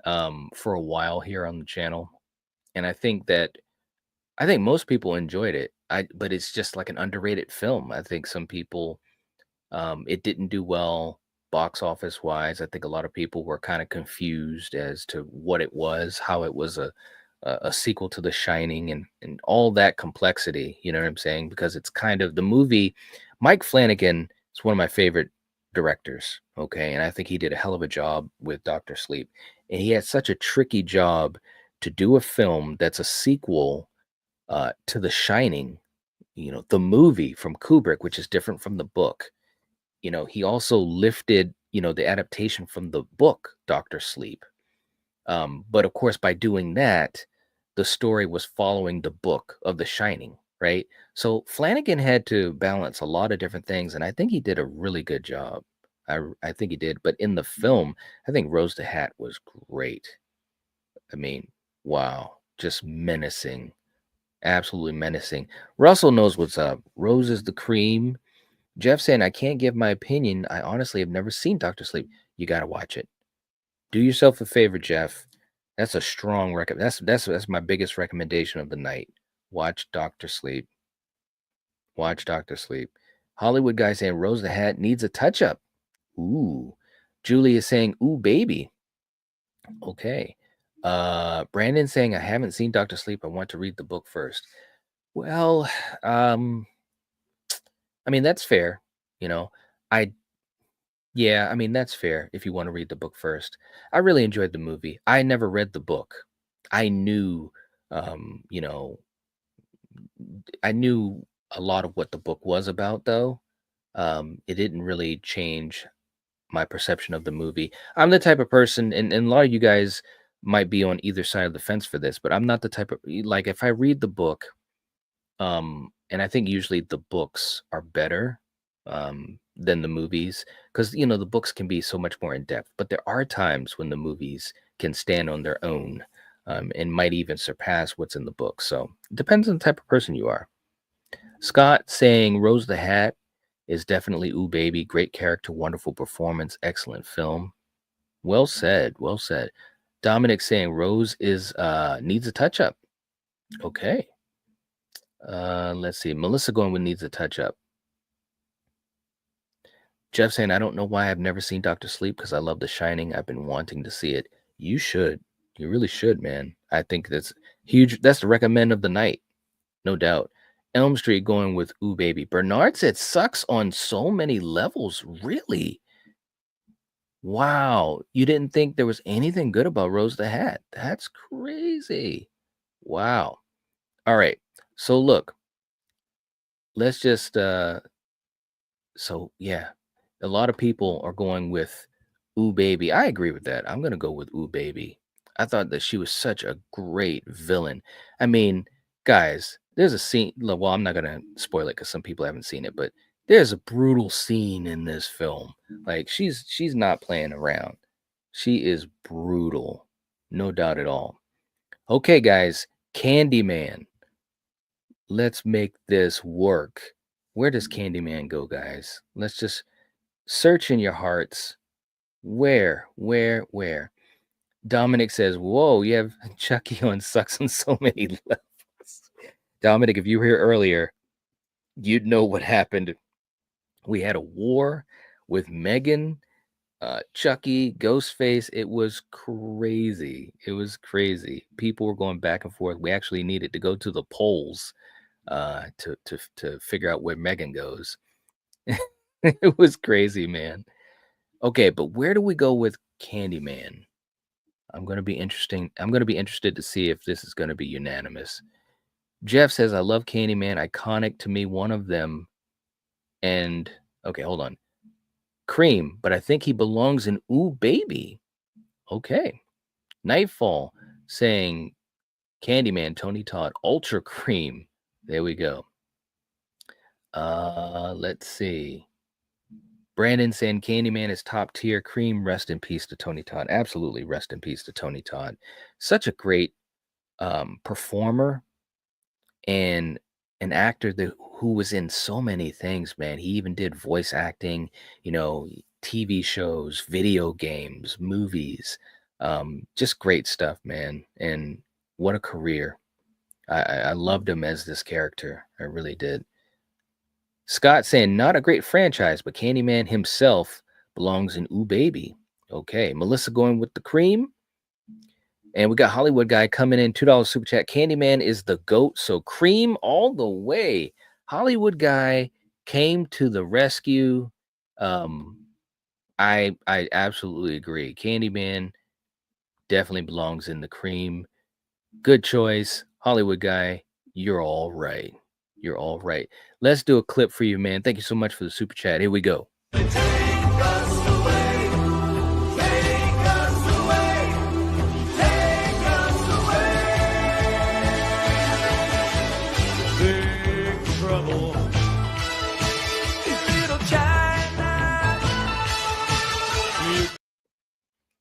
for a while here on the channel, and I think most people enjoyed it. But it's just like an underrated film. I think some people it didn't do well box office wise. I think a lot of people were kind of confused as to what it was, how it was a sequel to The Shining and all that complexity. You know what I'm saying? Because it's kind of the movie. Mike Flanagan is one of my favorite directors. Okay, and I think he did a hell of a job with Doctor Sleep, and he had such a tricky job to do a film that's a sequel to The Shining. You know, the movie from Kubrick, which is different from the book. You know, he also lifted, the adaptation from the book, Doctor Sleep. But of course, by doing that, the story was following the book of The Shining, right? So Flanagan had to balance a lot of different things, and I think he did a really good job. I think he did. But in the film, I think Rose the Hat was great. I mean, wow, just menacing, absolutely menacing. Russell knows what's up. Rose is the cream. Jeff saying, I can't give my opinion. I honestly have never seen Doctor Sleep. You got to watch it. Do yourself a favor, Jeff. That's a strong that's my biggest recommendation of the night. Watch Doctor Sleep. Watch Doctor Sleep. Hollywood guy saying Rose the Hat needs a touch up. Ooh. Julie is saying, ooh, baby. Okay. Brandon saying, I haven't seen Doctor Sleep. I want to read the book first. Well, I mean, that's fair. You know, I Yeah, I mean, that's fair if you want to read the book first. I really enjoyed the movie. I never read the book. I knew, um, you know, I knew a lot of what the book was about, though. It didn't really change my perception of the movie. I'm the type of person, and a lot of you guys might be on either side of the fence for this, but I'm not the type of like if I read the book, and I think usually the books are better than the movies because the books can be so much more in depth. But there are times when the movies can stand on their own and might even surpass what's in the book. So it depends on the type of person you are. Scott saying Rose the Hat is definitely ooh baby, great character, wonderful performance, excellent film. Well said, well said. Dominic saying Rose is needs a touch up. Okay. Let's see. Melissa going with needs a touch up. Jeff saying, I don't know why I've never seen Dr. Sleep because I love The Shining. I've been wanting to see it. You should. You really should, man. I think that's huge. That's the recommend of the night. No doubt. Elm Street going with ooh baby. Bernard said sucks on so many levels. Really? Wow. You didn't think there was anything good about Rose the Hat. That's crazy. Wow. All right. So look, let's just so yeah, a lot of people are going with ooh baby. I agree with that. I'm gonna go with ooh baby. I thought that she was such a great villain. I mean, guys, there's a scene. Well, I'm not gonna spoil it because some people haven't seen it, but there's a brutal scene in this film. Like she's not playing around. She is brutal, no doubt at all. Okay, guys, Candyman. Let's make this work. Where does Candyman go, guys? Let's just search in your hearts. Where? Dominic says, whoa, you have Chucky on sucks on so many levels. Dominic, if you were here earlier, you'd know what happened. We had a war with Megan, Chucky, Ghostface. It was crazy. It was crazy. People were going back and forth. We actually needed to go to the polls to figure out where Megan goes. It was crazy, man. Okay, but where do we go with Candyman? I'm going to be interested to see if this is going to be unanimous. Jeff says, I love Candyman. Iconic to me, one of them. And, okay, hold on. Cream, but I think he belongs in Ooh Baby. Okay. Nightfall saying, Candyman, Tony Todd, Ultra Cream. There we go. Let's see. Brandon saying Candyman is top tier. Cream, rest in peace to Tony Todd. Absolutely, rest in peace to Tony Todd. Such a great performer and an actor who was in so many things, man. He even did voice acting, TV shows, video games, movies. Just great stuff, man. And what a career. I loved him as this character. I really did. Scott saying, not a great franchise, but Candyman himself belongs in Ooh Baby. Okay. Melissa going with the Cream. And we got Hollywood Guy coming in, $2 super chat. Candyman is the GOAT, so Cream all the way. Hollywood Guy came to the rescue. I absolutely agree. Candyman definitely belongs in the Cream. Good choice. Hollywood Guy, you're all right. You're all right. Let's do a clip for you, man. Thank you so much for the super chat. Here we go.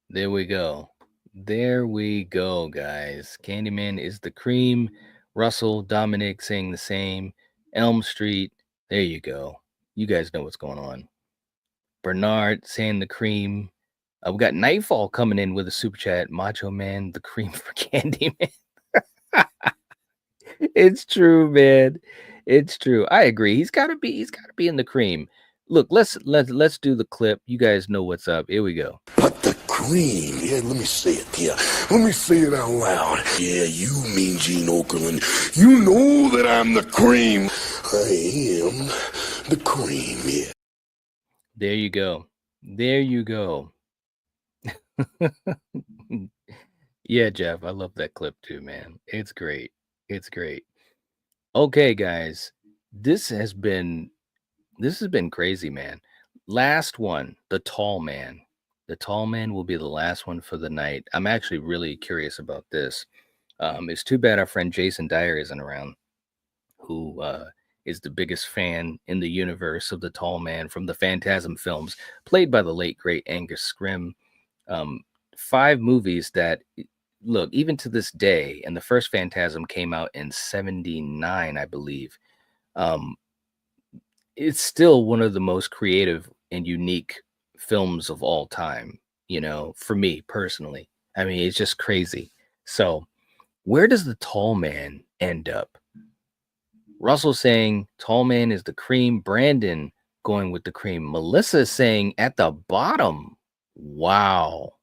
There we go. There we go, guys. Candyman is the Cream. Russell, Dominic saying the same. Elm Street. There you go. You guys know what's going on. Bernard saying the Cream. We got Nightfall coming in with a super chat. Macho Man, the Cream for Candyman. It's true, man. It's true. I agree. He's gotta be in the Cream. Look, let's do the clip. You guys know what's up. Here we go. But the Cream, yeah, let me say it here. Let me say it out loud. Yeah, you mean Gene Okerlund. You know that I'm the Cream. I am the Cream, yeah. There you go. There you go. Yeah, Jeff, I love that clip too, man. It's great. It's great. Okay, guys. This has been crazy, man. Last one, the Tall Man. The Tall Man will be the last one for the night. I'm actually really curious about this. It's too bad our friend Jason Dyer isn't around, who is the biggest fan in the universe of the Tall Man from the Phantasm films, played by the late, great Angus Scrimm. 5 movies that, look, even to this day, and the first Phantasm came out in 1979, I believe. It's still one of the most creative and unique films of all time, for me personally. I mean, it's just crazy. So where does the Tall Man end up? Russell saying Tall Man is the Cream. Brandon going with the Cream. Melissa saying at the bottom. Wow.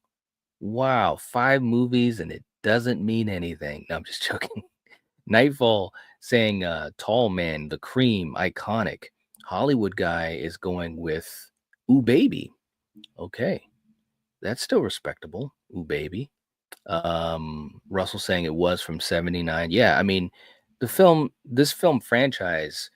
5 movies and it doesn't mean anything. No, I'm just joking. Nightfall saying Tall Man, the Cream, iconic. Hollywood Guy is going with Ooh Baby. Okay. That's still respectable. Ooh Baby. Russell saying it was from 1979. Yeah, I mean, this film franchise,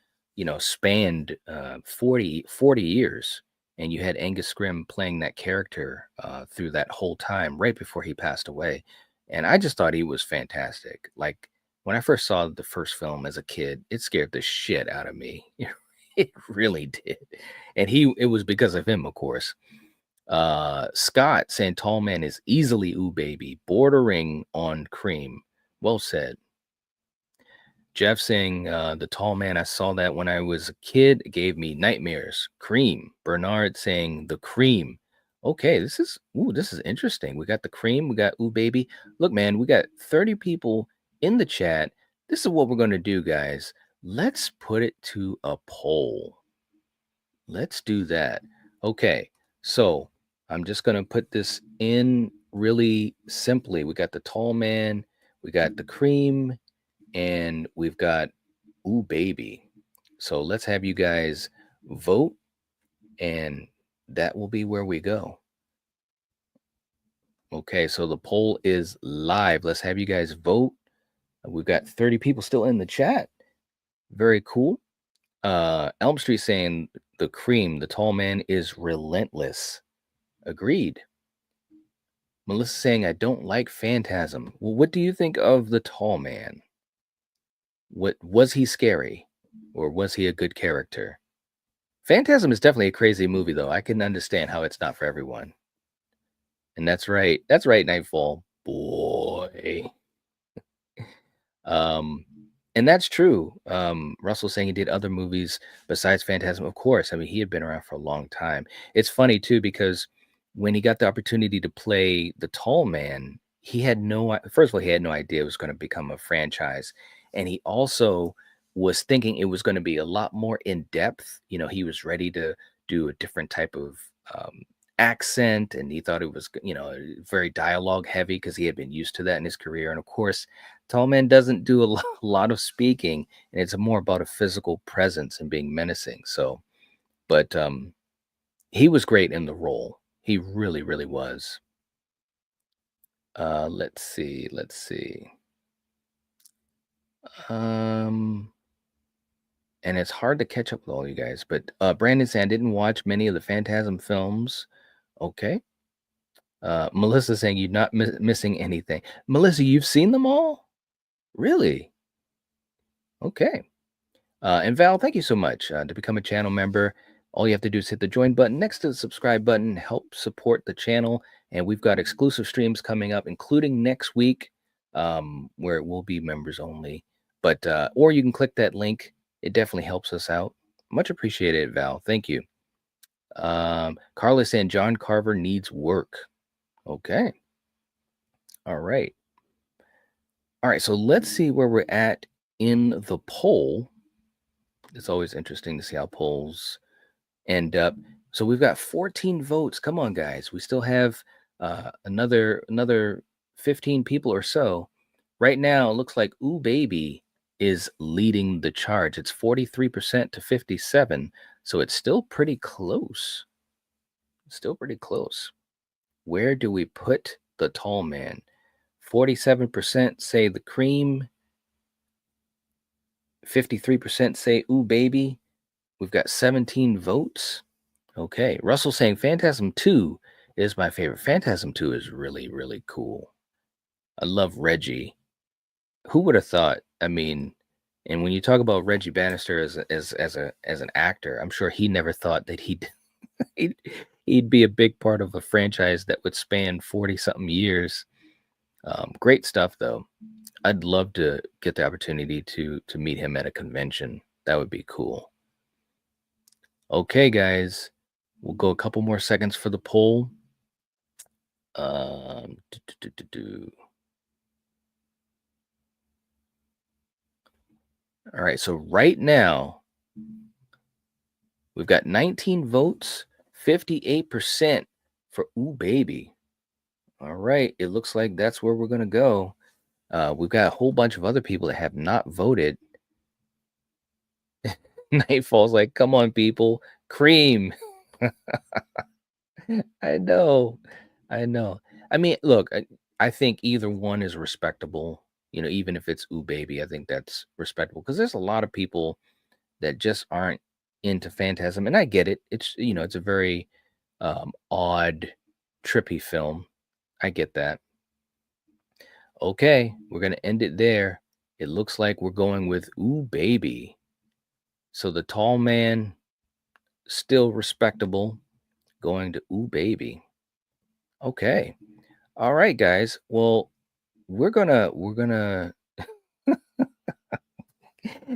spanned 40 years, and you had Angus Scrimm playing that character through that whole time, right before he passed away. And I just thought he was fantastic. Like, when I first saw the first film as a kid, it scared the shit out of me. It really did. And it was because of him, of course. Scott saying Tall Man is easily Ooh Baby, bordering on Cream. Well said. Jeff saying the Tall Man, I saw that when I was a kid. It gave me nightmares. Cream. Bernard saying the Cream. Okay, this is interesting. We got the Cream. We got Ooh Baby. Look, man, we got 30 people in the chat. This is what we're going to do, guys. Let's put it to a poll. Let's do that. Okay, so I'm just going to put this in really simply. We got the Tall Man, we got the Cream, and we've got Ooh Baby. So let's have you guys vote, and that will be where we go. Okay, so the poll is live. Let's have you guys vote. We've got 30 people still in the chat. Very cool. Elm Street saying the cream, the tall man is relentless. Agreed. Melissa saying I don't like Phantasm. Well, what do you think of the tall man? What was he scary, or was he a good character? Phantasm is definitely a crazy movie, though. I can understand how it's not for everyone. And that's right. That's right, Nightfall. Boy. And that's true. Russell saying he did other movies besides Phantasm. Of course. I mean, he had been around for a long time. It's funny too, because when he got the opportunity to play the tall man, he had first of all, he had no idea it was going to become a franchise. And he also was thinking it was going to be a lot more in depth. You know, he was ready to do a different type of accent, and he thought it was, very dialogue heavy because he had been used to that in his career. And of course, Tall Man doesn't do a lot of speaking, and it's more about a physical presence and being menacing. So, but he was great in the role. He really, really was. Let's see. And it's hard to catch up with all you guys. But Brandon said I didn't watch many of the Phantasm films. Okay. Melissa saying you're not missing anything. Melissa, you've seen them all? Really? Okay. And Val, thank you so much. To become a channel member, all you have to do is hit the join button next to the subscribe button, help support the channel. And we've got exclusive streams coming up, including next week, where it will be members only. But or you can click that link. It definitely helps us out. Much appreciated, Val. Thank you. Carla saying John Carver needs work. Okay. All right. So let's see where we're at in the poll. It's always interesting to see how polls end up. So we've got 14 votes. Come on, guys. We still have another 15 people or so. Right now, it looks like Ooh Baby is leading the charge. It's 43% to 57%. So it's still pretty close. Where do we put the tall man? 47% say the cream. 53% say Ooh Baby. We've got 17 votes. Okay. Russell saying Phantasm 2 is my favorite. Phantasm 2 is really, really cool. I love Reggie. Who would have thought? I mean, and when you talk about Reggie Bannister as an actor, I'm sure he never thought that he'd be a big part of a franchise that would span 40-something years. Great stuff, though. I'd love to get the opportunity to meet him at a convention. That would be cool. Okay, guys, we'll go a couple more seconds for the poll. All right, so right now we've got 19 votes, 58% for Ooh Baby. All right, it looks like that's where we're gonna go. We've got a whole bunch of other people that have not voted. Nightfall's like, come on, people, cream. I know. I mean, look, I think either one is respectable. You know, even if it's Ooh Baby, I think that's respectable because there's a lot of people that just aren't into Phantasm, and I get it. It's it's a very odd, trippy film. I get that. Okay, we're gonna end it there. It looks like we're going with Ooh Baby. So the tall man, still respectable, going to Ooh Baby. Okay. All right, guys. Well, we're gonna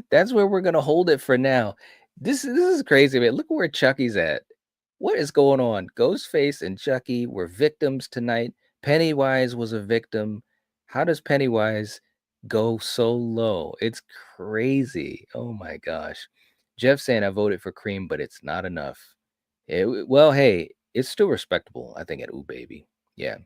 that's where we're gonna hold it for now. This is crazy, man. Look where Chucky's at. What is going on? Ghostface and Chucky were victims tonight. Pennywise was a victim. How does Pennywise go so low? It's crazy. Oh my gosh. Jeff saying I voted for Cream, but it's not enough. Well, hey, it's still respectable, I think, at Ooh Baby. Yeah.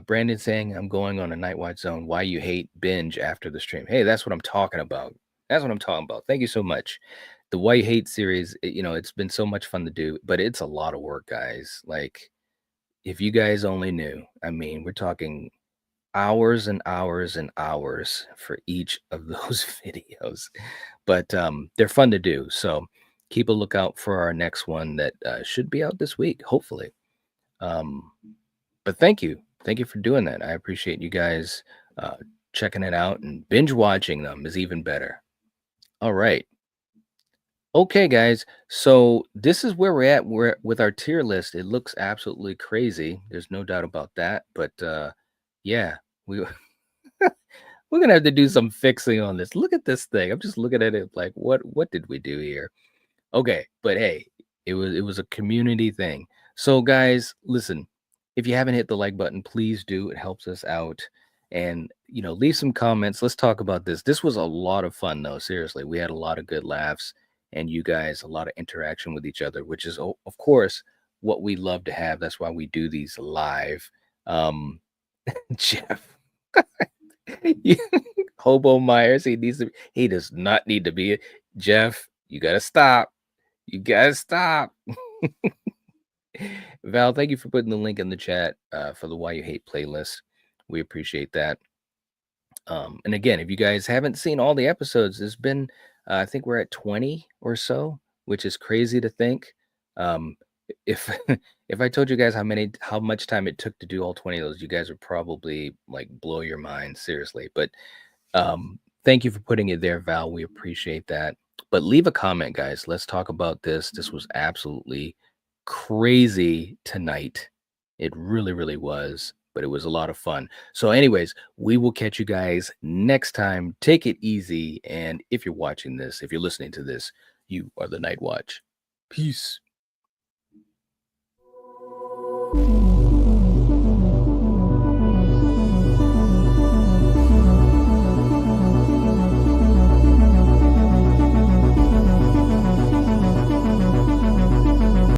Brandon saying I'm going on a night watch zone. Why you hate binge after the stream? Hey, that's what I'm talking about. That's what I'm talking about. Thank you so much. The Why You Hate series, it's been so much fun to do, but it's a lot of work, guys. Like, if you guys only knew, I mean, we're talking hours and hours and hours for each of those videos, but they're fun to do. So keep a lookout for our next one that should be out this week, hopefully. But thank you for doing that. I appreciate you guys checking it out, and binge watching them is even better. All right. Okay, guys. So this is where we're at. We're with our tier list. It looks absolutely crazy. There's no doubt about that. But yeah, we we're gonna have to do some fixing on this. Look at this thing. I'm just looking at it like, what did we do here? Okay, but hey, it was a community thing. So guys, listen, if you haven't hit the like button, please do. It helps us out. And leave some comments. Let's talk about this. This was a lot of fun though. Seriously, we had a lot of good laughs, and you guys a lot of interaction with each other, which is of course what we love to have. That's why we do these live. Um Jeff. You- Hobo Myers, he does not need to be. Jeff, you gotta stop. You gotta stop. Val, thank you for putting the link in the chat for the Why You Hate playlist. We appreciate that. And again, if you guys haven't seen all the episodes, there's been I think we're at 20 or so, which is crazy to think. Um, if if I told you guys how much time it took to do all 20 of those, you guys would probably like blow your mind, seriously. But thank you for putting it there, Val. We appreciate that. But leave a comment, guys. Let's talk about this. This was absolutely crazy tonight. It really, really was, but it was a lot of fun. So, anyways, we will catch you guys next time. Take it easy. And if you're watching this, if you're listening to this, you are the Night Watch. Peace.